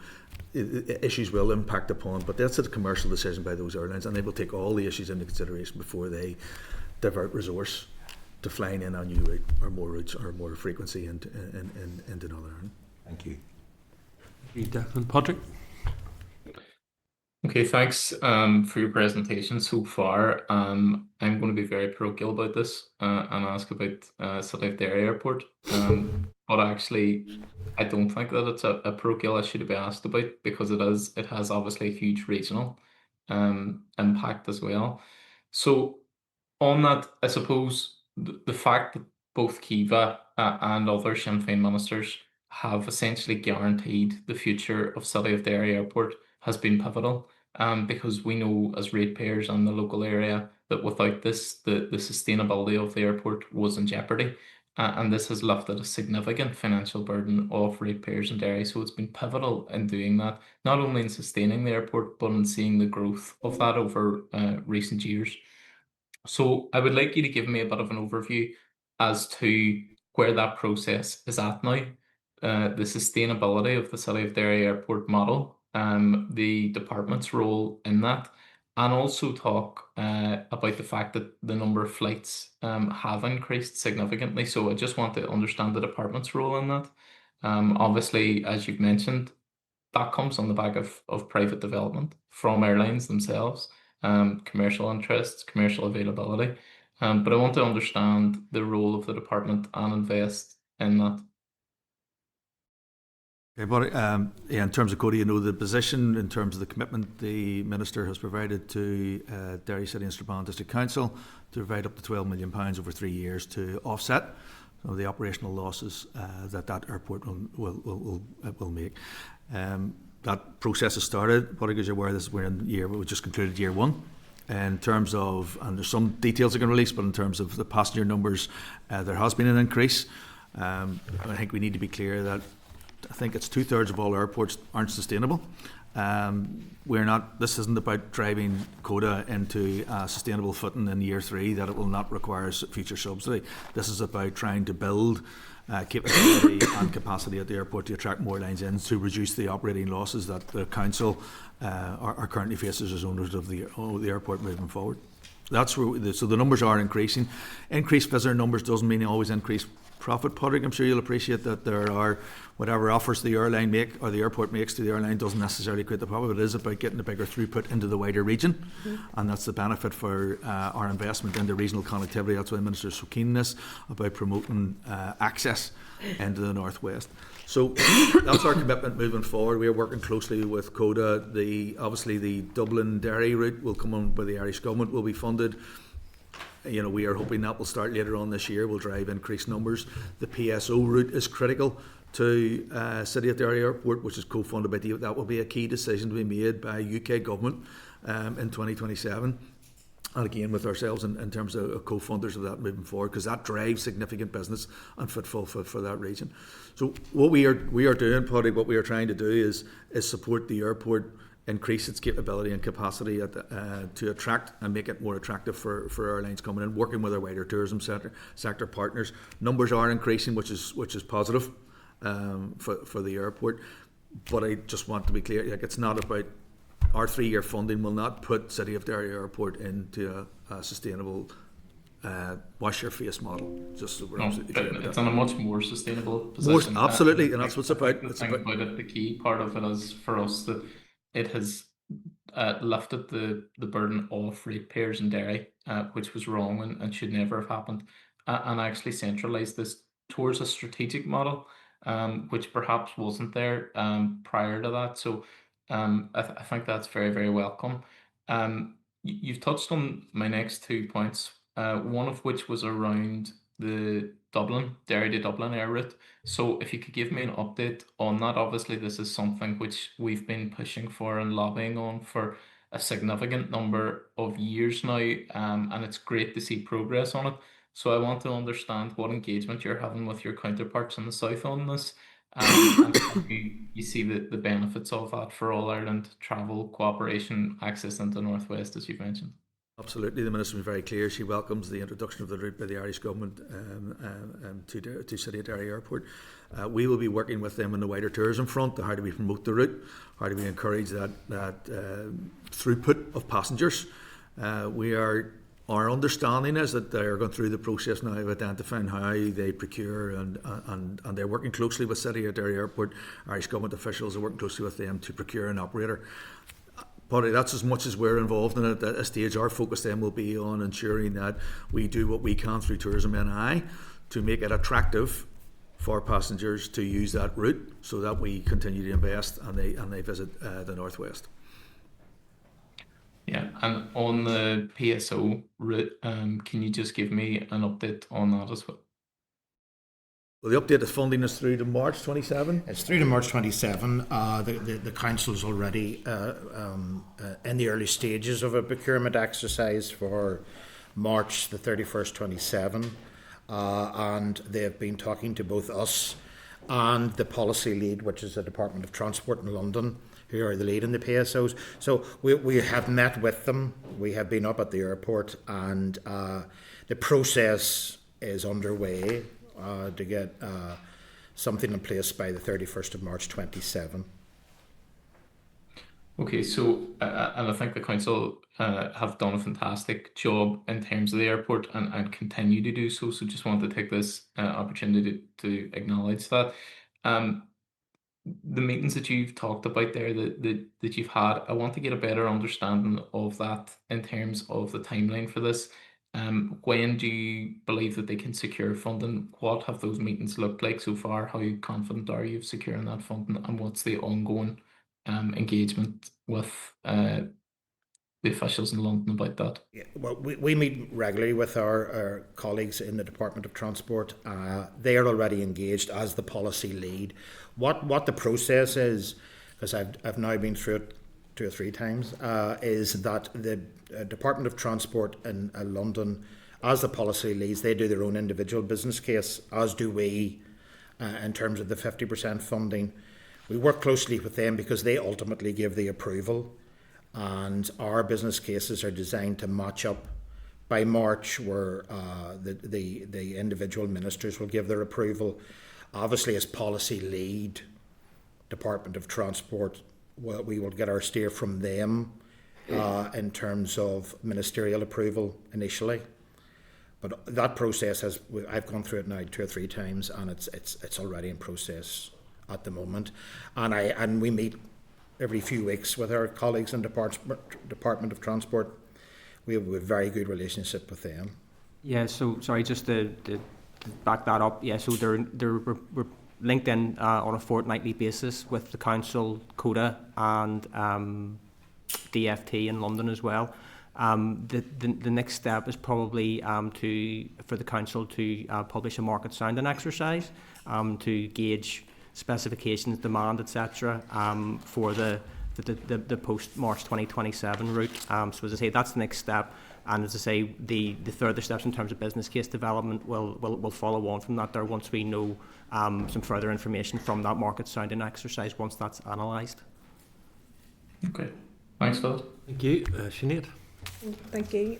issues will impact upon, but that's a commercial decision by those airlines, and they will take all the issues into consideration before they divert resource to flying in a new route or more routes or more frequency into Northern Ireland. Thank you. Declan. Patrick? Okay, thanks for your presentation so far. I'm going to be very parochial about this and ask about City of Derry Airport. But actually, I don't think that it's a parochial issue to be asked about, because it has obviously a huge regional impact as well. So on that, I suppose the fact that both Kiva and other Sinn Féin ministers have essentially guaranteed the future of City of Derry Airport has been pivotal, because we know as ratepayers in the local area that without this, the sustainability of the airport was in jeopardy. And this has lifted a significant financial burden off ratepayers in Derry. So it's been pivotal in doing that, not only in sustaining the airport, but in seeing the growth of that over recent years. So I would like you to give me a bit of an overview as to where that process is at now, the sustainability of the City of Derry Airport model, the department's role in that, and also talk about the fact that the number of flights have increased significantly. So I just want to understand the department's role in that. Obviously, as you've mentioned, that comes on the back of private development from airlines themselves, commercial interests, commercial availability. But I want to understand the role of the department and invest in that. Okay, but yeah, in terms of Cody, you know the position in terms of the commitment the Minister has provided to Derry City and Strabane District Council to provide up to £12 million over 3 years to offset some of the operational losses that airport will make. That process has started, but as you're aware, we just concluded year one. In terms of, and there's some details that can release, but in terms of the passenger numbers, there has been an increase. I think we need to be clear that I think it's 2/3 of all airports aren't sustainable. This isn't about driving CODA into a sustainable footing in year 3 that it will not require future subsidy. This is about trying to build capability and capacity at the airport to attract more lines in, to reduce the operating losses that the council are currently faces as owners of the airport moving forward. That's where so the numbers are increasing. Increased visitor numbers doesn't mean always increase profit, Patrick. I'm sure you'll appreciate that there are whatever offers the airline make or the airport makes to the airline doesn't necessarily create the profit. It is about getting a bigger throughput into the wider region, and that's the benefit for our investment into regional connectivity. That's why the Minister's so keen on this, about promoting access into the northwest. So that's our commitment moving forward. We are working closely with CODA. Obviously the Dublin-Derry route will come on by the Irish Government, will be funded. You know, we are hoping that will start later on this year, will drive increased numbers. The PSO route is critical to City of Derry Airport, which is co-funded by that will be a key decision to be made by UK Government in 2027. And again, with ourselves in terms of co-funders of that moving forward, because that drives significant business and footfall for that region. So what we are doing, Paddy, what we are trying to do is support the airport, increase its capability and capacity to attract and make it more attractive for airlines coming in, working with our wider tourism sector partners. Numbers are increasing, which is positive for the airport. But I just want to be clear, like, it's not about our 3-year funding will not put City of Derry Airport into a sustainable wash your face model. Just so we're No, absolutely but clear about it's that. on a much more sustainable position. Absolutely, and that's what's about. The It's thing about about it, the key part of it is for us that it has lifted the burden off ratepayers in Derry, which was wrong and should never have happened, and actually centralised this towards a strategic model, which perhaps wasn't there prior to that. So I think that's very, very welcome. You've touched on my next 2 points, one of which was around the Derry to Dublin air route. So if you could give me an update on that. Obviously this is something which we've been pushing for and lobbying on for a significant number of years now, and it's great to see progress on it. So I want to understand what engagement you're having with your counterparts in the south on this, and how you see the benefits of that for all Ireland travel, cooperation, access into the Northwest, as you've mentioned. absolutely. The Minister was very clear. She welcomes the introduction of the route by the Irish Government to City of Derry Airport. We will be working with them on the wider tourism front. How do we promote the route? How do we encourage that throughput of passengers? Our understanding is that they're going through the process now of identifying how they procure, and they're working closely with City of Derry Airport. Irish Government officials are working closely with them to procure an operator. But that's as much as we're involved in it. At this stage, our focus then will be on ensuring that we do what we can through Tourism NI to make it attractive for passengers to use that route, so that we continue to invest and they visit the Northwest. Yeah, and on the PSO route, can you just give me an update on that as well? Well, the updated funding is through to March 27. It's through to March 27. The council's already in the early stages of a procurement exercise for March the 31st, 27. And they've been talking to both us and the policy lead, which is the Department of Transport in London, who are the lead in the PSOs. So we have met with them. We have been up at the airport, and the process is underway to get something in place by the 31st of March 27. Okay, so and I think the council have done a fantastic job in terms of the airport and continue to do so. So just wanted to take this opportunity to acknowledge that. The meetings that you've talked about there that you've had, I want to get a better understanding of that in terms of the timeline for this. When do you believe that they can secure funding? What have those meetings looked like so far? How confident are you of securing that funding? And what's the ongoing engagement with the officials in London about that? Yeah, well, we meet regularly with our colleagues in the Department of Transport. They are already engaged as the policy lead. What the process is, because I've now been through it 2 or 3 times, is that the Department of Transport in London, as the policy leads, they do their own individual business case, as do we, in terms of the 50% funding. We work closely with them because they ultimately give the approval, and our business cases are designed to match up by March, where the individual ministers will give their approval. Obviously, as policy lead, Department of Transport, we will get our steer from them in terms of ministerial approval initially. But that process I've gone through it now 2 or 3 times, and it's already in process at the moment. And we meet every few weeks with our colleagues in Department of Transport. We have a very good relationship with them. Yeah, so sorry, just to back that up. Yeah, so we're linked in on a fortnightly basis with the council, CODA, and DFT in London as well. The next step is probably for the council to publish a market sounding exercise to gauge specifications, demand, etc. For the post March 2027 route. So as I say, that's the next step. And as I say, the further steps in terms of business case development will follow on from that there once we know some further information from that market sounding exercise once that's analysed. Okay, thanks for that. Thank you. Sinead. Thank you.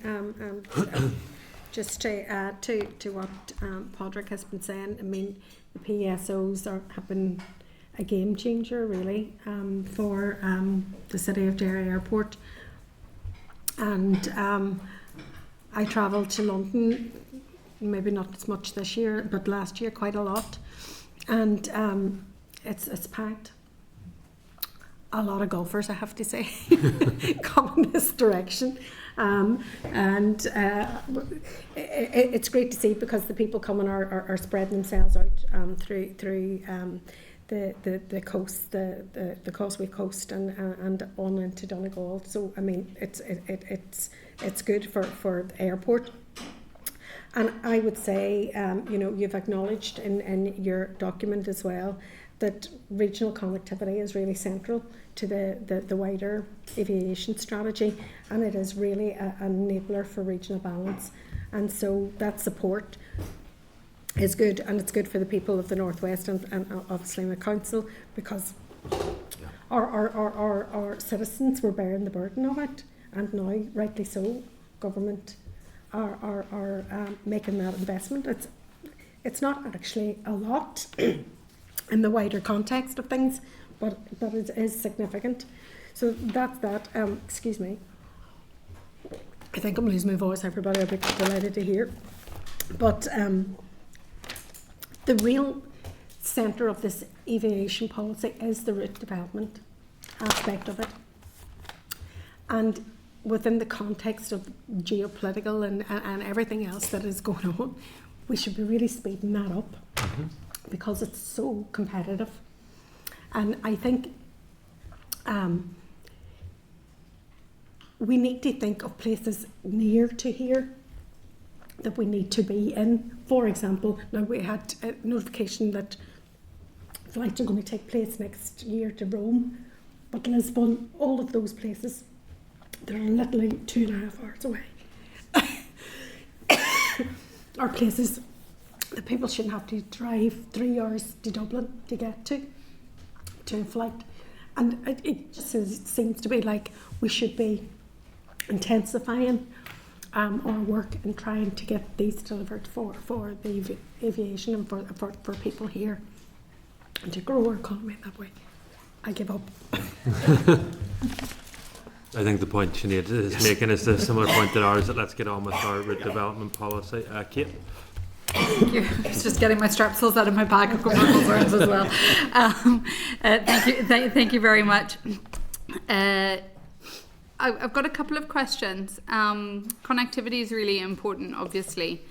Just to add to what Padraig has been saying, I mean, the PSOs have been a game changer really for the City of Derry Airport. And I travelled to London, maybe not as much this year, but last year quite a lot. And it's packed. A lot of golfers, I have to say, come in this direction. It's great to see, because the people coming are spreading themselves out through the coast, the Causeway Coast, and on into Donegal. So I mean, it's good for the airport. And I would say, you've acknowledged in your document as well that regional connectivity is really central to the wider aviation strategy, and it is really an enabler for regional balance. And so that support is good, and it's good for the people of the Northwest and obviously the Council, because our citizens were bearing the burden of it, and now, rightly so, government are making that investment. It's not actually a lot in the wider context of things, but it is significant. So that's that. Excuse me. I think I'm losing my voice, everybody. I'll be delighted to hear. But the real centre of this aviation policy is the route development aspect of it. And within the context of geopolitical and everything else that is going on, we should be really speeding that up, because it's so competitive. And I think we need to think of places near to here that we need to be in. For example, now we had a notification that flights are going to take place next year to Rome, but Lisbon, all of those places, they're literally 2.5 hours away. Are places that people shouldn't have to drive 3 hours to Dublin to get to a flight. And it just seems to be like we should be intensifying our work and trying to get these delivered for the aviation and for people here, and to grow our economy that way. I give up. I think the point Sinead is making is a similar point to ours, that let's get on with our route development policy. Kate? Thank you. I was just getting my strepsils out of my bag of concerns as well. Thank you very much. I've got a couple of questions. Connectivity is really important, obviously,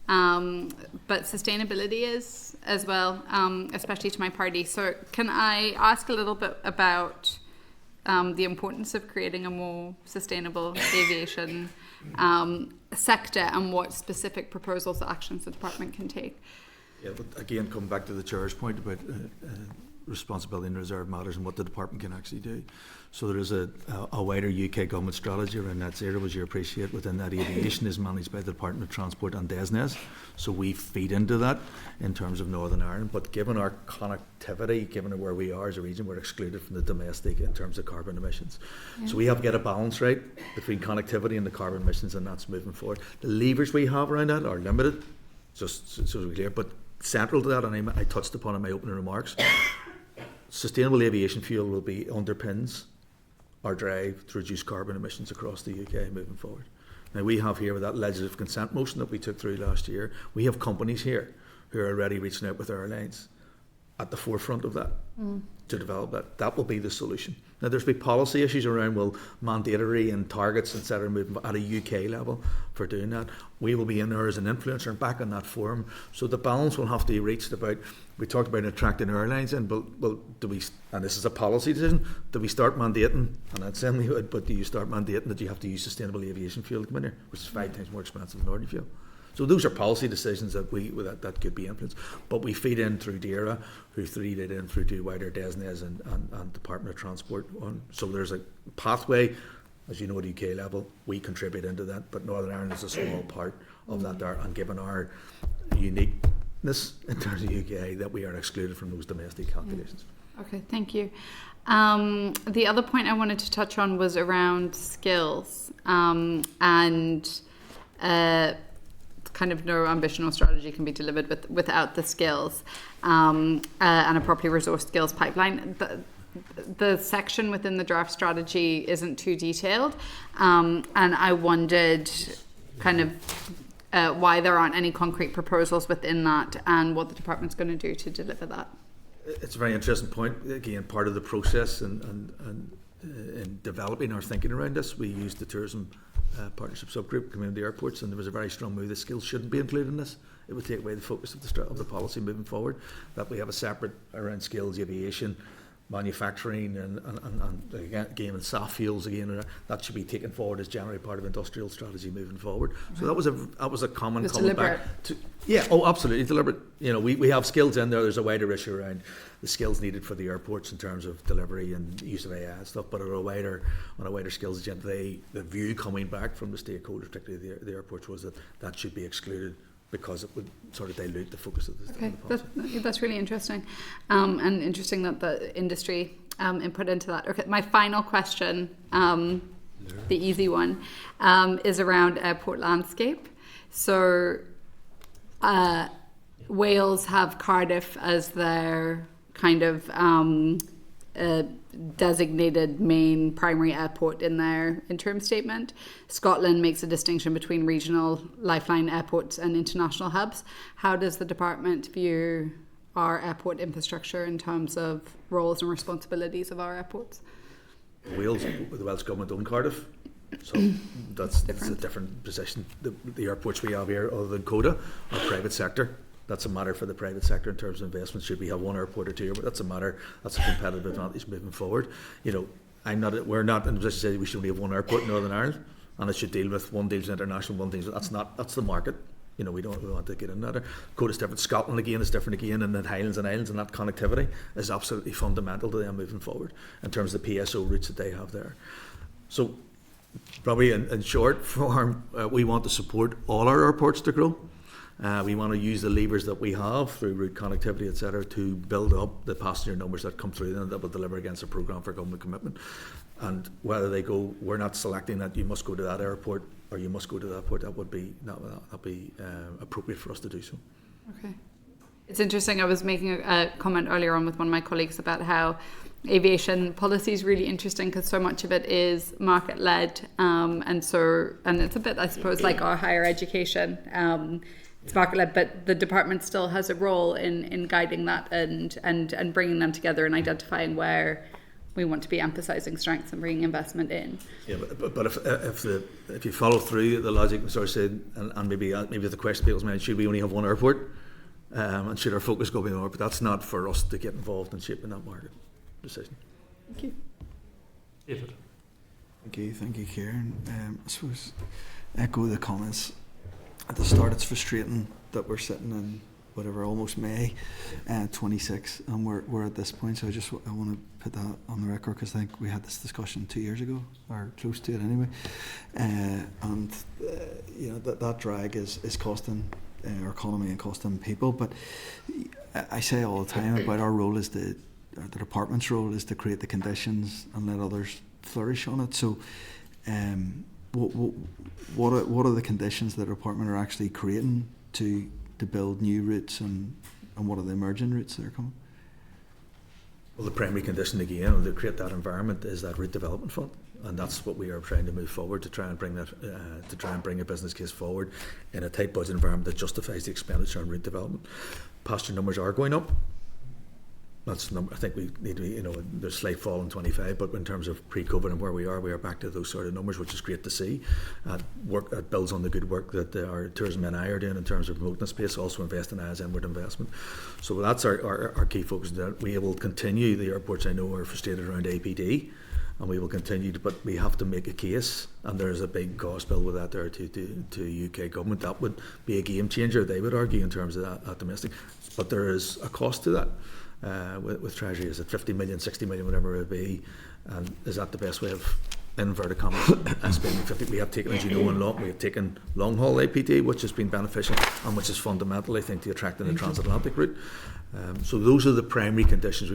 but sustainability is as well, especially to my party. So can I ask a little bit about the importance of creating a more sustainable aviation sector, and what specific proposals or actions the department can take? Yeah, but again, come back to the Chair's point about responsibility and reserve matters and what the department can actually do. So there is a wider UK government strategy around net zero, as you appreciate. Within that, aviation is managed by the Department of Transport and DESNES, so we feed into that in terms of Northern Ireland. But given our connectivity, given where we are as a region, we're excluded from the domestic in terms of carbon emissions. Yeah. So we have to get a balance right between connectivity and the carbon emissions, and that's moving forward. The levers we have around that are limited, just so we're clear, but central to that, and I touched upon in my opening remarks, sustainable aviation fuel will be underpins our drive to reduce carbon emissions across the UK moving forward. Now, we have here, with that legislative consent motion that we took through last year, we have companies here who are already reaching out with airlines at the forefront of that to develop that. That will be the solution. Now, there's been policy issues around, mandatory and targets, etc., moving at a UK level for doing that. We will be in there as an influencer and back on that forum. So the balance will have to be reached about. We talked about attracting airlines in, but do we? And this is a policy decision. Do we start mandating? And I'd say we would, but do you start mandating that you have to use sustainable aviation fuel to come in here, which is 5 times more expensive than ordinary fuel? So those are policy decisions that that could be influenced. But we feed in through DERA, who feed it in through to wider DESNES and Department of Transport. So there's a pathway, as you know, at UK level, we contribute into that, but Northern Ireland is a small part of that there, and given our uniqueness in terms of UK, that we are excluded from those domestic calculations. Okay, thank you. The other point I wanted to touch on was around skills, and kind of no ambition or strategy can be delivered without the skills and a properly resourced skills pipeline. The section within the draft strategy isn't too detailed, and I wondered kind of why there aren't any concrete proposals within that and what the department's going to do to deliver that. It's a very interesting point. Again, part of the process and in developing our thinking around this, we used the tourism partnership subgroup, community airports, and there was a very strong move that skills shouldn't be included in this. It would take away the focus of the policy moving forward. That we have a separate around skills, aviation, manufacturing, and again, and SAF fuels again. That should be taken forward as generally part of industrial strategy moving forward. So that was a common coming back to. Yeah, oh, absolutely deliberate. You know, we have skills in there. There's a wider issue around the skills needed for the airports in terms of delivery and use of AI and stuff. But on a wider skills agenda, the view coming back from the stakeholders, particularly the airports, was that should be excluded because it would sort of dilute the focus of the policy. That's really interesting, and interesting that the industry input into that. Okay, my final question, the easy one, is around airport landscape. So Wales have Cardiff as their kind of designated main primary airport in their interim statement. Scotland makes a distinction between regional lifeline airports and international hubs. How does the department view our airport infrastructure in terms of roles and responsibilities of our airports? Wales, the Welsh government own Cardiff, so that's a different position. The airports we have here, other than CODA, are private sector. That's a matter for the private sector in terms of investment. Should we have one airport or two? But that's a matter. That's a competitive advantage moving forward. You know, we're not in a position to say we should only have one airport in Northern Ireland, and it should deal with one deals with international, one deals with, that's the market. You know, we want to get in that. CODA's different. Scotland again is different again, and then Highlands and Islands, and that connectivity is absolutely fundamental to them moving forward in terms of the PSO routes that they have there. So, probably in short form, we want to support all our airports to grow. We want to use the levers that we have through route connectivity, etc., to build up the passenger numbers that come through them that will deliver against a programme for government commitment. And whether they go, we're not selecting that you must go to that airport or you must go to that airport. That would be appropriate for us to do so. Okay. It's interesting. I was making a comment earlier on with one of my colleagues about how aviation policy is really interesting because so much of it is market led, and it's a bit, I suppose, like our higher education. It's market led, but the department still has a role in guiding that and bringing them together and identifying where we want to be emphasising strengths and bringing investment in. Yeah, but if you follow through the logic and sort of say, and maybe the question people's mind, should we only have one airport, and should our focus go beyond? But that's not for us to get involved in shaping that market decision. Thank you. David. Thank you, Kieran. I suppose echo the comments at the start. It's frustrating that we're sitting in almost May 26, and we're at this point. So I want to put that on the record because I think we had this discussion 2 years ago, or close to it anyway. You know that drag is costing our economy and costing people. But I say all the time about our role is the department's role is to create the conditions and let others flourish on it. So, what are the conditions that the department are actually creating to build new routes, and what are the emerging routes that are coming? Well, the primary condition again to create that environment is that route development fund, and that's what we are trying to move forward to try and bring a business case forward in a tight budget environment that justifies the expenditure on route development. Passenger numbers are going up. That's I think we need to there's a slight fall in 25, but in terms of pre-COVID and where we are back to those sort of numbers, which is great to see. Work that builds on the good work that our tourism and I are doing in terms of promoting the space, also investing as inward investment. So that's our key focus. That we will continue. The airports I know are frustrated around APD, and we will continue but we have to make a case, and there's a big cost bill with that there to UK government. That would be a game changer, they would argue, in terms of that domestic, but there is a cost to that. With Treasury, is it 50 million, 60 million, whatever it would be, and is that the best way of in inverted commas, spending 50. We have taken, as you know, we have taken long haul APD, which has been beneficial and which is fundamental, I think, to attracting the transatlantic route. So those are the primary conditions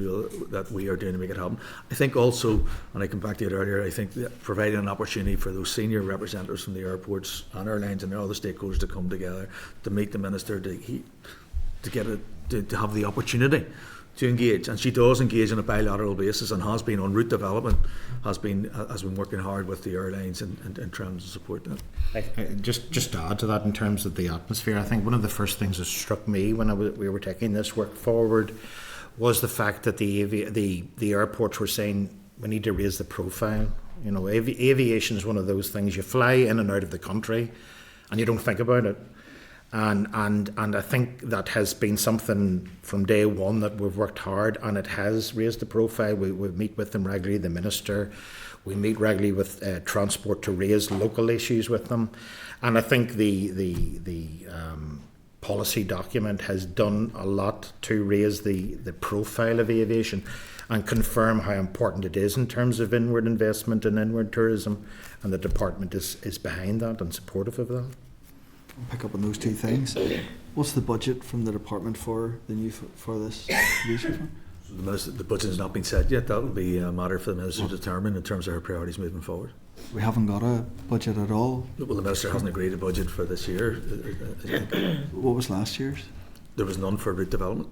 that we are doing to make it happen. I think also, and I come back to it earlier, I think that providing an opportunity for those senior representatives from the airports and airlines and other stakeholders to come together to meet the minister, to have the opportunity to engage, and she does engage on a bilateral basis and has been on route development, has been working hard with the airlines and trying to support that. Just to add to that in terms of the atmosphere, I think one of the first things that struck me when we were taking this work forward was the fact that the airports were saying we need to raise the profile. You know, aviation is one of those things you fly in and out of the country and you don't think about it. And I think that has been something from day one that we've worked hard, and it has raised the profile. We meet with them regularly, the minister. We meet regularly with transport to raise local issues with them, and I think the policy document has done a lot to raise the profile of aviation and confirm how important it is in terms of inward investment and inward tourism, and the department is behind that and supportive of that. Pick up on those two things. What's the budget from the department for this aviation fund? The budget has not been set yet. That will be a matter for the minister to determine in terms of her priorities moving forward. We haven't got a budget at all. Well, the minister hasn't agreed a budget for this year. What was last year's? There was none for route development.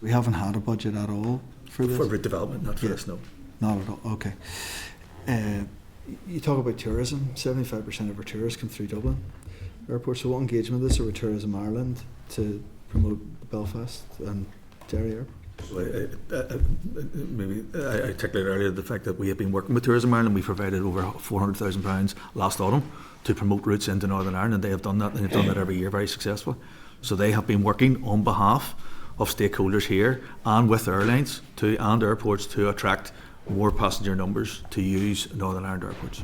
We haven't had a budget at all for this? For route development, not for this, no. Not at all, okay. You talk about tourism. 75% of our tourists come through Dublin Airport. So what engagement is there with Tourism Ireland to promote Belfast and Derry Airport? Maybe I articulated earlier the fact that we have been working with Tourism Ireland. We provided over £400,000 last autumn to promote routes into Northern Ireland, and they have done that, and they've done that every year very successfully. So they have been working on behalf of stakeholders here and with airlines and airports to attract more passenger numbers to use Northern Ireland airports.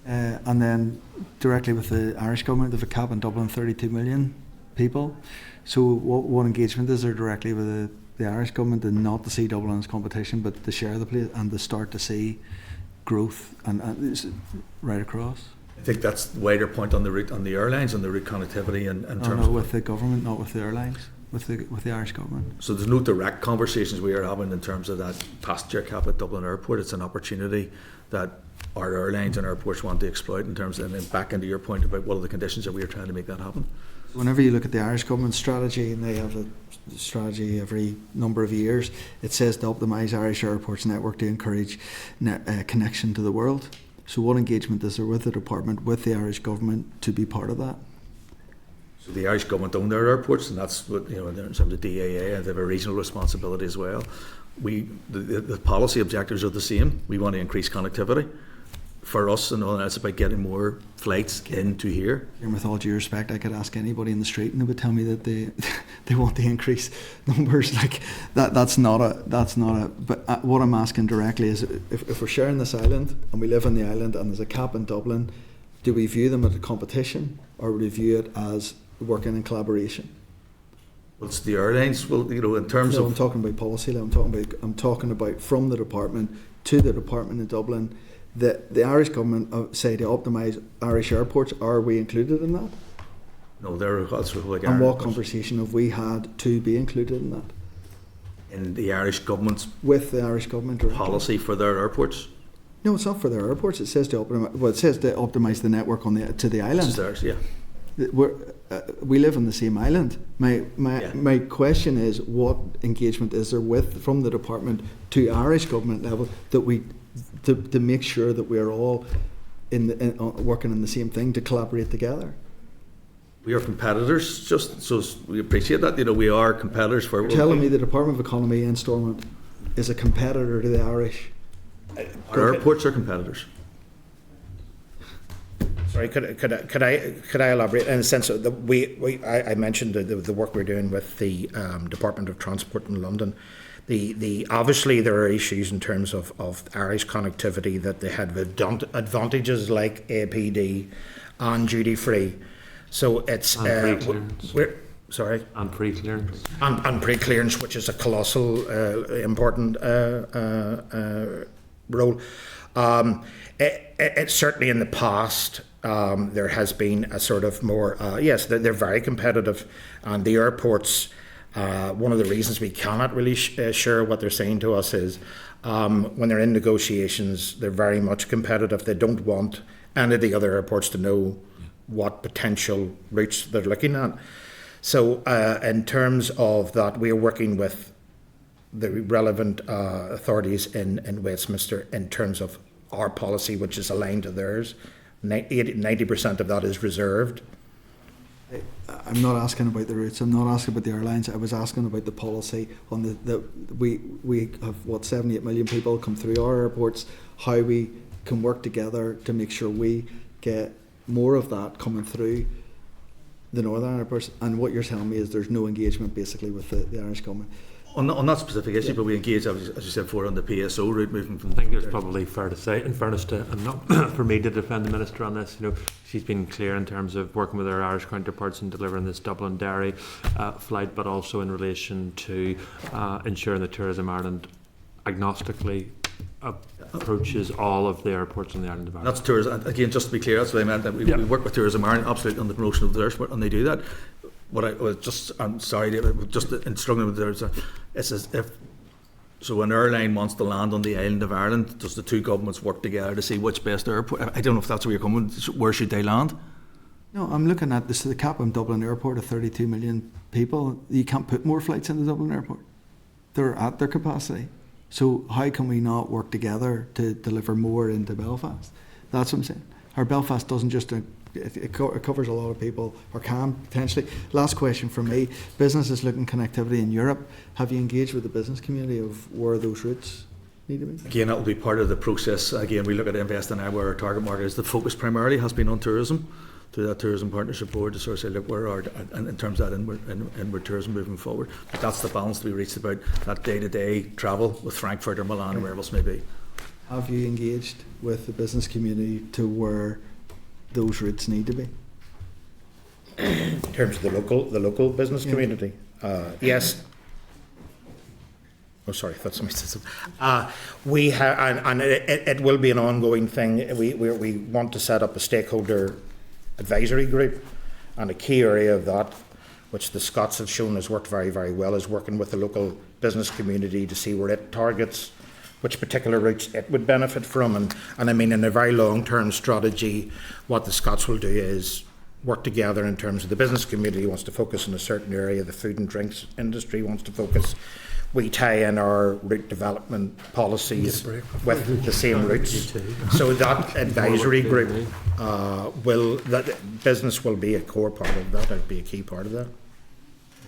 And then directly with the Irish government, they have a cap in Dublin, 32 million people. So what engagement is there directly with the Irish government, and not to see Dublin as competition, but to share the place and to start to see growth and right across? I think that's the wider point on the route, on the airlines and the route connectivity in terms of with the government, not with the airlines. With the Irish government. So there's no direct conversations we are having in terms of that passenger cap at Dublin Airport. It's an opportunity that our airlines and airports want to exploit in terms of, and then back into your point about what are the conditions that we are trying to make that happen. Whenever you look at the Irish government strategy, and they have a strategy every number of years, it says to optimise Irish airports network to encourage connection to the world. So what engagement is there with the department, with the Irish government, to be part of that? So the Irish government own their airports, and that's what, in terms of DAA, and they have a regional responsibility as well. The policy objectives are the same. We want to increase connectivity. For us, and all that's about getting more flights into here. And with all due respect, I could ask anybody in the street, and they would tell me that they want to increase numbers. Like that's not a. But what I'm asking directly is, if we're sharing this island and we live on the island and there's a cap in Dublin, do we view them as a competition, or would we view it as working in collaboration? Well, it's the airlines. Well, in terms of. I'm talking about policy. I'm talking about from the department to the department in Dublin. The Irish government say to optimise Irish airports. Are we included in that? No, that's like. And what conversation have we had to be included in that? In the Irish government's with the Irish government policy for their airports. No, it's not for their airports. It says to optimise the network to the island. It's theirs, yeah. We live on the same island. My question is, what engagement is there from the department to Irish government level that we to make sure that we're all working on the same thing, to collaborate together? We are competitors, just so we appreciate that. We are competitors for. You're telling me the Department of Economy and Stormont is a competitor to the Irish? Our airports are competitors. Sorry, could I elaborate in the sense that I mentioned the work we're doing with the Department of Transport in London. The obviously there are issues in terms of Irish connectivity, that they had advantages like APD and duty free. So it's sorry, and pre-clearance and pre-clearance, which is a colossal important role. Certainly in the past, there has been a sort of more, yes, they're very competitive, and the airports, one of the reasons we cannot really share what they're saying to us is when they're in negotiations, they're very much competitive. They don't want any of the other airports to know what potential routes they're looking at. So in terms of that, we are working with the relevant authorities in Westminster in terms of our policy, which is aligned to theirs. 90% of that is reserved. I'm not asking about the routes. I'm not asking about the airlines. I was asking about the policy on we have 78 million people come through our airports. How we can work together to make sure we get more of that coming through the Northern airports. And what you're telling me is there's no engagement basically with the Irish government. On that specific issue, but we engage, as you said before, on the PSO route moving from. I think it's probably fair to say, in fairness to, and not for me to defend the Minister on this, she's been clear in terms of working with our Irish counterparts in delivering this Dublin-Derry flight, but also in relation to ensuring that Tourism Ireland agnostically approaches all of the airports in the island of Ireland. That's tourism. Again, just to be clear, that's what I meant. That we work with Tourism Ireland absolutely on the promotion of the airport, and they do that. I'm sorry, just in struggling with there's it's as if so an airline wants to land on the island of Ireland, does the two governments work together to see which best airport? I don't know if that's where you're coming. Where should they land? No, I'm looking at this. The cap on Dublin Airport of 32 million people. You can't put more flights into Dublin Airport. They're at their capacity. So how can we not work together to deliver more into Belfast? That's what I'm saying. Our Belfast doesn't just it covers a lot of people, or can potentially. Last question from me. Businesses looking connectivity in Europe. Have you engaged with the business community of where those routes need to be? Again, that will be part of the process. Again, we look at Invest in Now, where our target market is. The focus primarily has been on tourism, through that tourism partnership board to sort of say, look, where are, and in terms of that inward tourism moving forward. But that's the balance to be reached about that day-to-day travel with Frankfurt or Milan or wherever else may be. Have you engaged with the business community to where those routes need to be? In terms of the local business community, yes. Oh, sorry, that's my system. We have, and it will be an ongoing thing. We want to set up a stakeholder advisory group, and a key area of that, which the Scots have shown has worked very, very well, is working with the local business community to see where it targets which particular routes it would benefit from. And I mean, in a very long-term strategy, what the Scots will do is work together in terms of the business community wants to focus on a certain area, the food and drinks industry wants to focus. We tie in our route development policies with the same routes. So that advisory group that business will be a core part of that, it'll be a key part of that.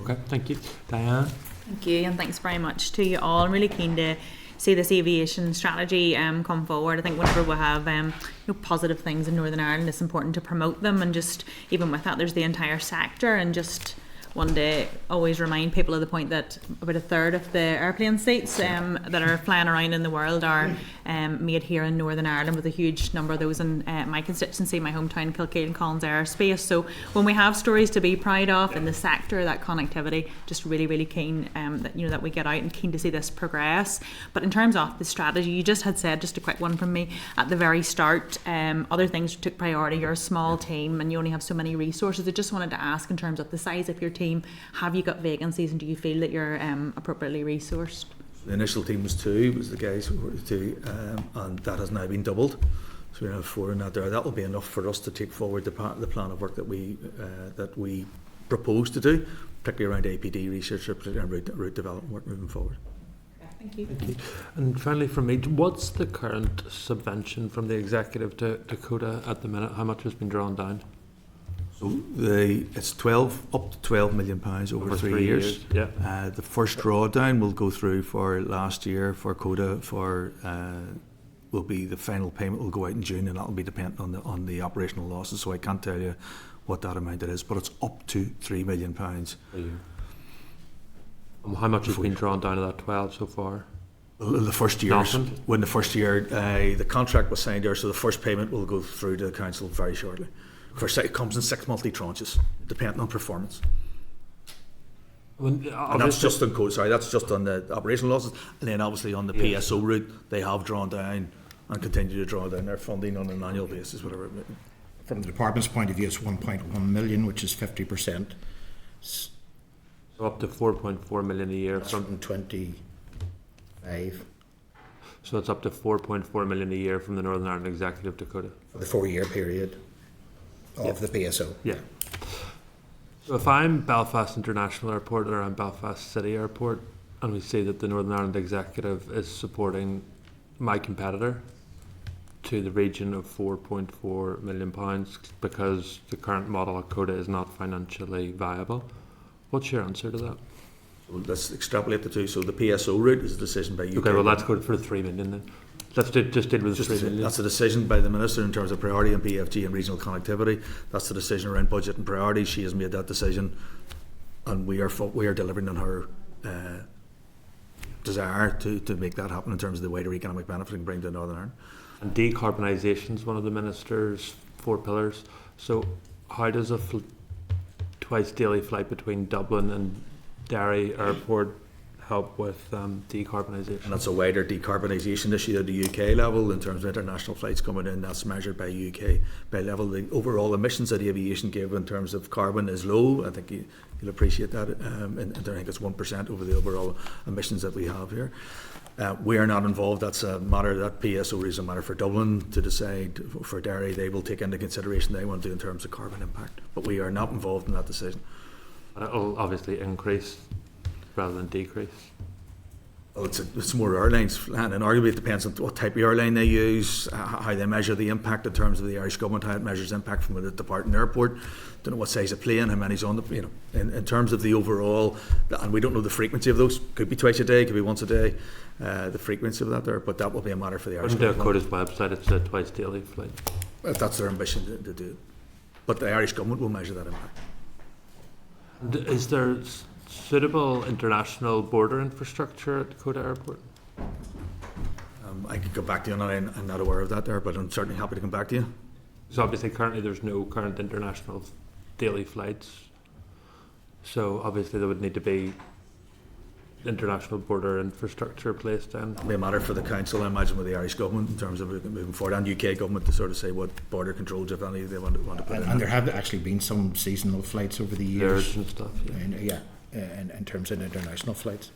Okay, thank you. Diane? Thank you, and thanks very much to you all. I'm really keen to see this aviation strategy come forward. I think whenever we have positive things in Northern Ireland, it's important to promote them, and just even with that, there's the entire sector, and just one day always remind people of the point that about a third of the airplane seats that are flying around in the world are made here in Northern Ireland, with a huge number of those in my constituency, my hometown, Kilkeel and Collins airspace. So when we have stories to be proud of in the sector, that connectivity, just really, really keen that we get out, and keen to see this progress. But in terms of the strategy, you just had said, just a quick one from me at the very start, other things took priority. You're a small team and you only have so many resources. I just wanted to ask, in terms of the size of your team, have you got vacancies, and do you feel that you're appropriately resourced? The initial team was 2, was the guys who were 2, and that has now been doubled. So we have 4 in that there. That will be enough for us to take forward the plan of work that we propose to do, particularly around APD research and route development work moving forward. Thank you. Thank you. And finally from me, what's the current subvention from the executive to Dakota at the minute? How much has been drawn down? So it's up to £12 million over 3 years. Yeah. The first drawdown will go through for last year for CODA will be the final payment will go out in June, and that will be dependent on the operational losses. So I can't tell you what that amount it is, but it's up to £3 million a year. And how much has been drawn down of that 12 so far? The first year, when the first year the contract was signed there, so the first payment will go through to the council very shortly. It comes in 6 monthly tranches, depending on performance. And that's just on that's just on the operational losses, and then obviously on the PSO route, they have drawn down and continue to draw down their funding on an annual basis, whatever it may be. From the department's point of view, it's 1.1 million, which is 50%. So up to 4.4 million a year That's from. from 25 So it's up to 4.4 million a year from the Northern Ireland Executive Dakota. for the 4-year period of the PSO. Yeah. So if I'm Belfast International Airport or I'm Belfast City Airport, and we see that the Northern Ireland Executive is supporting my competitor to the region of £4.4 million because the current model of quota is not financially viable, what's your answer to that? So let's extrapolate the two. So the PSO route is a decision by UK. Okay, well let's go for the 3 million then. Let's just deal with the 3 million. That's a decision by the Minister in terms of priority and PFG and regional connectivity. That's the decision around budget and priority. She has made that decision, and we are delivering on her desire to make that happen in terms of the wider economic benefit it can bring to Northern Ireland. And decarbonisation is one of the Minister's 4 pillars. So how does a twice daily flight between Dublin and Derry Airport help with decarbonisation? And that's a wider decarbonisation issue at the UK level in terms of international flights coming in. That's measured by UK by level. The overall emissions that aviation give in terms of carbon is low. I think you'll appreciate that. And I think it's 1% over the overall emissions that we have here. We are not involved. That's a matter, that PSO is a matter for Dublin to decide. For Derry, they will take into consideration they want to do in terms of carbon impact. But we are not involved in that decision. And it'll obviously increase rather than decrease. Well, it's more airlines, and arguably it depends on what type of airline they use, how they measure the impact in terms of the Irish government, how it measures impact from the departing airport. Don't know what size of plane, how many's on the, in terms of the overall, and we don't know the frequency of those. Could be twice a day, could be once a day, the frequency of that there, but that will be a matter for the Irish According to government. Dakota's website, it's a twice daily flight. If that's their ambition to do it. But the Irish government will measure that impact. And is there suitable international border infrastructure at Dakota Airport? I could go back to you, and I'm not aware of that there, but I'm certainly happy to come back to you. So obviously currently there's no current international daily flights. So obviously there would need to be international border infrastructure placed in. It'll be a matter for the council, I imagine, with the Irish government in terms of moving forward, and UK government to sort of say what border controls, if any, they want to put in. And there have actually been some seasonal flights over the years. And stuff, yeah. In terms of international flights.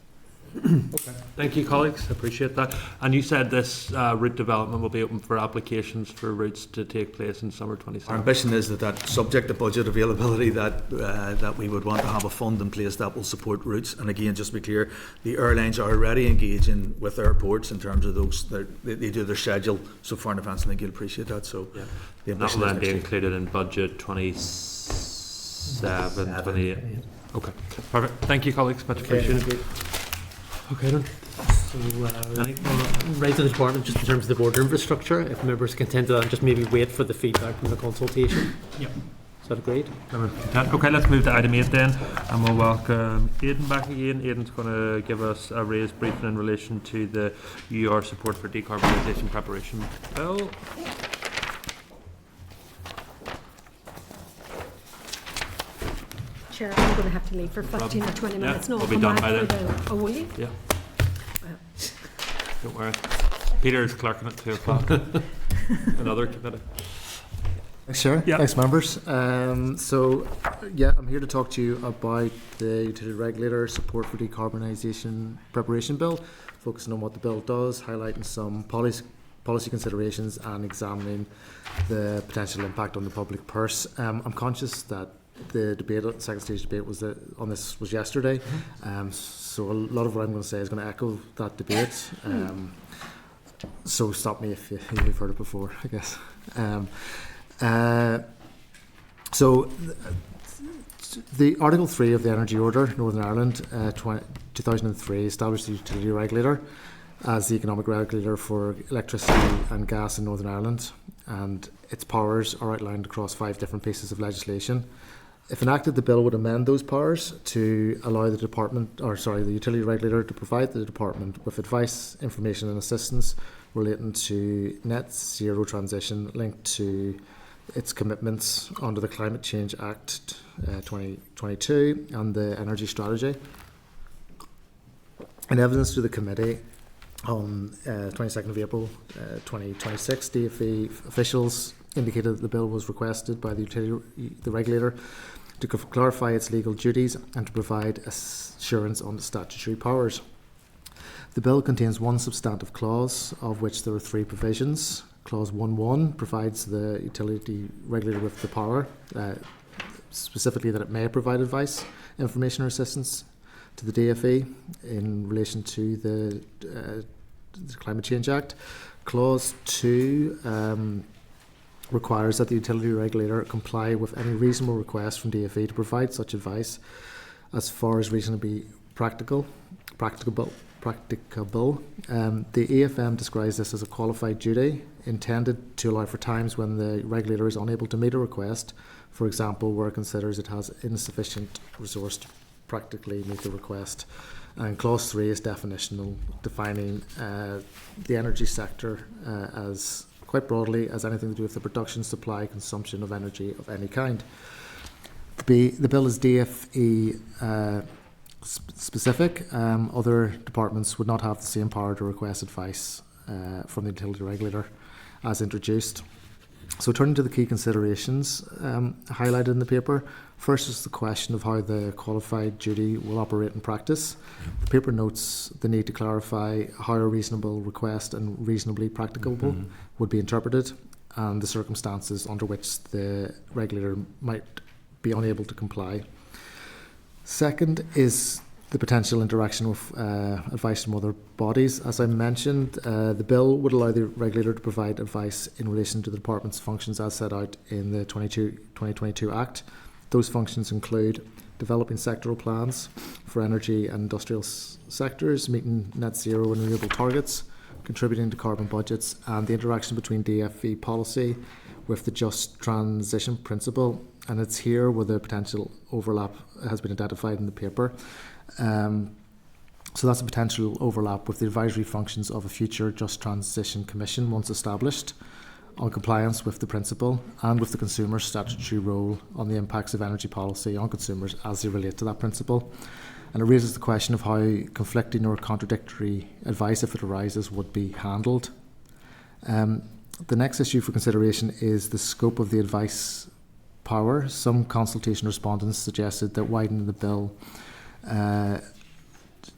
Okay. Thank you, colleagues. I appreciate that. And you said this route development will be open for applications for routes to take place in summer 27. Our ambition is that subject to budget availability, that we would want to have a fund in place that will support routes. And again, just to be clear, the airlines are already engaging with airports in terms of those. They do their schedule so far in advance. I think you'll appreciate that. So yeah. The that will then be year. included in budget 27, 28. Okay, perfect. Thank you, colleagues. Much appreciated. Okay, then. So, right to the department, just in terms of the border infrastructure, if members are content to that, just maybe wait for the feedback from the consultation. Yep. Is that agreed? Okay, let's move to item 8 then, and we'll welcome Aidan back again. Aidan's going to give us a raised briefing in relation to the UR support for decarbonisation preparation bill. Chair, I'm going to have to leave for 15 or 20 minutes. No, we'll I'll be come done back by for then. the... Oh, will you? Yeah. Don't worry. Peter's clerking at 2 o'clock. Another committee. Thanks, Chair. Yeah. Thanks, members. I'm here to talk to you about the Utility Regulator Support for Decarbonisation Preparation Bill, focusing on what the bill does, highlighting some policy considerations and examining the potential impact on the public purse. I'm conscious that the debate, second stage debate, on this was yesterday. So a lot of what I'm going to say is going to echo that debate. So stop me if you've heard it before, I guess. So the Article 3 of the Energy Order, Northern Ireland, 2003, established the Utility Regulator as the economic regulator for electricity and gas in Northern Ireland, and its powers are outlined across 5 different pieces of legislation. If enacted, the bill would amend those powers to allow the Utility Regulator to provide the Department with advice, information and assistance relating to net zero transition linked to its commitments under the Climate Change Act 2022 and the Energy Strategy. In evidence to the committee, On 22nd of April 2026, DFE officials indicated that the bill was requested by the regulator to clarify its legal duties and to provide assurance on the statutory powers. The bill contains one substantive clause, of which there are three provisions. Clause 1.1 provides the utility regulator with the power, specifically that it may provide advice, information or assistance to the DFE in relation to the Climate Change Act. Clause 2 requires that the utility regulator comply with any reasonable request from DFE to provide such advice as far as reasonably practicable. The EFM describes this as a qualified duty intended to allow for times when the regulator is unable to meet a request, for example, where it considers it has insufficient resource to practically meet the request. And clause 3 is definitional, defining the energy sector as quite broadly as anything to do with the production, supply, consumption of energy of any kind. The bill is DFE specific. Other departments would not have the same power to request advice from the utility regulator as introduced. So turning to the key considerations highlighted in the paper, first is the question of how the qualified duty will operate in practice. The paper notes the need to clarify how a reasonable request and reasonably practicable would be interpreted, and the circumstances under which the regulator might be unable to comply. Second is the potential interaction with advice from other bodies. As I mentioned, the bill would allow the regulator to provide advice in relation to the department's functions as set out in the 2022 Act. Those functions include developing sectoral plans for energy and industrial sectors, meeting net zero and renewable targets, contributing to carbon budgets, and the interaction between DFE policy with the just transition principle. And it's here where the potential overlap has been identified in the paper. So that's a potential overlap with the advisory functions of a future Just Transition Commission once established on compliance with the principle and with the consumer's statutory role on the impacts of energy policy on consumers as they relate to that principle. And it raises the question of how conflicting or contradictory advice, if it arises, would be handled. The next issue for consideration is the scope of the advice power. Some consultation respondents suggested that widening the bill that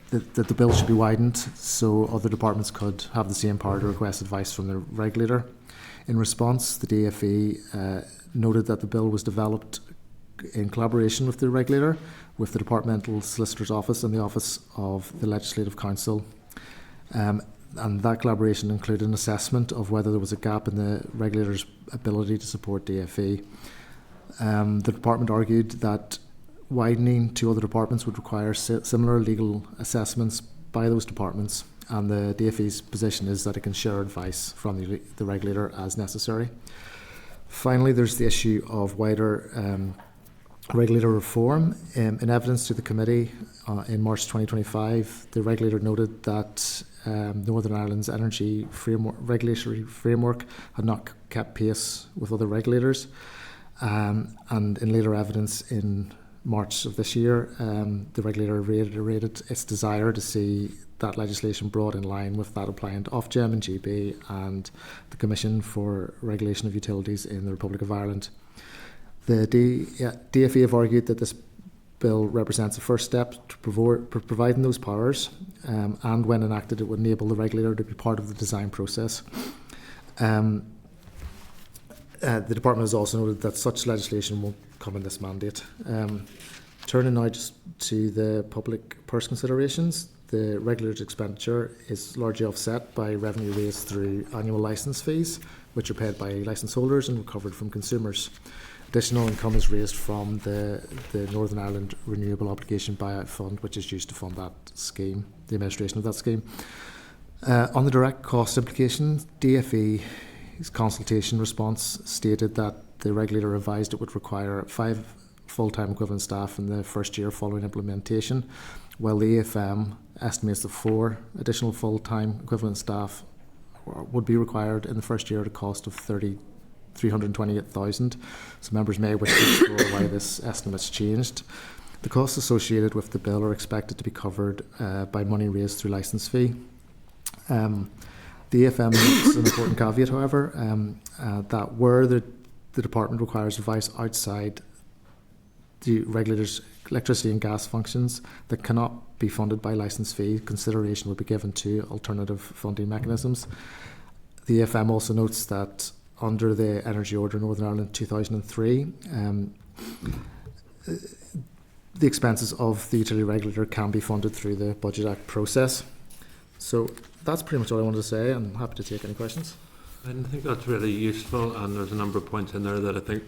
the bill should be widened so other departments could have the same power to request advice from the regulator. In response, the DFE noted that the bill was developed in collaboration with the regulator, with the Departmental Solicitor's Office and the Office of the Legislative Council. And that collaboration included an assessment of whether there was a gap in the regulator's ability to support DFE. The department argued that widening to other departments would require similar legal assessments by those departments, and the DFE's position is that it can share advice from the regulator as necessary. Finally, there's the issue of wider regulator reform. In evidence to the committee in March 2025, the regulator noted that Northern Ireland's energy regulatory framework had not kept pace with other regulators. And in later evidence in March of this year, the regulator reiterated its desire to see that legislation brought in line with that applying to Ofgem and GB and the Commission for Regulation of Utilities in the Republic of Ireland. The DFE have argued that this bill represents a first step to providing those powers, and when enacted it would enable the regulator to be part of the design process. The department has also noted that such legislation won't come in this mandate. Turning now just to the public purse considerations, the regulator's expenditure is largely offset by revenue raised through annual licence fees, which are paid by licence holders and recovered from consumers. Additional income is raised from the Northern Ireland Renewable Obligation Buyout Fund, which is used to fund that scheme, the administration of that scheme. On the direct cost implications, DFE's consultation response stated that the regulator advised it would require 5 full-time equivalent staff in the first year following implementation, while the EFM estimates that 4 additional full-time equivalent staff would be required in the first year at a cost of 328,000. So members may wish to explore why this estimate's changed. The costs associated with the bill are expected to be covered by money raised through licence fee. The EFM makes an important caveat, however, that where the department requires advice outside the regulator's electricity and gas functions that cannot be funded by licence fee, consideration will be given to alternative funding mechanisms. The EFM also notes that under the Energy Order Northern Ireland 2003, the expenses of the utility regulator can be funded through the Budget Act process. So that's pretty much all I wanted to say. I'm happy to take any questions. I think that's really useful, and there's a number of points in there that I think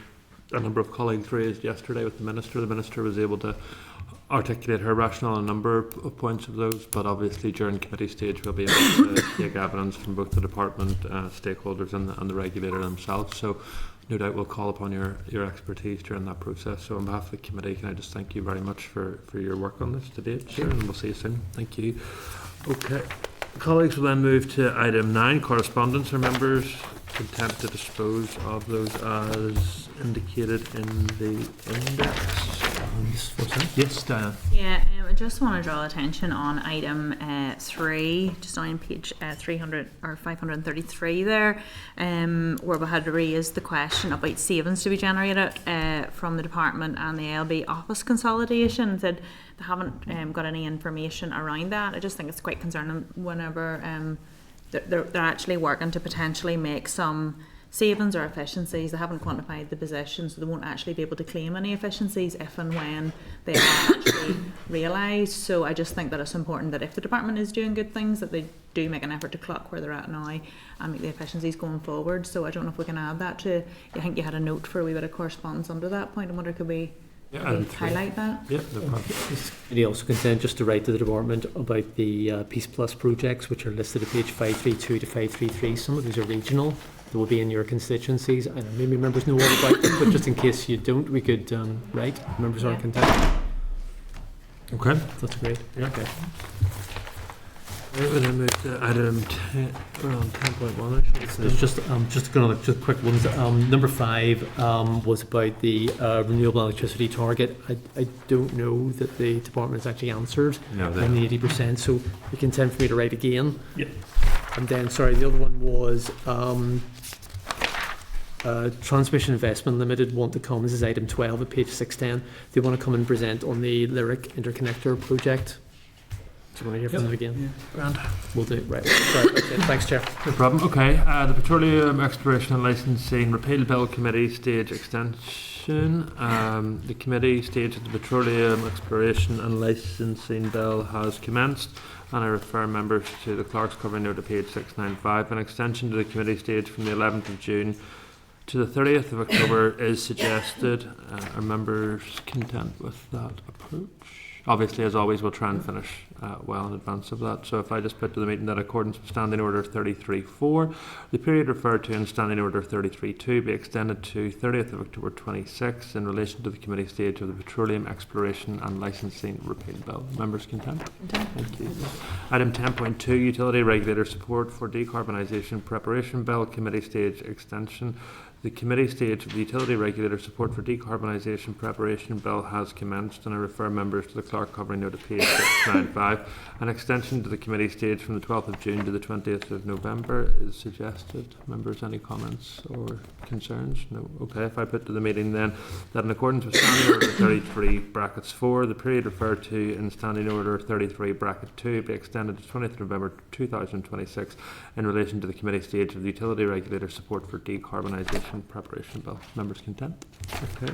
a number of colleagues raised yesterday with the Minister. The Minister was able to articulate her rationale on a number of points of those, but obviously during committee stage we'll be able to take evidence from both the department, stakeholders and the regulator themselves. So no doubt we'll call upon your expertise during that process. So on behalf of the committee, can I just thank you very much for your work on this to date, Chair, and we'll see you soon. Thank you. Okay. Colleagues will then move to item 9, correspondence. Are members content to dispose of those as indicated in the index? Yes, Diana. Yeah, I just want to draw attention on item 3, just on page 300 or 533 there, where we had raised the question about savings to be generated from the department and the ALB office consolidation. Said they haven't got any information around that. I just think it's quite concerning whenever they're actually working to potentially make some savings or efficiencies. They haven't quantified the position, so they won't actually be able to claim any efficiencies if and when they are actually realised. So I just think that it's important that if the department is doing good things, that they do make an effort to clock where they're at now and make the efficiencies going forward. So I don't know if we can add that to, I think you had a note for a wee bit of correspondence under that point. I wonder could we highlight that? Yeah, no problem. He also consent just to write to the department about the Peace Plus projects, which are listed at page 532 to 533. Some of these are regional. They will be in your constituencies. I know maybe members know all about them, but just in case you don't, we could write. Members are content. Okay. That's great. Yeah. Okay. Right, we'll then move to item 10, around 10.1 actually. So there's just quick ones. Number 5 was about the renewable electricity target. I don't know that the department has actually answered on the 80%, so you can tend for me to write again. Yeah. And then, sorry, the other one was Transmission Investment Limited want to come. This is item 12 at page 610. They want to come and present on the Lyric Interconnector project. Do you want to hear from them again? Yeah. Grand. We'll do it. Right. Sorry, that's it. Thanks, Chair. No problem. Okay. The Petroleum Exploration and Licensing Repeal Bill Committee Stage Extension. The committee stage of the Petroleum Exploration and Licensing Bill has commenced, and I refer members to the clerk's covering note at page 695. An extension to the committee stage from the 11th of June to the 30th of October is suggested. Are members content with that approach? Obviously, as always, we'll try and finish well in advance of that. So if I just put to the meeting that in accordance with Standing Order 33.4, the period referred to in Standing Order 33.2 be extended to 30th of October 26 in relation to the committee stage of the Petroleum Exploration and Licensing Repeal Bill. Members content? Thank you. Item 10.2, Utility Regulator Support for Decarbonisation Preparation Bill, Committee Stage Extension. The committee stage of the Utility Regulator Support for Decarbonisation Preparation Bill has commenced, and I refer members to the clerk covering note of page 695. An extension to the committee stage from the 12th of June to the 20th of November is suggested. Members, any comments or concerns? No? Okay, if I put to the meeting then that in accordance with Standing Order 33 brackets 4, the period referred to in Standing Order 33 bracket 2 be extended to 20th November 2026 in relation to the committee stage of the Utility Regulator Support for Decarbonisation Preparation Bill. Members content? Okay.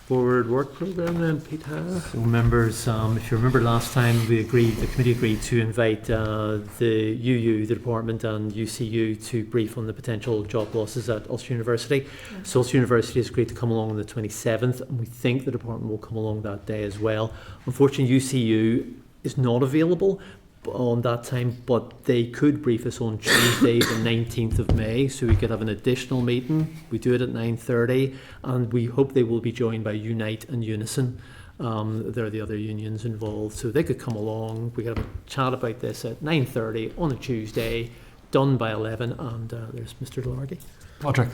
Forward work programme then, Peter. So members, if you remember last time the committee agreed to invite the UU, the department, and UCU to brief on the potential job losses at Ulster University. Yeah. So Ulster University has agreed to come along on the 27th, and we think the department will come along that day as well. Unfortunately, UCU is not available on that time, but they could brief us on Tuesday the 19th of May, so we could have an additional meeting. We do it at 9:30, and we hope they will be joined by Unite and Unison. They're the other unions involved, so they could come along. We could have a chat about this at 9:30 on a Tuesday, done by 11, and there's Mr. Delargy. Patrick.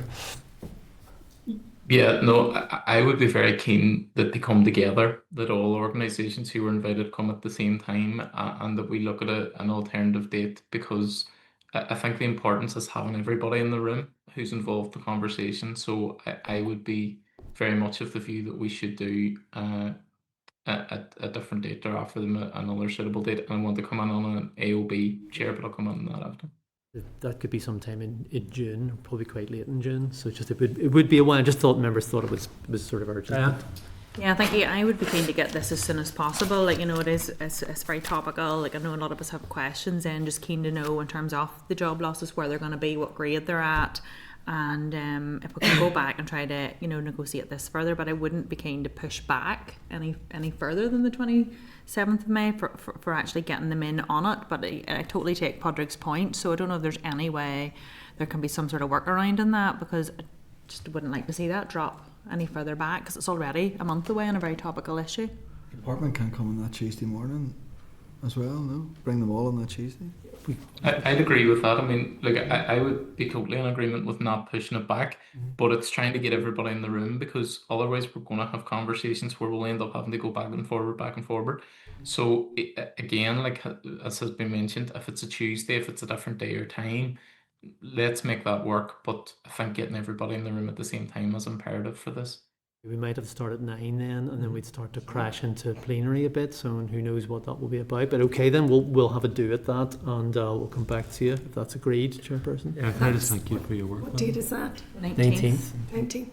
Yeah, no, I would be very keen that they come together, that all organisations who were invited come at the same time, and that we look at an alternative date, because I think the importance is having everybody in the room who's involved in the conversation. So I would be very much of the view that we should do a different date or offer them another suitable date. And I want to come in on an AOB chair, but I'll come in that after. That could be sometime in June, probably quite late in June. So just it would be a while. I just thought members thought it was sort of urgent. Yeah, thank you. I would be keen to get this as soon as possible. Like, you know, it's very topical. Like, I know a lot of us have questions and just keen to know in terms of the job losses, where they're going to be, what grade they're at, and if we can go back and try to, you know, negotiate this further. But I wouldn't be keen to push back any further than the 27th of May for actually getting them in on it. But I totally take Padraig's point. So I don't know if there's any way there can be some sort of workaround in that, because I just wouldn't like to see that drop any further back, because it's already a month away on a very topical issue. The department can come on that Tuesday morning as well, no? Bring them all on that Tuesday. I'd agree with that. I mean, look, I would be totally in agreement with not pushing it back, but it's trying to get everybody in the room, because otherwise we're going to have conversations where we'll end up having to go back and forward. So again, like as has been mentioned, if it's a Tuesday, if it's a different day or time, let's make that work. But I think getting everybody in the room at the same time is imperative for this. We might have started at 9 then, and then we'd start to crash into plenary a bit. So who knows what that will be about? But okay, then we'll have a do at that, and we'll come back to you if that's agreed, Chairperson. Yeah, can I just thank you for your work? What date is that? 19th. 19th.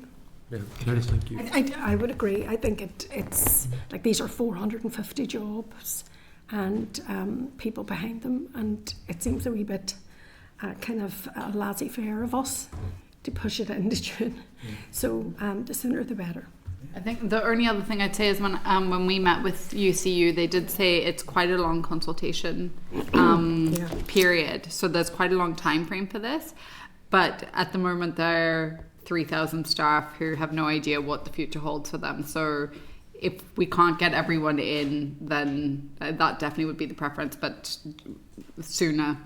Yeah, can I just thank you? I would agree. I think it's like these are 450 jobs and people behind them, and it seems a wee bit kind of laissez-faire of us to push it into June. So the sooner the better. I think the only other thing I'd say is when we met with UCU, they did say it's quite a long consultation period. So there's quite a long time frame for this. But at the moment, there are 3,000 staff who have no idea what the future holds for them. So if we can't get everyone in, then that definitely would be the preference. But sooner,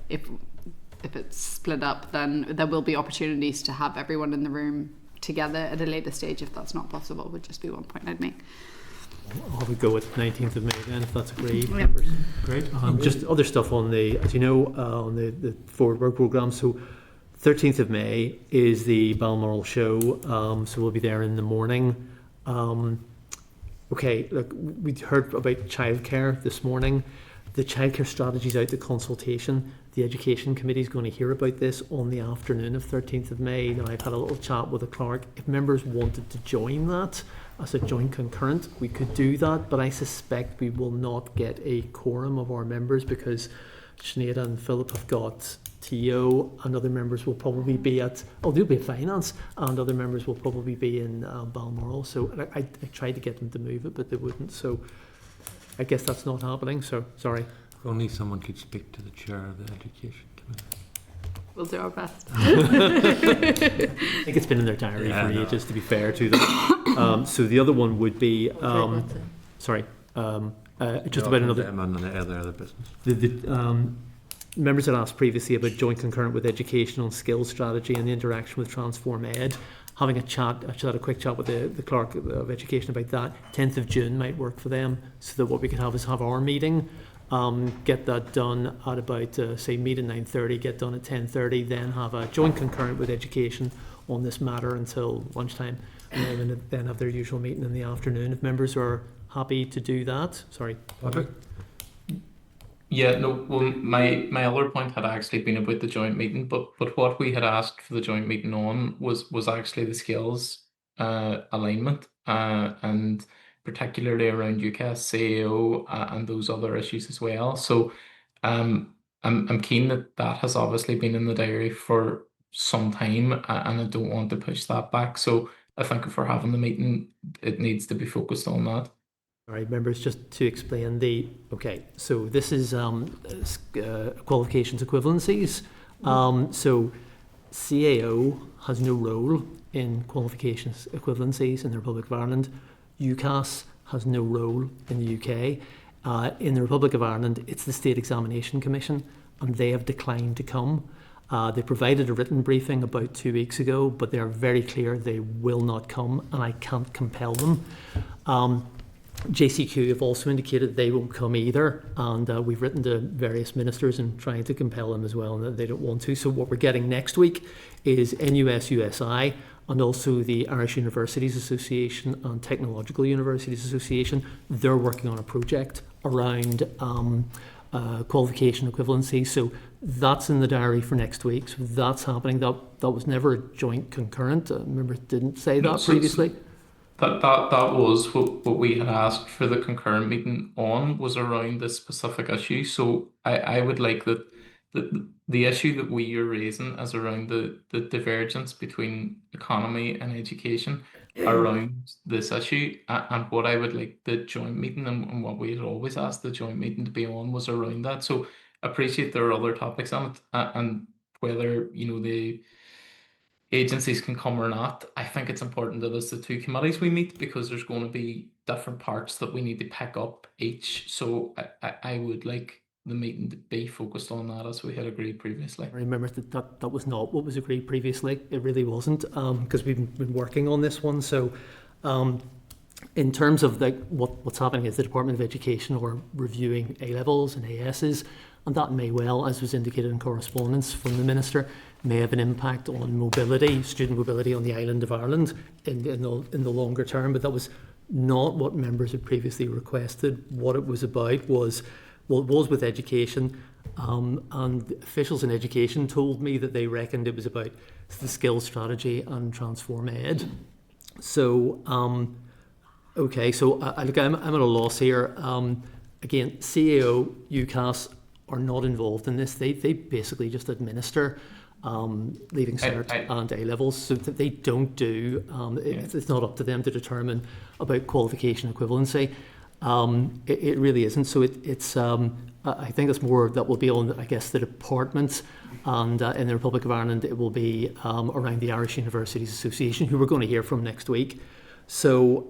if it's split up, then there will be opportunities to have everyone in the room together at a later stage. If that's not possible, would just be one point I'd make. I would go with 19th of May then, if that's agreed. Yep. Great. Just other stuff on the, as you know, on the forward work programme. So 13th of May is the Balmoral show. So we'll be there in the morning. Okay, look, we heard about childcare this morning. The childcare strategy is out to consultation. The Education Committee is going to hear about this on the afternoon of 13th of May. Now, I've had a little chat with the clerk. If members wanted to join that as a joint concurrent, we could do that, but I suspect we will not get a quorum of our members, because Sinead and Philip have got TO, and other members will probably be at, they'll be at Finance, and other members will probably be in Balmoral. So I tried to get them to move it, but they wouldn't. So I guess that's not happening, so sorry. If only someone could speak to the chair of the Education Committee. We'll do our best. I think it's been in their diary for ages, to be fair to them. So the other one would be, just about another... other business. The members had asked previously about joint concurrent with educational and skills strategy and the interaction with Transform Ed. Having a chat, I just had a quick chat with the clerk of education about that. 10th of June might work for them, so that what we could have is have our meeting, get that done at about, say, meet at 9:30, get done at 10:30, then have a joint concurrent with education on this matter until lunchtime, and then have their usual meeting in the afternoon. If members are happy to do that. Sorry, Patrick. Yeah, no, well, my other point had actually been about the joint meeting, but what we had asked for the joint meeting on was actually the skills alignment, and particularly around UCAS, CAO, and those other issues as well. So I'm keen that has obviously been in the diary for some time, and I don't want to push that back. So I think if we're having the meeting, it needs to be focused on that. All right, members, just to explain so this is qualifications equivalencies. So CAO has no role in qualifications equivalencies in the Republic of Ireland. UCAS has no role in the UK. In the Republic of Ireland, it's the State Examination Commission, and they have declined to come. They provided a written briefing about 2 weeks ago, but they are very clear they will not come, and I can't compel them. JCQ have also indicated they won't come either, and we've written to various ministers and trying to compel them as well, and that they don't want to. So what we're getting next week is NUS-USI and also the Irish Universities Association and Technological Universities Association. They're working on a project around qualification equivalency. So that's in the diary for next week. So that's happening. That was never a joint concurrent. I remember it didn't say that previously. That was what we had asked for the concurrent meeting on, was around this specific issue. So I would like that the issue that we are raising is around the divergence between economy and education around this issue. And what I would like the joint meeting and what we had always asked the joint meeting to be on was around that. So appreciate there are other topics on it, and whether, you know, the agencies can come or not. I think it's important that as the two committees we meet, because there's going to be different parts that we need to pick up each. So I would like the meeting to be focused on that, as we had agreed previously. I remember that was not what was agreed previously. It really wasn't, because we've been working on this one. So in terms of what's happening is the Department of Education are reviewing A-levels and ASs, and that may well, as was indicated in correspondence from the Minister, may have an impact on mobility, student mobility on the island of Ireland in the longer term. But that was not what members had previously requested. What it was about was, well, it was with education, and officials in education told me that they reckoned it was about the skills strategy and Transform Ed. So, okay, so look, I'm at a loss here. Again, CAO, UCAS are not involved in this. They basically just administer Leaving Cert and A-levels, so that they don't do, it's not up to them to determine about qualification equivalency. It really isn't. So it's I think it's more that will be on, I guess, the department, and in the Republic of Ireland it will be around the Irish Universities Association, who we're going to hear from next week. So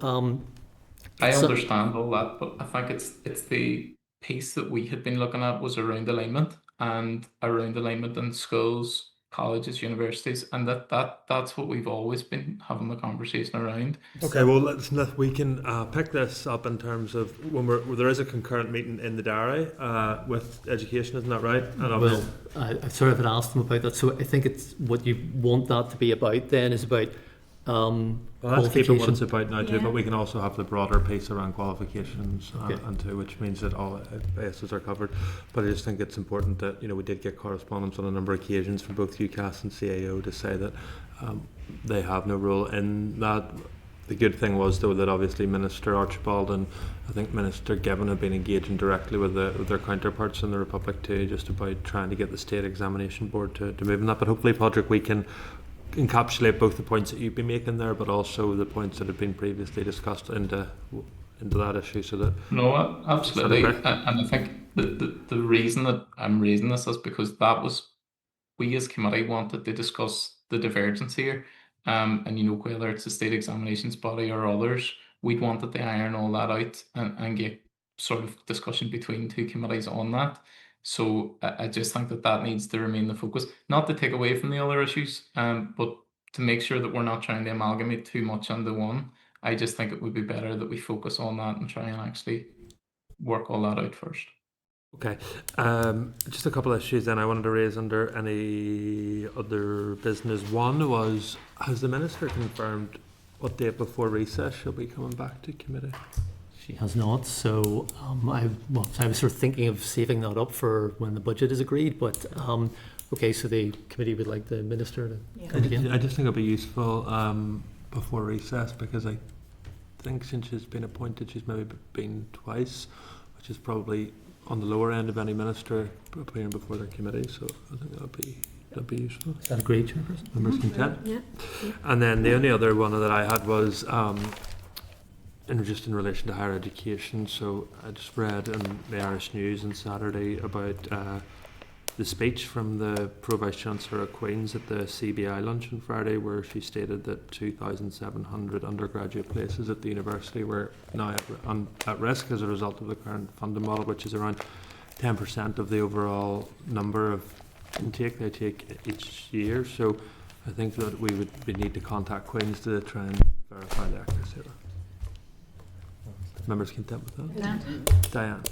I understand all that, but I think it's the piece that we had been looking at was around alignment in schools, colleges, universities, and that's what we've always been having the conversation around. Okay, well, we can pick this up in terms of when there is a concurrent meeting in the diary with education, isn't that right? And well, I sort of had asked them about that, so I think it's what you want that to be about then is about well, let's keep it what it's about now too, but we can also have the broader piece around qualifications and too, which means that all bases are covered. But I just think it's important that, you know, we did get correspondence on a number of occasions from both UCAS and CAO to say that they have no role in that. The good thing was, though, that obviously Minister Archibald and I think Minister Gibbon have been engaging directly with their counterparts in the Republic too, just about trying to get the State Examination Board to move on that. But hopefully, Padraig, we can encapsulate both the points that you've been making there, but also the points that have been previously discussed into that issue, so that no, absolutely. And I think the reason that I'm raising this is because that was, we as committee wanted to discuss the divergence here, and you know, whether it's the State Examinations Body or others, we'd wanted to iron all that out and get sort of discussion between two committees on that. So I just think that needs to remain the focus, not to take away from the other issues, but to make sure that we're not trying to amalgamate too much into one. I just think it would be better that we focus on that and try and actually work all that out first. Okay, just a couple of issues then I wanted to raise under any other business. One was, has the Minister confirmed what date before recess she'll be coming back to committee? She has not, so I was sort of thinking of saving that up for when the budget is agreed, but okay, so the committee would like the Minister to come again. I just think it'll be useful before recess, because I think since she's been appointed she's maybe been twice, which is probably on the lower end of any Minister appearing before their committee, so I think that'd be useful. Is that agreed, Chairperson? Members consent? Yeah. And then the only other one that I had was just in relation to higher education. So I just read in the Irish News on Saturday about the speech from the Pro Vice Chancellor at Queen's at the CBI lunch on Friday, where she stated that 2,700 undergraduate places at the university were now at risk as a result of the current funding model, which is around 10% of the overall number of intake they take each year. So I think that we need to contact Queen's to try and verify the accuracy of that. members content with that? Yeah. Diane.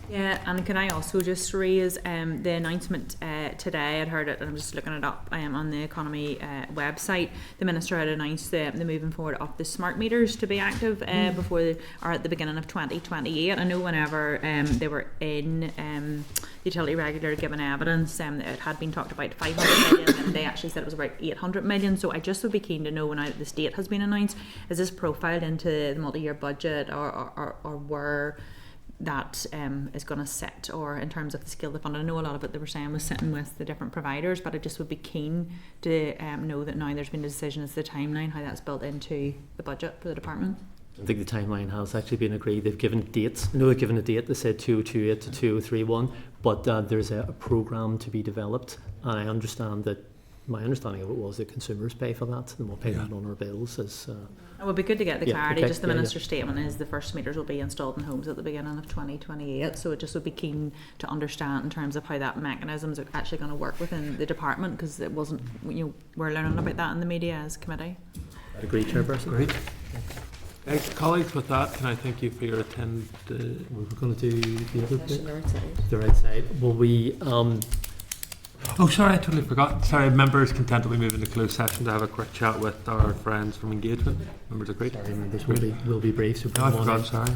Yeah, and can I also just raise the announcement today? I'd heard it, and I'm just looking it up on the economy website. The minister had announced the moving forward of the smart meters to be active or at the beginning of 2028. I know whenever they were in the utility regulator giving evidence, it had been talked about 500 million, and they actually said it was about 800 million. So I just would be keen to know, when this date has been announced, is this profiled into the multi-year budget, or where that is going to sit, or in terms of the scale of the fund? I know a lot of it they were saying was sitting with the different providers, but I just would be keen to know that now there's been a decision as the timeline, how that's built into the budget for the department. I think the timeline has actually been agreed. They've given dates. No, they've given a date. They said 2028 to 2031, but there's a programme to be developed, and I understand that. My understanding of it was that consumers pay for that, and we'll pay that on our bills. It would be good to get the clarity. Okay, just the minister's statement is the first meters will be installed in homes at the beginning of 2028. So it just would be keen to understand in terms of how that mechanism is actually going to work within the department, because it wasn't. We're learning about that in the media as committee. I'd agree, Chairperson. Great. Colleagues, with that, can I thank you for your attend? We're going to do the other bit. The right side. Will we? Oh, sorry, I totally forgot. Sorry, members content that we move into closed session to have a quick chat with our friends from engagement. Members agreed? Sorry, members will be brief. So I forgot, sorry.